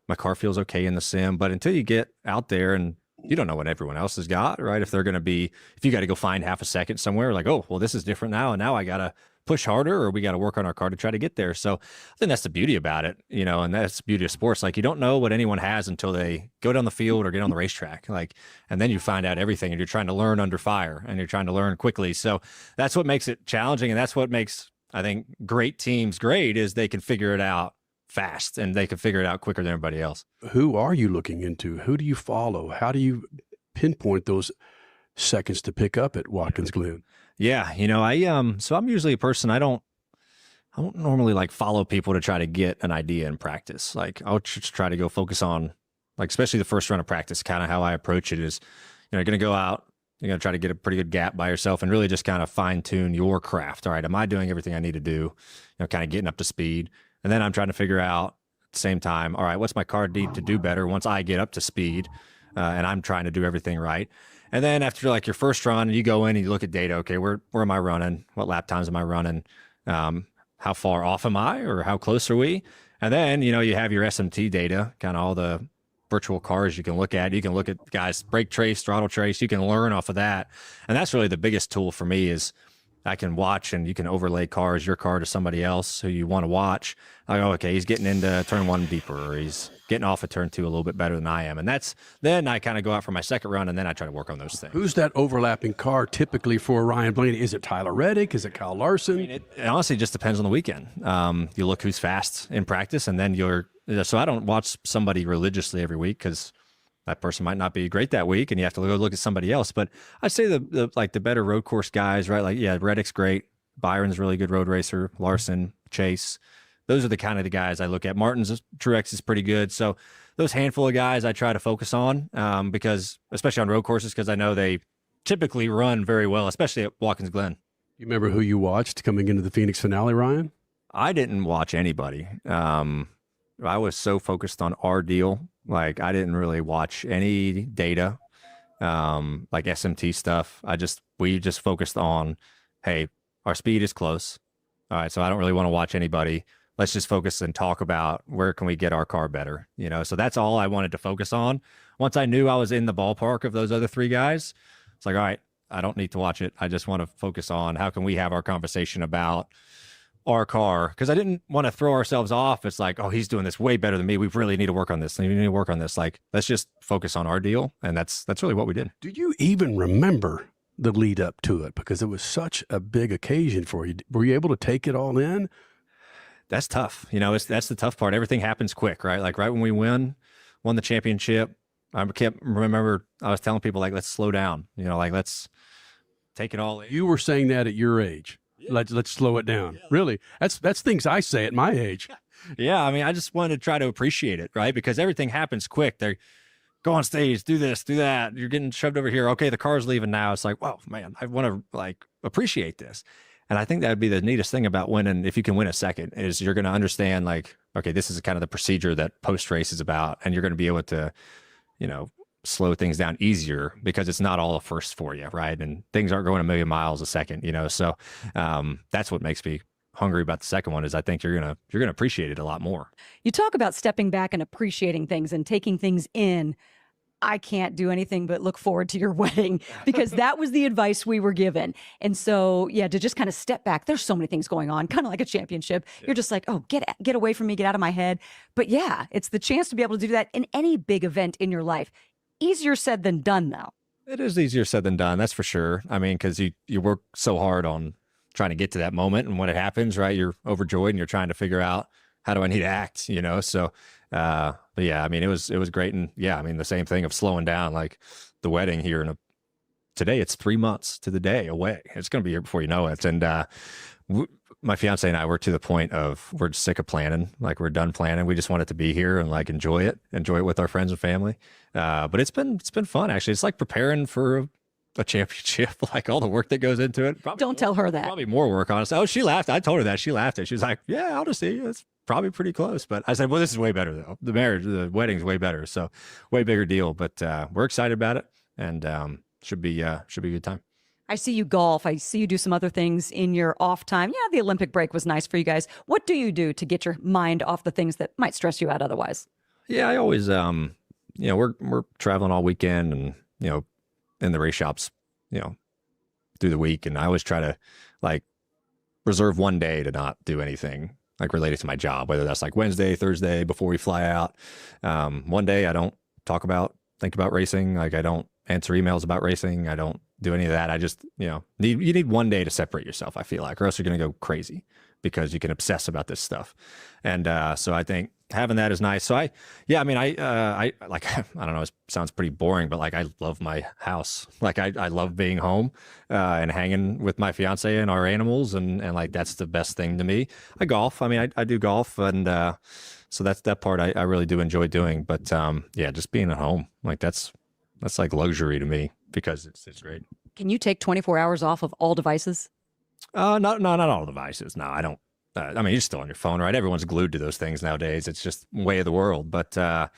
[SPEAKER 9] my car feels okay in the sim. But until you get out there and you don't know what everyone else has got, right? If you got to go find half a second somewhere, like, oh, well, this is different now, and now I got to push harder, or we got to work on our car to try to get there. So I think that's the beauty about it, and that's the beauty of sports. Like, you don't know what anyone has until they go down the field or get on the racetrack. Like, and then you find out everything, and you're trying to learn under fire, and you're trying to learn quickly. So that's what makes it challenging, and that's what makes, I think, great teams great, is they can figure it out fast, and they can figure it out quicker than everybody else.
[SPEAKER 6] Who are you looking into? Who do you follow? How do you pinpoint those seconds to pick up at Watkins Glen?
[SPEAKER 9] Yeah, so I'm usually a person, I don't normally like follow people to try to get an idea in practice. Like, I'll just try to go focus on, like, especially the first run of practice, kind of how I approach it is, you're going to go out, you're going to try to get a pretty good gap by yourself and really just kind of fine tune your craft. All right, am I doing everything I need to do? Kind of getting up to speed. And then I'm trying to figure out at the same time, all right, what's my car need to do better once I get up to speed, and I'm trying to do everything right. And then after like your first run, you go in and you look at data. Okay, where am I running? What lap times am I running? How far off am I, or how close are we? And then, you have your SMT data, kind of all the virtual cars you can look at. You can look at guys' brake trace, throttle trace. You can learn off of that. And that's really the biggest tool for me is I can watch, and you can overlay your car to somebody else who you want to watch. I go, okay, he's getting into turn 1 deeper, or he's getting off of turn 2 a little bit better than I am. And then I kind of go out for my second run, and then I try to work on those things.
[SPEAKER 6] Who's that overlapping car typically for Ryan Blaney? Is it Tyler Reddick? Is it Kyle Larson?
[SPEAKER 9] It honestly just depends on the weekend. You look who's fast in practice, and then so I don't watch somebody religiously every week, because that person might not be great that week, and you have to go look at somebody else. But I'd say the better road course guys, right? Like, yeah, Reddick's great. Byron's a really good road racer. Larson, Chase. Those are the kind of the guys I look at. Martin's Truex is pretty good. So those handful of guys I try to focus on, because especially on road courses, because I know they typically run very well, especially at Watkins Glen.
[SPEAKER 6] You remember who you watched coming into the Phoenix finale, Ryan?
[SPEAKER 9] I didn't watch anybody. I was so focused on our deal. Like, I didn't really watch any data, like SMT stuff. We just focused on, hey, our speed is close. All right, so I don't really want to watch anybody. Let's just focus and talk about where can we get our car better, So that's all I wanted to focus on. Once I knew I was in the ballpark of those other three guys, it's like, all right, I don't need to watch it. I just want to focus on how can we have our conversation about our car, because I didn't want to throw ourselves off. It's like, oh, he's doing this way better than me. We really need to work on this. We need to work on this. Like, let's just focus on our deal. And that's really what we did.
[SPEAKER 6] Do you even remember the lead up to it? Because it was such a big occasion for you. Were you able to take it all in?
[SPEAKER 9] That's tough. That's the tough part. Everything happens quick, right? Like, right when we won the championship, I can't remember. I was telling people, like, let's slow down, like, let's take it all in.
[SPEAKER 6] You were saying that at your age. Yeah. Let's slow it down. Yeah. Really? That's things I say at my age.
[SPEAKER 9] Yeah. I mean, I just wanted to try to appreciate it, right? Because everything happens quick. They go on stage, do this, do that. You're getting shoved over here. Okay, the car's leaving now. It's like, wow, man, I want to like appreciate this. And I think that would be the neatest thing about winning. If you can win a second, is you're going to understand, like, okay, this is kind of the procedure that post race is about. And you're going to be able to, slow things down easier, because it's not all a first for you, right? And things aren't going a million miles a second, So that's what makes me hungry about the second one, is I think you're gonna appreciate it a lot more.
[SPEAKER 7] You talk about stepping back and appreciating things and taking things in. I can't do anything but look forward to your wedding, because that was the advice we were given. And so, yeah, to just kind of step back. There's so many things going on, kind of like a championship. Yeah. You're just like, oh, get away from me, get out of my head. But yeah, it's the chance to be able to do that in any big event in your life. Easier said than done, though.
[SPEAKER 9] It is easier said than done, that's for sure. I mean, because you work so hard on trying to get to that moment, and when it happens, right, you're overjoyed and you're trying to figure out, how do I need to act, So, but yeah, I mean, it was great. And yeah, I mean, the same thing of slowing down, like the wedding here today, it's 3 months to the day away. It's going to be here before you know it. And my fiance and I, we're to the point of, we're sick of planning. Like, we're done planning. We just want it to be here and like enjoy it with our friends and family. But it's been fun, actually. It's like preparing for a championship, like all the work that goes into it.
[SPEAKER 7] Don't tell her that.
[SPEAKER 9] Probably more work, honestly. Oh, she laughed. I told her that. She laughed at it. She was like, yeah, I'll just see. It's probably pretty close. But I said, well, this is way better, though. The wedding's way better. So way bigger deal. But we're excited about it, and should be a good time.
[SPEAKER 7] I see you golf. I see you do some other things in your off time. Yeah, the Olympic break was nice for you guys. What do you do to get your mind off the things that might stress you out otherwise?
[SPEAKER 9] Yeah, I always we're traveling all weekend and, in the race shops, through the week. And I always try to like reserve one day to not do anything like related to my job, whether that's like Wednesday, Thursday before we fly out. One day I don't think about racing. Like I don't answer emails about racing. I don't do any of that. I just, you need one day to separate yourself, I feel like, or else you're going to go crazy because you can obsess about this stuff. And so I think having that is nice. So I like, I don't know, it sounds pretty boring, but like I love my house. Like I love being home and hanging with my fiance and our animals. And like, that's the best thing to me. I golf. I mean, I do golf. And so that's that part I really do enjoy doing. But just being at home, like that's like luxury to me because it's great.
[SPEAKER 7] Can you take 24 hours off of all devices?
[SPEAKER 9] Not all devices. No, I don't. I mean, you're still on your phone, right? Everyone's glued to those things nowadays. It's just way of the world. But I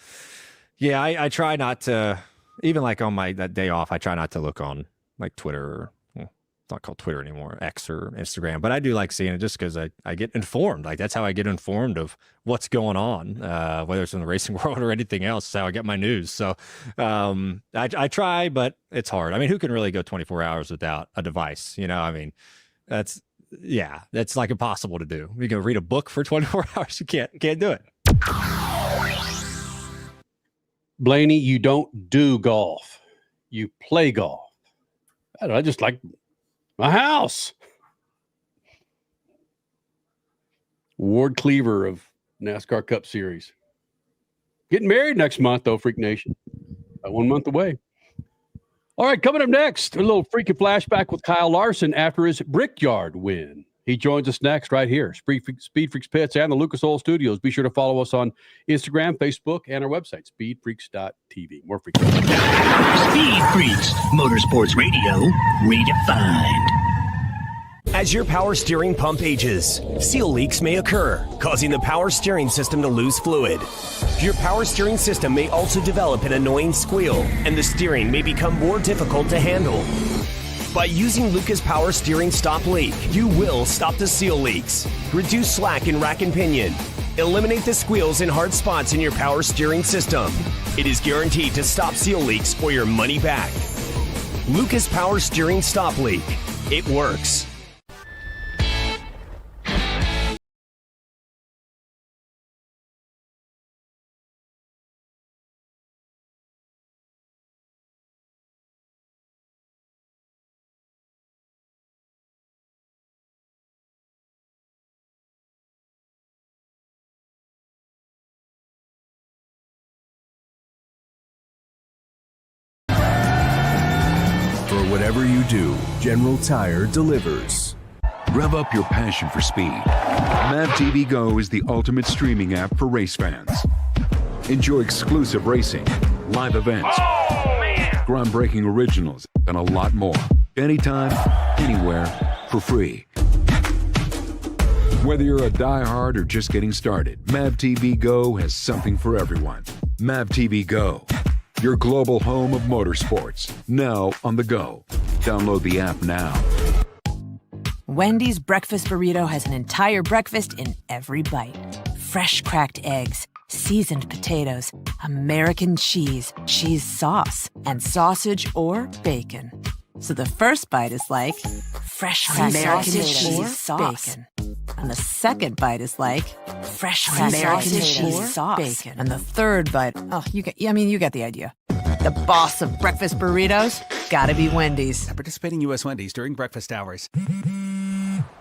[SPEAKER 9] try not to, even like on that day off, I try not to look on like Twitter or it's not called Twitter anymore, X or Instagram. But I do like seeing it just because I get informed. Like that's how I get informed of what's going on, whether it's in the racing world or anything else. That's how I get my news. So I try, but it's hard. I mean, who can really go 24 hours without a device? I mean, that's like impossible to do. You can read a book for 24 hours. You can't do it.
[SPEAKER 6] Blaney, you don't do golf. You play golf. I just like my house. Ward Cleaver of NASCAR Cup Series. Getting married next month, though, Freak Nation. About 1 month away. All right, coming up next, a little freaky flashback with Kyle Larson after his Brickyard win. He joins us next right here, Speed Freaks Pits and the Lucas Oil Studios. Be sure to follow us on Instagram, Facebook, and our website, speedfreaks.tv. More Freaks.
[SPEAKER 1] Speed Freaks, Motorsports Radio, redefined.
[SPEAKER 12] As your power steering pump ages, seal leaks may occur, causing the power steering system to lose fluid. Your power steering system may also develop an annoying squeal, and the steering may become more difficult to handle. By using Lucas Power Steering Stop Leak, you will stop the seal leaks, reduce slack in rack and pinion, eliminate the squeals and hard spots in your power steering system. It is guaranteed to stop seal leaks or your money back. Lucas Power Steering Stop Leak. It works.
[SPEAKER 21] Whatever you do, General Tire delivers.
[SPEAKER 15] Rev up your passion for speed. Mav TV Go is the ultimate streaming app for race fans. Enjoy exclusive racing, live events, groundbreaking originals, and a lot more. Anytime, anywhere, for free. Whether you're a diehard or just getting started, Mav TV Go has something for everyone. Mav TV Go, your global home of motorsports, now on the go. Download the app now.
[SPEAKER 10] Wendy's breakfast burrito has an entire breakfast in every bite. Fresh cracked eggs, seasoned potatoes, American cheese, cheese sauce, and sausage or bacon. So the first bite is like fresh cracked American cheese sauce. Bacon. And the second bite is like fresh cracked American cheese sauce. Bacon. And the third bite, you get the idea. The boss of breakfast burritos, gotta be Wendy's.
[SPEAKER 11] At participating U.S. Wendy's during breakfast hours.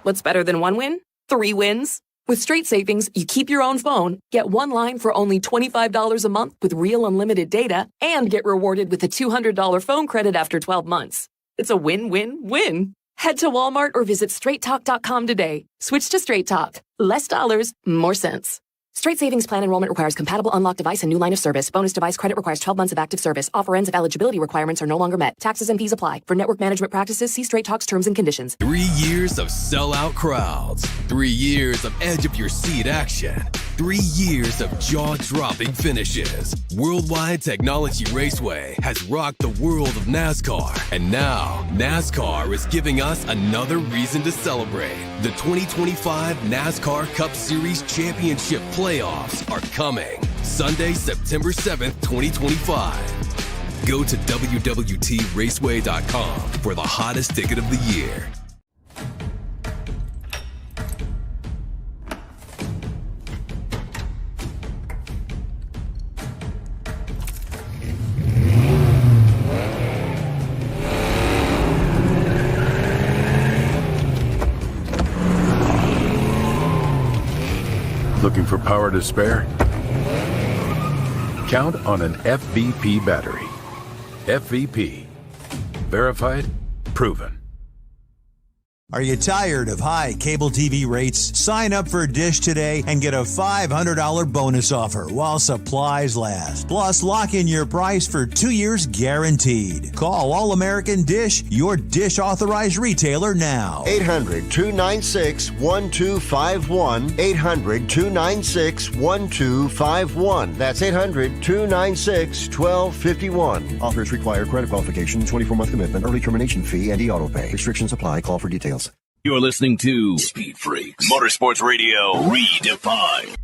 [SPEAKER 20] What's better than 1 win? 3 wins. With Straight Savings, you keep your own phone, get 1 line for only $25 a month with real unlimited data, and get rewarded with a $200 phone credit after 12 months. It's a win-win-win. Head to Walmart or visit straighttalk.com today. Switch to Straight Talk. Less dollars, more sense. Straight Savings Plan enrollment requires compatible unlocked device and new line of service. Bonus device credit requires 12 months of active service. Offer ends if eligibility requirements are no longer met. Taxes and fees apply. For network management practices, see Straight Talk's terms and conditions.
[SPEAKER 16] 3 years of sellout crowds. 3 years of edge-of-your-seat action. 3 years of jaw-dropping finishes. Worldwide Technology Raceway has rocked the world of NASCAR. And now, NASCAR is giving us another reason to celebrate. The 2025 NASCAR Cup Series Championship playoffs are coming. Sunday, September 7th, 2025. Go to www.raceway.com for the hottest ticket of the year.
[SPEAKER 15] Looking for power to spare? Count on an FVP battery. FVP. Verified, proven.
[SPEAKER 18] Are you tired of high cable TV rates? Sign up for Dish today and get a $500 bonus offer while supplies last. Plus, lock in your price for 2 years guaranteed. Call All American Dish, your Dish authorized retailer now.
[SPEAKER 14] 800-296-1251. 800-296-1251. That's 800-296-1251. Offers require credit qualification, 24-month commitment, early termination fee, and e-auto pay. Restrictions apply. Call for details.
[SPEAKER 1] You're listening to Speed Freaks, Motorsports Radio Redefined.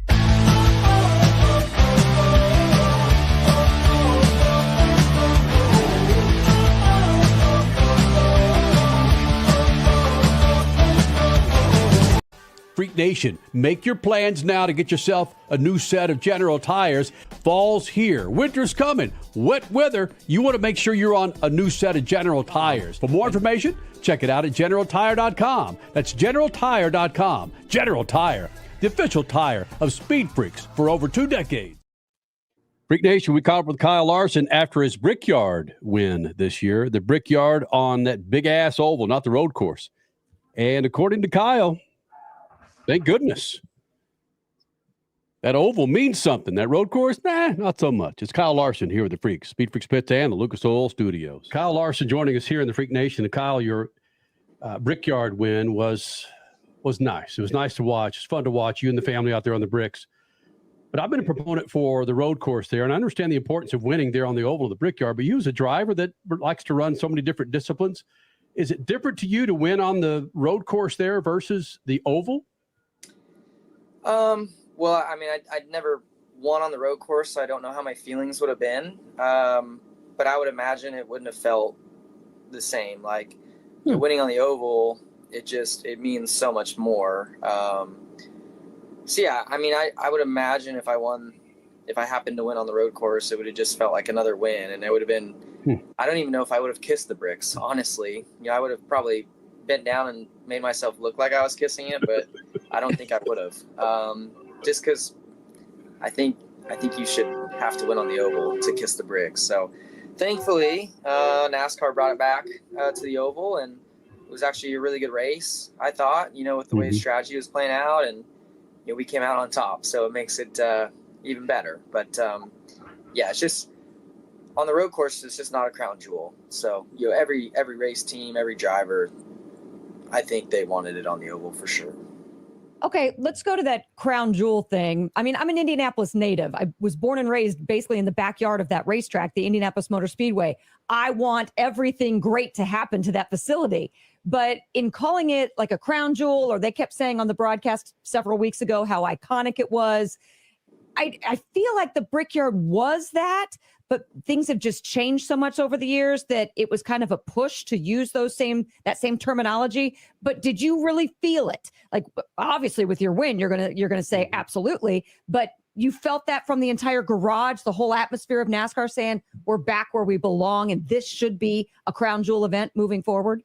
[SPEAKER 6] Freak Nation, make your plans now to get yourself a new set of General tires. Fall's here. Winter's coming. Wet weather. You want to make sure you're on a new set of General tires. For more information, check it out at GeneralTire.com. That's GeneralTire.com. General Tire, the official tire of Speed Freaks for over 2 decades. Freak Nation, we caught up with Kyle Larson after his Brickyard win this year. The Brickyard on that big-ass oval, not the road course. And according to Kyle, thank goodness. That oval means something. That road course, not so much. It's Kyle Larson here with the Freaks, Speed Freaks Pits and the Lucas Oil Studios. Kyle Larson joining us here in the Freak Nation. And Kyle, your Brickyard win was nice. It was nice to watch. It's fun to watch you and the family out there on the bricks. But I've been a proponent for the road course there, and I understand the importance of winning there on the oval of the Brickyard. But you as a driver that likes to run so many different disciplines, is it different to you to win on the road course there versus the oval?
[SPEAKER 19] Well, I mean, I'd never won on the road course, so I don't know how my feelings would have been. But I would imagine it wouldn't have felt the same. Like winning on the oval, it means so much more. So yeah, I mean, I would imagine if I happened to win on the road course, it would have just felt like another win, and it would have been. I don't even know if I would have kissed the bricks, honestly. You know, I would have probably bent down and made myself look like I was kissing it, but I don't think I would have. Just because I think you should have to win on the oval to kiss the bricks. So thankfully, NASCAR brought it back to the oval, and it was actually a really good race, I thought, you know, with the way the strategy was playing out, and you know, we came out on top, so it makes it even better. But yeah, it's just on the road course, it's just not a crown jewel. So, you know, every race team, every driver, I think they wanted it on the oval for sure.
[SPEAKER 7] Okay, let's go to that crown jewel thing. I mean, I'm an Indianapolis native. I was born and raised basically in the backyard of that racetrack, the Indianapolis Motor Speedway. I want everything great to happen to that facility. But in calling it like a crown jewel, or they kept saying on the broadcast several weeks ago how iconic it was, I feel like the Brickyard was that, but things have just changed so much over the years that it was kind of a push to use that same terminology. But did you really feel it? Like, obviously with your win, you're gonna say absolutely, but you felt that from the entire garage, the whole atmosphere of NASCAR saying we're back where we belong, and this should be a crown jewel event moving forward.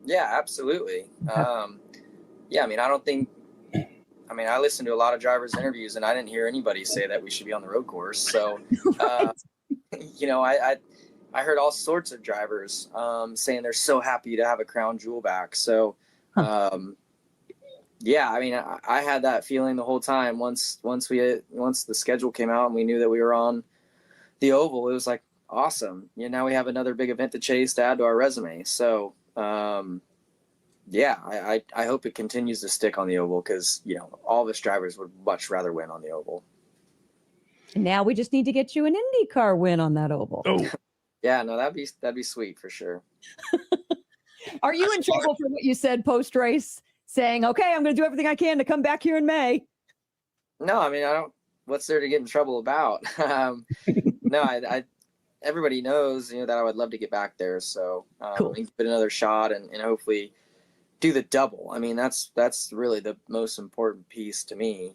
[SPEAKER 19] Yeah, absolutely. Yeah, I mean, I listened to a lot of drivers' interviews, and I didn't hear anybody say that we should be on the road course. So, you know, I heard all sorts of drivers saying they're so happy to have a crown jewel back. So, yeah, I mean, I had that feeling the whole time. Once the schedule came out and we knew that we were on the oval, it was like awesome. You know, now we have another big event to chase to add to our resume. So, yeah, I hope it continues to stick on the oval, because, you know, all of us drivers would much rather win on the oval.
[SPEAKER 7] Now we just need to get you an IndyCar win on that oval.
[SPEAKER 19] Oh, yeah, no, that'd be sweet for sure.
[SPEAKER 7] Are you in trouble for what you said post-race, saying, okay, I'm going to do everything I can to come back here in May?
[SPEAKER 19] No, I mean, I what's there to get in trouble about? No, I everybody knows, that I would love to get back there. So
[SPEAKER 7] Cool.
[SPEAKER 19] give it another shot and hopefully do the double. I mean, that's really the most important piece to me.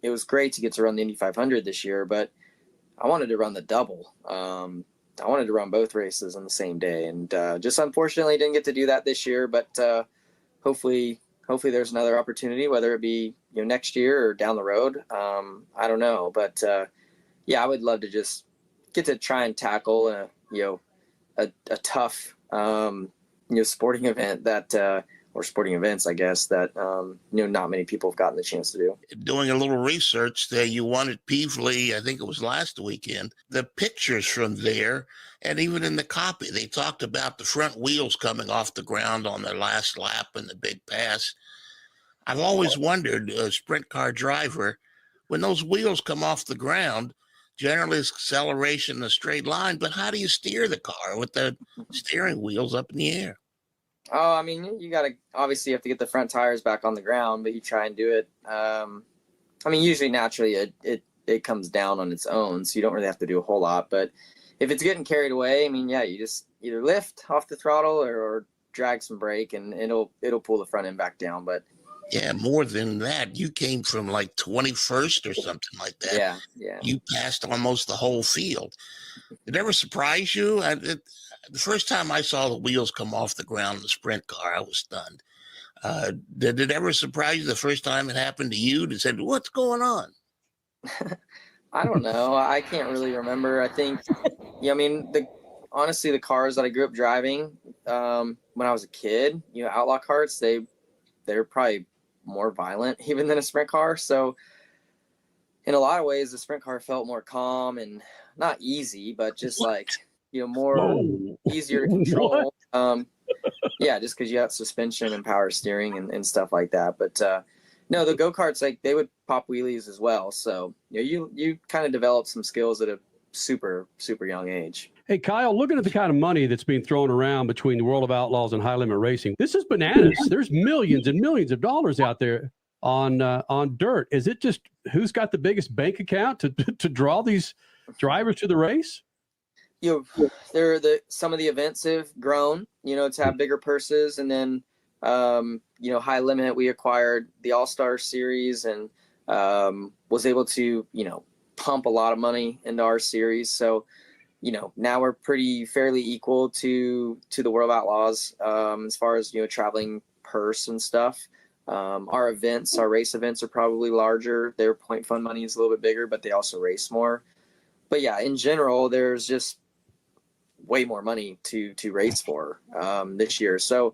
[SPEAKER 19] It was great to get to run the Indy 500 this year, but I wanted to run the double. I wanted to run both races on the same day, and just unfortunately didn't get to do that this year. But hopefully there's another opportunity, whether it be next year or down the road. I don't know, but yeah, I would love to just get to try and tackle a tough sporting event that or sporting events, I guess, that not many people have gotten the chance to do.
[SPEAKER 8] Doing a little research there, you won at Peevely, I think it was last weekend. The pictures from there, and even in the copy, they talked about the front wheels coming off the ground on their last lap in the big pass. I've always wondered, a sprint car driver, when those wheels come off the ground, generally it's acceleration in a straight line, but how do you steer the car with the steering wheels up in the air?
[SPEAKER 19] Oh, I mean, you obviously have to get the front tires back on the ground, but you try and do it. I mean, usually naturally it comes down on its own, so you don't really have to do a whole lot. But if it's getting carried away, I mean, yeah, you just either lift off the throttle or drag some brake, and it'll pull the front end back down. But
[SPEAKER 8] yeah, more than that, you came from like 21st or something like that.
[SPEAKER 19] Yeah.
[SPEAKER 8] You passed almost the whole field. Did it ever surprise you? The first time I saw the wheels come off the ground in the sprint car, I was stunned. Did it ever surprise you the first time it happened to you? To say, what's going on?
[SPEAKER 19] I don't know. I can't really remember. I think, I mean, honestly, the cars that I grew up driving when I was a kid, outlaw carts, they're probably more violent even than a sprint car. So in a lot of ways, the sprint car felt more calm and not easy, but just like, more easier to control. Yeah, just because you have suspension and power steering and stuff like that. But no, the go-karts, like, they would pop wheelies as well. So you kind of develop some skills at a super, super young age.
[SPEAKER 6] Hey, Kyle, looking at the kind of money that's being thrown around between the World of Outlaws and High Limit Racing, this is bananas. There's millions and millions of dollars out there on dirt. Is it just who's got the biggest bank account to draw these drivers to the race?
[SPEAKER 19] Some of the events have grown, to have bigger purses, and then High Limit, we acquired the All-Star Series and was able to pump a lot of money into our series. So now we're fairly equal to the World of Outlaws as far as traveling purse and stuff. Our race events are probably larger. Their point fund money is a little bit bigger, but they also race more. But yeah, in general, there's just way more money to race for this year. So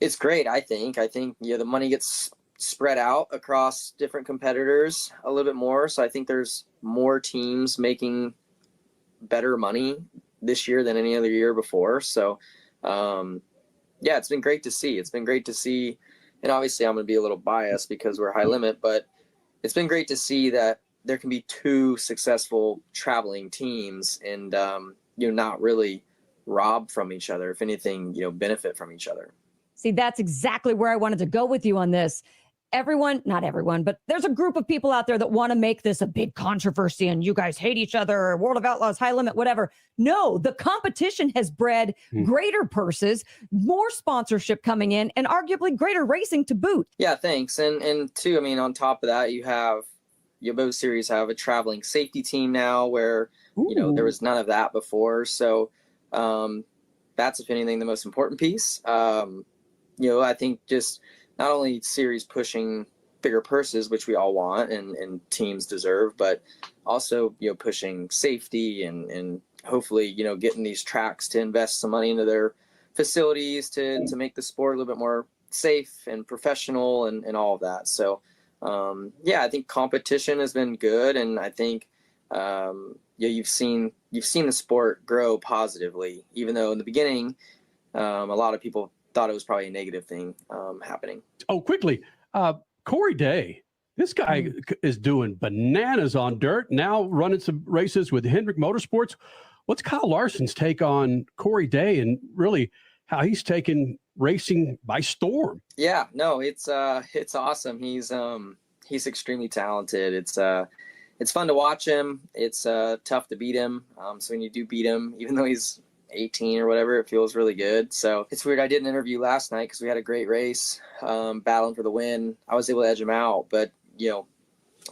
[SPEAKER 19] it's great. I think the money gets spread out across different competitors a little bit more. So I think there's more teams making better money this year than any other year before. So yeah, it's been great to see. And obviously I'm going to be a little biased because we're High Limit, but it's been great to see that there can be two successful traveling teams and not really rob from each other. If anything, benefit from each other.
[SPEAKER 7] See, that's exactly where I wanted to go with you on this. Not everyone, but there's a group of people out there that want to make this a big controversy and you guys hate each other, World of Outlaws, High Limit, whatever. No, the competition has bred greater purses, more sponsorship coming in, and arguably greater racing to boot.
[SPEAKER 19] Yeah, thanks. And two, I mean, on top of that, both series have a traveling safety team now where, there was none of that before. So that's, if anything, the most important piece. I think just not only series pushing bigger purses, which we all want and teams deserve, but also, pushing safety and hopefully, getting these tracks to invest some money into their facilities to make the sport a little bit more safe and professional and all of that. So, yeah, I think competition has been good. And I think, you've seen the sport grow positively, even though in the beginning, a lot of people thought it was probably a negative thing happening.
[SPEAKER 6] Oh, quickly, Corey Day, this guy is doing bananas on dirt, now running some races with Hendrick Motorsports. What's Kyle Larson's take on Corey Day and really how he's taken racing by storm? Yeah,
[SPEAKER 19] no, it's awesome. He's extremely talented. it's fun to watch him. It's tough to beat him. So when you do beat him, even though he's 18 or whatever, it feels really good. So it's weird. I did an interview last night because we had a great race, battling for the win. I was able to edge him out, but the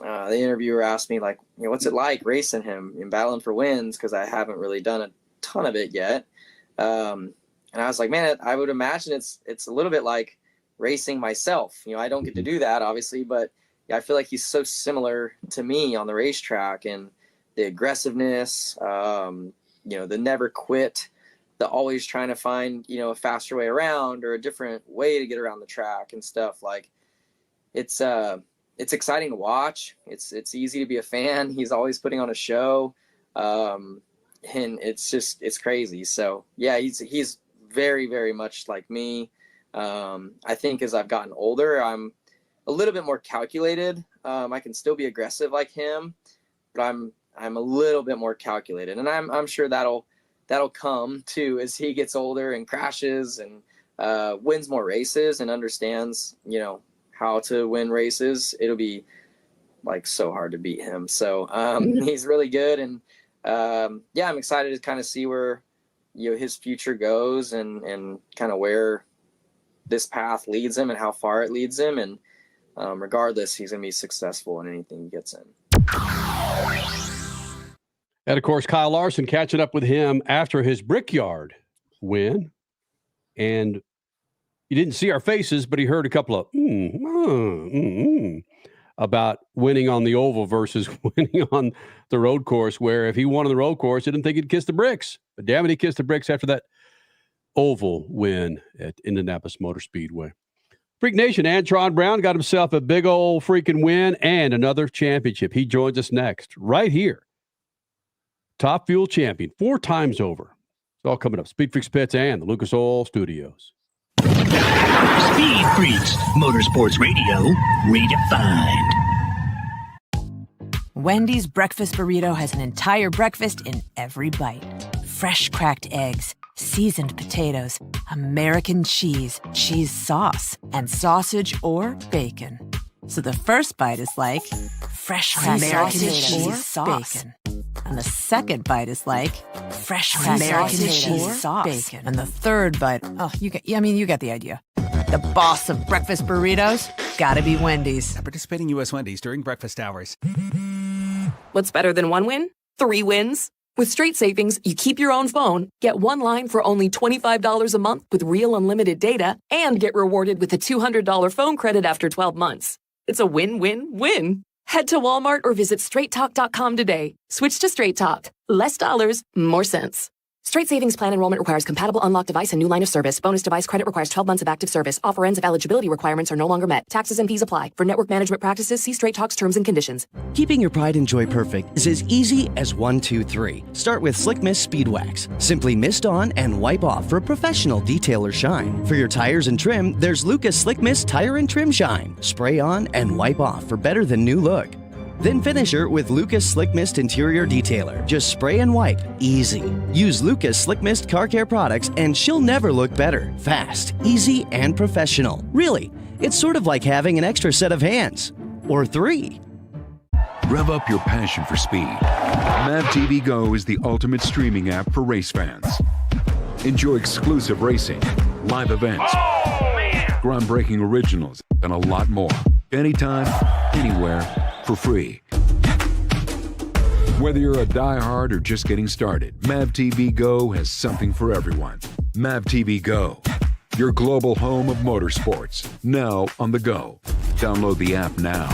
[SPEAKER 19] interviewer asked me, like, what's it like racing him and battling for wins? Because I haven't really done a ton of it yet. And I was like, man, I would imagine it's a little bit like racing myself. I don't get to do that, obviously, but I feel like he's so similar to me on the racetrack, and the aggressiveness, the never quit, the always trying to find, a faster way around or a different way to get around the track and stuff. Like, it's exciting to watch. It's easy to be a fan. He's always putting on a show. And it's crazy. So yeah, he's very, very much like me. I think as I've gotten older, I'm a little bit more calculated. I can still be aggressive like him, but I'm a little bit more calculated, and I'm sure that'll come too as he gets older and crashes and wins more races and understands, how to win races. It'll be like so hard to beat him. So he's really good, and I'm excited to kind of see where his future goes and kind of where this path leads him and how far it leads him. And regardless, he's going to be successful in anything he gets in.
[SPEAKER 6] And, of course, Kyle Larson catching up with him after his Brickyard win. And you didn't see our faces, but he heard a couple of about winning on the oval versus winning on the road course, where if he won on the road course, he didn't think he'd kiss the bricks. But damn it, he kissed the bricks after that oval win at Indianapolis Motor Speedway. Freak Nation, Antron Brown got himself a big old freaking win and another championship. He joins us next, right here. Top Fuel champion, 4 times over. It's all coming up. Speed Freaks Pits and the Lucas Oil Studios.
[SPEAKER 1] Speed Freaks, Motorsports Radio, redefined.
[SPEAKER 10] Wendy's breakfast burrito has an entire breakfast in every bite. Fresh cracked eggs, seasoned potatoes, American cheese, cheese sauce, and sausage or bacon. So the first bite is like fresh cracked sausage or bacon. And the second bite is like fresh cracked sausage or sauce. Bacon. And the third bite, you get the idea. The boss of breakfast burritos, gotta be Wendy's.
[SPEAKER 11] At participating U.S. Wendy's during breakfast hours.
[SPEAKER 20] What's better than 1 win? 3 wins. With Straight Savings, you keep your own phone, get 1 line for only $25 a month with real unlimited data, and get rewarded with a $200 phone credit after 12 months. It's a win-win-win. Head to Walmart or visit straighttalk.com today. Switch to Straight Talk. Less dollars, more sense. Straight Savings Plan enrollment requires compatible unlocked device and new line of service. Bonus device credit requires 12 months of active service. Offer ends if eligibility requirements are no longer met. Taxes and fees apply. For network management practices, see Straight Talk's terms and conditions.
[SPEAKER 2] Keeping your pride and joy perfect is as easy as 1, 2, 3. Start with Slick Mist Speed Wax. Simply mist on and wipe off for a professional detail or shine. For your tires and trim, there's Lucas Slick Mist Tire and Trim Shine. Spray on and wipe off for better than new look. Then finish her with Lucas Slick Mist Interior Detailer. Just spray and wipe. Easy. Use Lucas Slick Mist Car Care products and she'll never look better. Fast, easy, and professional. Really, it's sort of like having an extra set of hands. Or 3.
[SPEAKER 15] Rev up your passion for speed. Mav TV Go is the ultimate streaming app for race fans. Enjoy exclusive racing, live events, groundbreaking originals, and a lot more. Anytime, anywhere, for free. Whether you're a diehard or just getting started, Mav TV Go has something for everyone. Mav TV Go, your global home of motorsports, now on the go. Download the app now.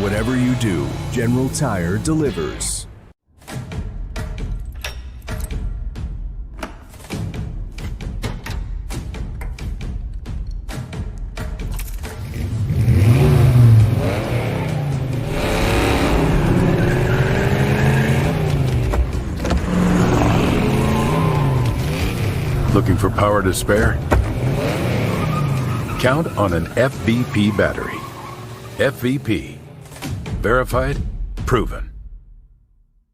[SPEAKER 5] Whatever you do, General Tire delivers.
[SPEAKER 15] Looking for power to spare? Count on an FVP battery. FVP. Verified, proven.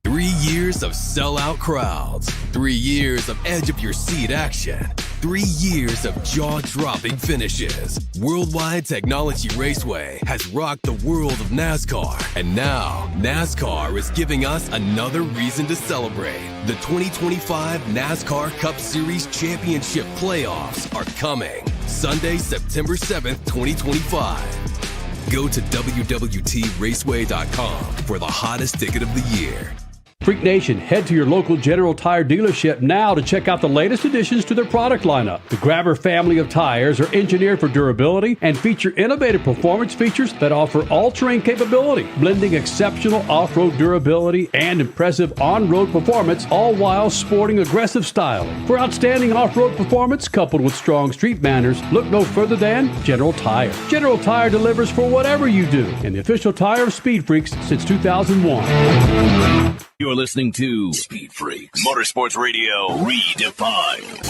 [SPEAKER 16] 3 years of sellout crowds, 3 years of edge of your seat action, 3 years of jaw-dropping finishes. Worldwide Technology Raceway has rocked the world of NASCAR, and now NASCAR is giving us another reason to celebrate. The 2025 NASCAR Cup Series Championship Playoffs are coming Sunday, September 7th, 2025. Go to www.traceway.com for the hottest ticket of the year.
[SPEAKER 6] Freak Nation, head to your local General Tire dealership now to check out the latest additions to their product lineup. The Grabber family of tires are engineered for durability and feature innovative performance features that offer all-terrain capability, blending exceptional off-road durability and impressive on-road performance, all while sporting aggressive styling. For outstanding off-road performance coupled with strong street manners, look no further than General Tire. General Tire delivers for whatever you do, and the official tire of Speed Freaks since 2001.
[SPEAKER 1] You're listening to Speed Freaks Motorsports Radio Redefined.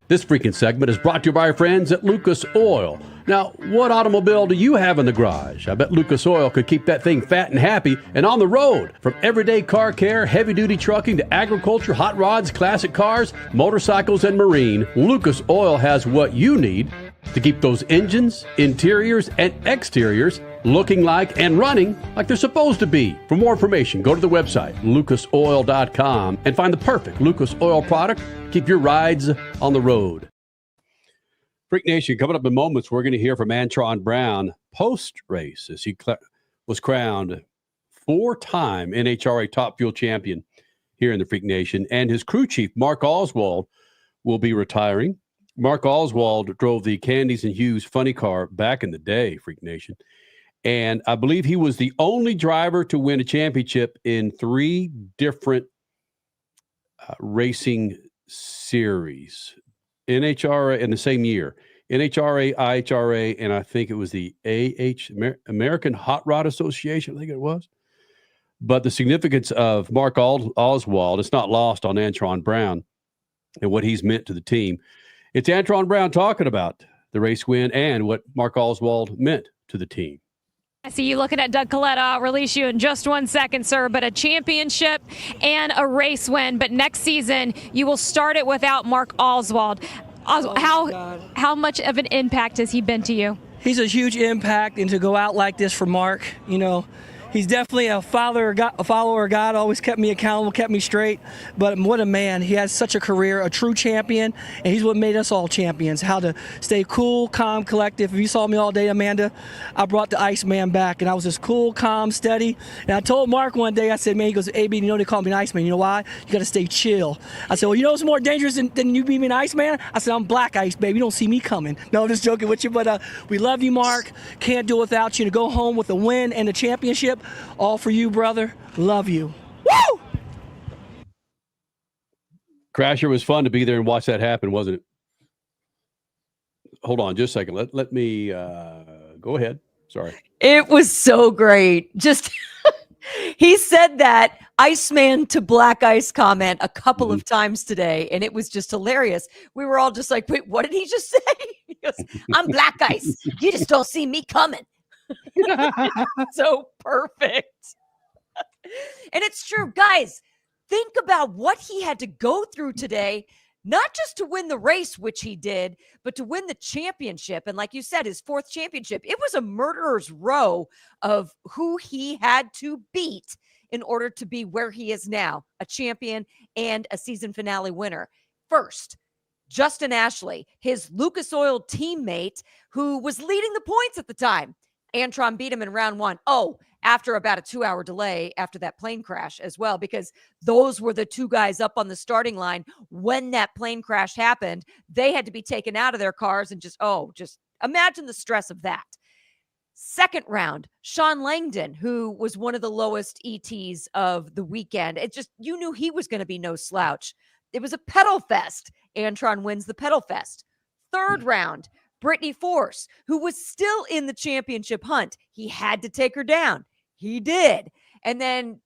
[SPEAKER 6] This freaking segment is brought to you by our friends at Lucas Oil. Now, what automobile do you have in the garage? I bet Lucas Oil could keep that thing fat and happy and on the road. From everyday car care, heavy-duty trucking to agriculture, hot rods, classic cars, motorcycles, and marine, Lucas Oil has what you need to keep those engines, interiors, and exteriors looking like and running like they're supposed to be. For more information, go to the website, lucasoil.com, and find the perfect Lucas Oil product. Keep your rides on the road. Freak Nation, coming up in moments, we're going to hear from Antron Brown post-race as he was crowned 4-time NHRA Top Fuel Champion here in the Freak Nation. And his crew chief, Mark Oswald, will be retiring. Mark Oswald drove the Candies and Hughes funny car back in the day, Freak Nation. And I believe he was the only driver to win a championship in 3 different racing series. NHRA in the same year. NHRA, IHRA, and I think it was the American Hot Rod Association, I think it was. But the significance of Mark Oswald, it's not lost on Antron Brown and what he's meant to the team. It's Antron Brown talking about the race win and what Mark Oswald meant to the team.
[SPEAKER 3] I see you looking at Doug Coletta. I'll release you in just 1 second, sir. But a championship and a race win. But next season, you will start it without Mark Oswald. How much of an impact has he been to you?
[SPEAKER 22] He's a huge impact, and to go out like this for Mark, he's definitely a follower of God, always kept me accountable, kept me straight. But what a man. He has such a career, a true champion, and he's what made us all champions. How to stay cool, calm, collective. If you saw me all day, Amanda, I brought the Iceman back, and I was just cool, calm, steady. And I told Mark one day, I said, man, he goes, AB, they call me an Iceman. You know why? You got to stay chill. I said, well, what's more dangerous than you being an Iceman? I said, I'm black ice, baby. You don't see me coming. No, I'm just joking with you, but we love you, Mark. Can't do it without you. To go home with a win and a championship, all for you, brother. Love you. Woo!
[SPEAKER 6] Crasher, was fun to be there and watch that happen, wasn't it? Hold on just a second. Let me go ahead. Sorry.
[SPEAKER 7] It was so great. Just he said that Iceman to Black Ice comment a couple of times today, and it was just hilarious. We were all just like, wait, what did he just say? He goes, I'm Black Ice. You just don't see me coming. So perfect. And it's true, guys. Think about what he had to go through today, not just to win the race, which he did, but to win the championship. And like you said, his 4th championship, it was a murderer's row of who he had to beat in order to be where he is now, a champion and a season finale winner. First, Justin Ashley, his Lucas Oil teammate, who was leading the points at the time. Antron beat him in round 1. Oh, after about a 2-hour delay after that plane crash as well, because those were the 2 guys up on the starting line when that plane crash happened. They had to be taken out of their cars and just imagine the stress of that. Second round, Sean Langdon, who was one of the lowest ETs of the weekend. It just, you knew he was going to be no slouch. It was a pedal fest. Antron wins the pedal fest. Third round, Brittany Force, who was still in the championship hunt. He had to take her down. He did. And then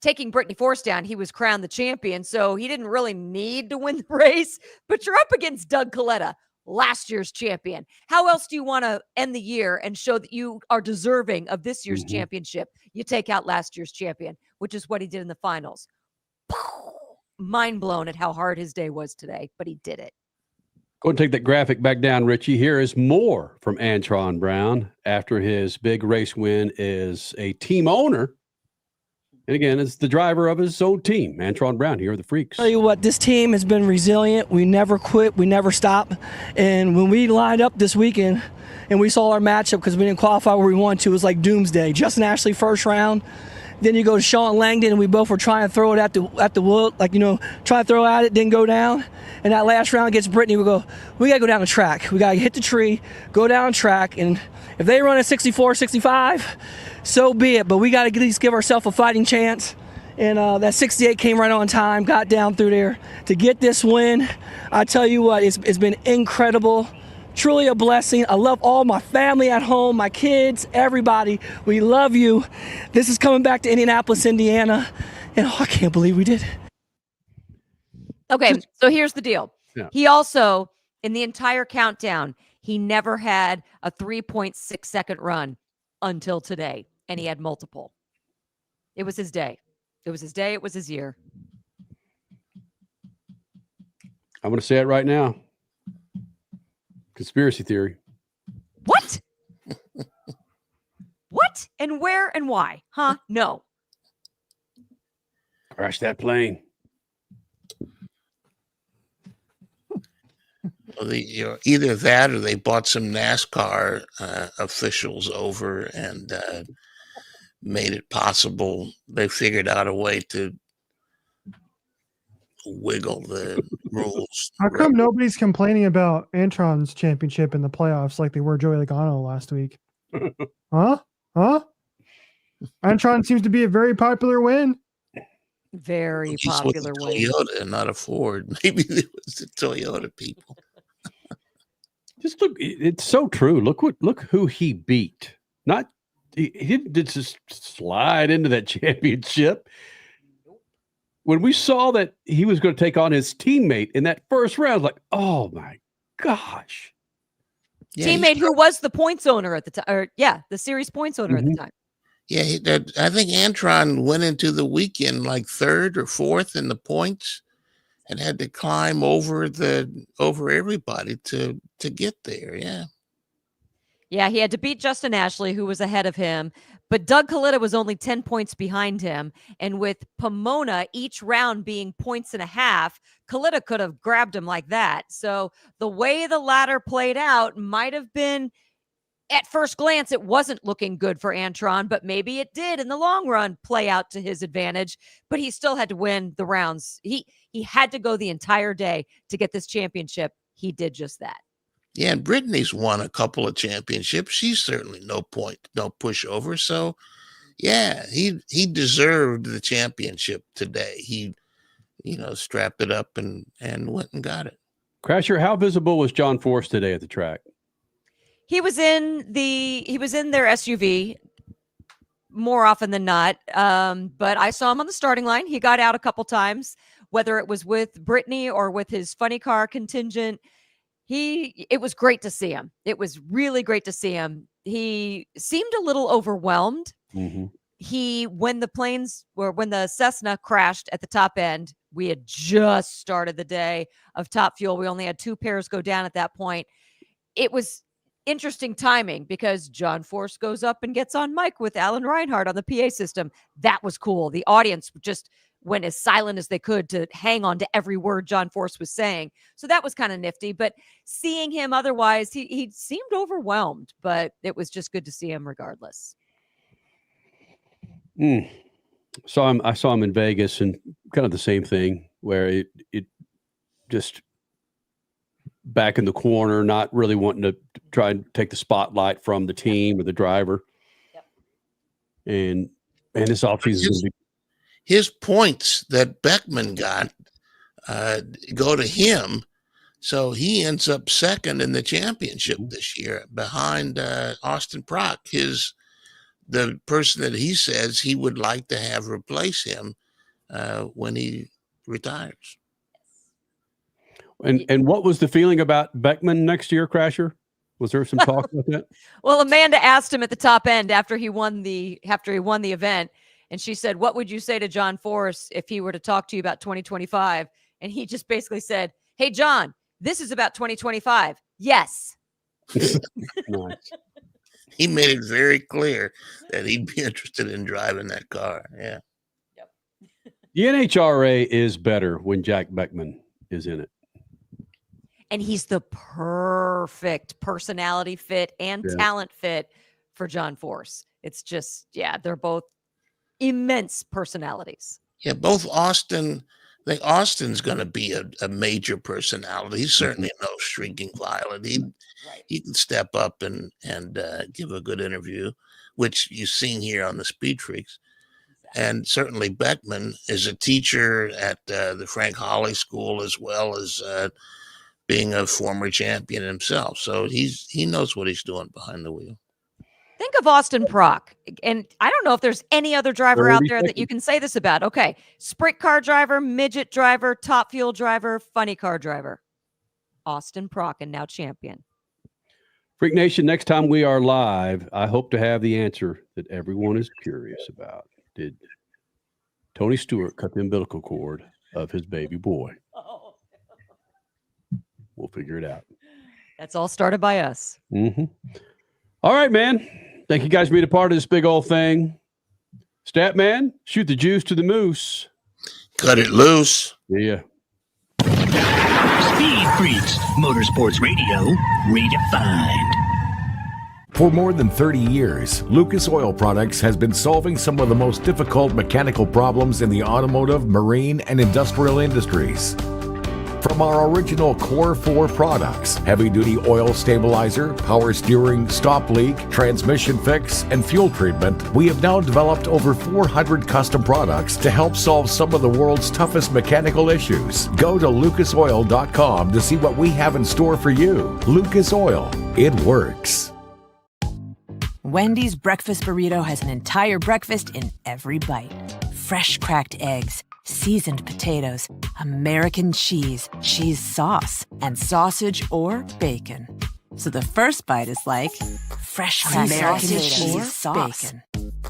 [SPEAKER 7] taking Brittany Force down, he was crowned the champion. So he didn't really need to win the race. But you're up against Doug Coletta, last year's champion. How else do you want to end the year and show that you are deserving of this year's championship? You take out last year's champion, which is what he did in the finals. Mind blown at how hard his day was today, but he did it.
[SPEAKER 6] Go and take that graphic back down, Richie. Here is more from Antron Brown after his big race win as a team owner. And again, it's the driver of his own team, Antron Brown, here are the Freaks.
[SPEAKER 22] Tell you what, this team has been resilient. We never quit. We never stop. And when we lined up this weekend and we saw our matchup because we didn't qualify where we wanted to, it was like doomsday. Justin Ashley first round. Then you go to Sean Langdon, and we both were trying to throw it at the wood, try to throw at it, didn't go down. And that last round against Brittany, we got to go down the track. We got to hit the tree, go down the track, and if they run a 64, 65, so be it. But we got to at least give ourselves a fighting chance. And that 68 came right on time, got down through there to get this win. I tell you what, it's been incredible. Truly a blessing. I love all my family at home, my kids, everybody. We love you. This is coming back to Indianapolis, Indiana. And I can't believe we did it.
[SPEAKER 7] Okay, so here's the deal.
[SPEAKER 6] Yeah.
[SPEAKER 7] He also, in the entire countdown, he never had a 3.6 second run until today. And he had multiple. It was his day. It was his day. It was his year.
[SPEAKER 6] I'm going to say it right now. Conspiracy theory.
[SPEAKER 7] What? What? And where and why? Huh? No.
[SPEAKER 6] Crash that plane.
[SPEAKER 8] Well, either that or they bought some NASCAR officials over and made it possible. They figured out a way to wiggle the rules.
[SPEAKER 4] How come nobody's complaining about Antron's championship in the playoffs like they were Joey Logano last week? Huh? Antron seems to be a very popular win.
[SPEAKER 7] Very
[SPEAKER 8] He's
[SPEAKER 7] popular
[SPEAKER 8] with a
[SPEAKER 7] win.
[SPEAKER 8] Toyota and not a Ford. Maybe it was the Toyota people.
[SPEAKER 6] Just look, it's so true. Look who he beat. He didn't just slide into that championship. When we saw that he was going to take on his teammate in that first round, I was like, oh my gosh.
[SPEAKER 8] Yeah,
[SPEAKER 7] Teammate who was the points owner at the time, the series points owner at the time.
[SPEAKER 8] Yeah, I think Antron went into the weekend like third or fourth in the points and had to climb over everybody to get there. Yeah.
[SPEAKER 7] Yeah, he had to beat Justin Ashley, who was ahead of him. But Doug Coletta was only 10 points behind him. And with Pomona, each round being 1.5 points, Coletta could have grabbed him like that. So the way the ladder played out might have been, at first glance, it wasn't looking good for Antron, but maybe it did in the long run play out to his advantage. But he still had to win the rounds. He had to go the entire day to get this championship. He did just that.
[SPEAKER 8] Yeah, and Brittany's won a couple of championships. She's certainly no pushover. So, yeah, he deserved the championship today. He, strapped it up and went and got it.
[SPEAKER 6] Crasher, how visible was John Force today at the track?
[SPEAKER 7] He was in their SUV more often than not. But I saw him on the starting line. He got out a couple times, whether it was with Brittany or with his funny car contingent. It was great to see him. It was really great to see him. He seemed a little overwhelmed. Mm-hmm. When the Cessna crashed at the top end, we had just started the day of Top Fuel. We only had 2 pairs go down at that point. It was interesting timing because John Force goes up and gets on mic with Alan Reinhardt on the PA system. That was cool. The audience just went as silent as they could to hang on to every word John Force was saying. So that was kind of nifty, but seeing him otherwise, he seemed overwhelmed, but it was just good to see him regardless.
[SPEAKER 6] I saw him in Vegas and kind of the same thing where it just back in the corner, not really wanting to try and take the spotlight from the team or the driver.
[SPEAKER 7] Yep.
[SPEAKER 6] And his offseason.
[SPEAKER 8] His points that Beckman got go to him, So he ends up second in the championship this year behind Austin Prock, the person that he says he would like to have replace him when he retires.
[SPEAKER 6] And what was the feeling about Beckman next year, Crasher? Was there some talk about that?
[SPEAKER 7] Well, Amanda asked him at the top end after he won the event, and she said, "What would you say to John Force if he were to talk to you about 2025?" And he just basically said, "Hey, John, this is about 2025. Yes."
[SPEAKER 6] Nice.
[SPEAKER 8] He made it very clear that he'd be interested in driving that car. Yeah.
[SPEAKER 7] Yep.
[SPEAKER 6] The NHRA is better when Jack Beckman is in it.
[SPEAKER 7] And he's the perfect personality fit and talent fit for John Force. It's just, they're both immense personalities.
[SPEAKER 8] Yeah, both Austin. I think Austin's going to be a major personality. He's certainly no shrinking violet. He can step up and give a good interview, which you've seen here on the Speed Freaks. And certainly Beckman is a teacher at the Frank Holly School, as well as being a former champion himself. So he knows what he's doing behind the wheel.
[SPEAKER 7] Think of Austin Prock. And I don't know if there's any other driver out there that you can say this about. Okay. Sprint car driver, midget driver, top fuel driver, funny car driver. Austin Prock, and now champion.
[SPEAKER 6] Freak Nation, next time we are live, I hope to have the answer that everyone is curious about. Did Tony Stewart cut the umbilical cord of his baby boy? We'll figure it out.
[SPEAKER 7] That's all started by us.
[SPEAKER 6] Mm-hmm. All right, man. Thank you guys for being a part of this big old thing. Stat man, shoot the juice to the moose.
[SPEAKER 8] Cut it loose.
[SPEAKER 6] Yeah.
[SPEAKER 1] Speed Freaks, Motorsports Radio, redefined.
[SPEAKER 21] For more than 30 years, Lucas Oil Products has been solving some of the most difficult mechanical problems in the automotive, marine, and industrial industries. From our original Core 4 products, heavy-duty oil stabilizer, power steering, stop leak, transmission fix, and fuel treatment, we have now developed over 400 custom products to help solve some of the world's toughest mechanical issues. Go to lucasoil.com to see what we have in store for you. Lucas Oil, it works.
[SPEAKER 10] Wendy's breakfast burrito has an entire breakfast in every bite. Fresh cracked eggs, seasoned potatoes, American cheese, cheese sauce, and sausage or bacon. So the first bite is like fresh cracked American cheese sauce. Bacon.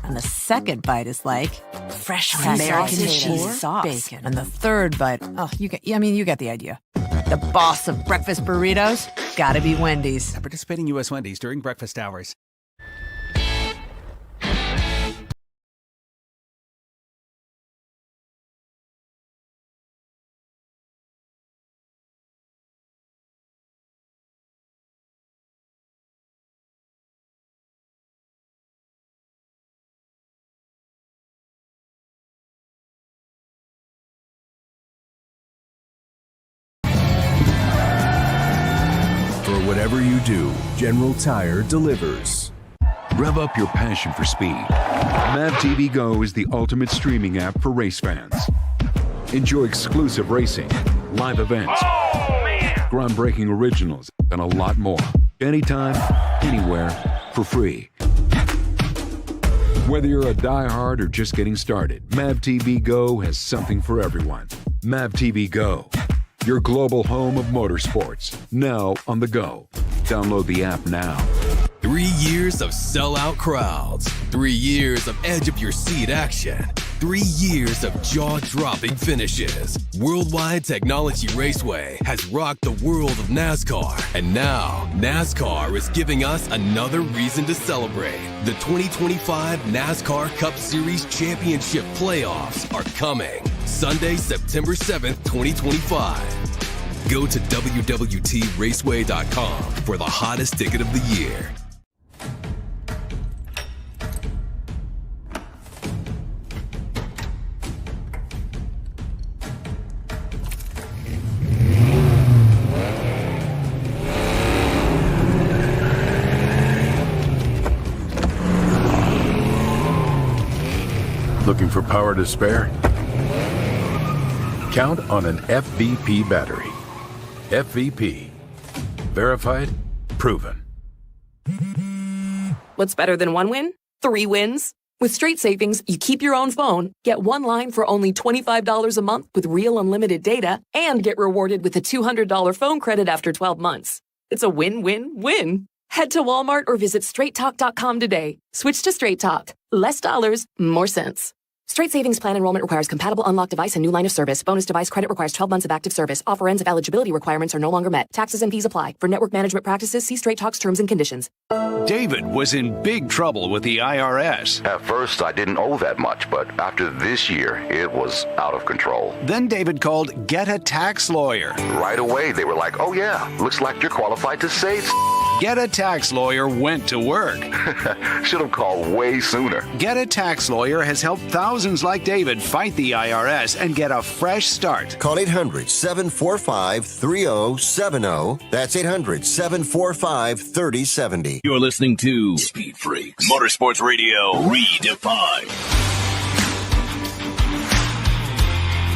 [SPEAKER 10] And the second bite is like fresh cracked American cheese sauce. Bacon. And the third bite, you get the idea. The boss of breakfast burritos, gotta be Wendy's.
[SPEAKER 11] At participating U.S. Wendy's during breakfast hours.
[SPEAKER 5] Whatever you do, General Tire delivers.
[SPEAKER 15] Rev up your passion for speed. Mav TV Go is the ultimate streaming app for race fans. Enjoy exclusive racing, live events, groundbreaking originals, and a lot more. Anytime, anywhere, for free. Whether you're a diehard or just getting started, Mav TV Go has something for everyone. Mav TV Go, your global home of motorsports, now on the go. Download the app now.
[SPEAKER 16] 3 years of sellout crowds. 3 years of edge of your seat action. 3 years of jaw-dropping finishes. Worldwide Technology Raceway has rocked the world of NASCAR. And now, NASCAR is giving us another reason to celebrate. The 2025 NASCAR Cup Series Championship playoffs are coming. Sunday, September 7th, 2025. Go to www.raceway.com for the hottest ticket of the year.
[SPEAKER 21] Looking for power to spare? Count on an FVP battery. FVP. Verified, proven.
[SPEAKER 20] What's better than one win? 3 wins. With Straight Savings, you keep your own phone, get one line for only $25 a month with real unlimited data, and get rewarded with a $200 phone credit after 12 months. It's a win-win-win. Head to Walmart or visit straighttalk.com today. Switch to Straight Talk. Less dollars, more sense. Straight Savings Plan enrollment requires compatible unlocked device and new line of service. Bonus device credit requires 12 months of active service. Offer ends if eligibility requirements are no longer met. Taxes and fees apply. For network management practices, see Straight Talk's terms and conditions.
[SPEAKER 13] David was in big trouble with the IRS.
[SPEAKER 17] At first, I didn't owe that much, but after this year, it was out of control.
[SPEAKER 13] Then David called Get a Tax Lawyer.
[SPEAKER 17] Right away, they were like, oh yeah, looks like you're qualified to save.
[SPEAKER 13] Get a Tax Lawyer went to work.
[SPEAKER 17] Should have called way sooner.
[SPEAKER 13] Get a Tax Lawyer has helped thousands like David fight the IRS and get a fresh start.
[SPEAKER 14] Call 800-745-3070. That's 800-745-3070.
[SPEAKER 1] You're listening to Speed Freaks Motorsports Radio Redefined.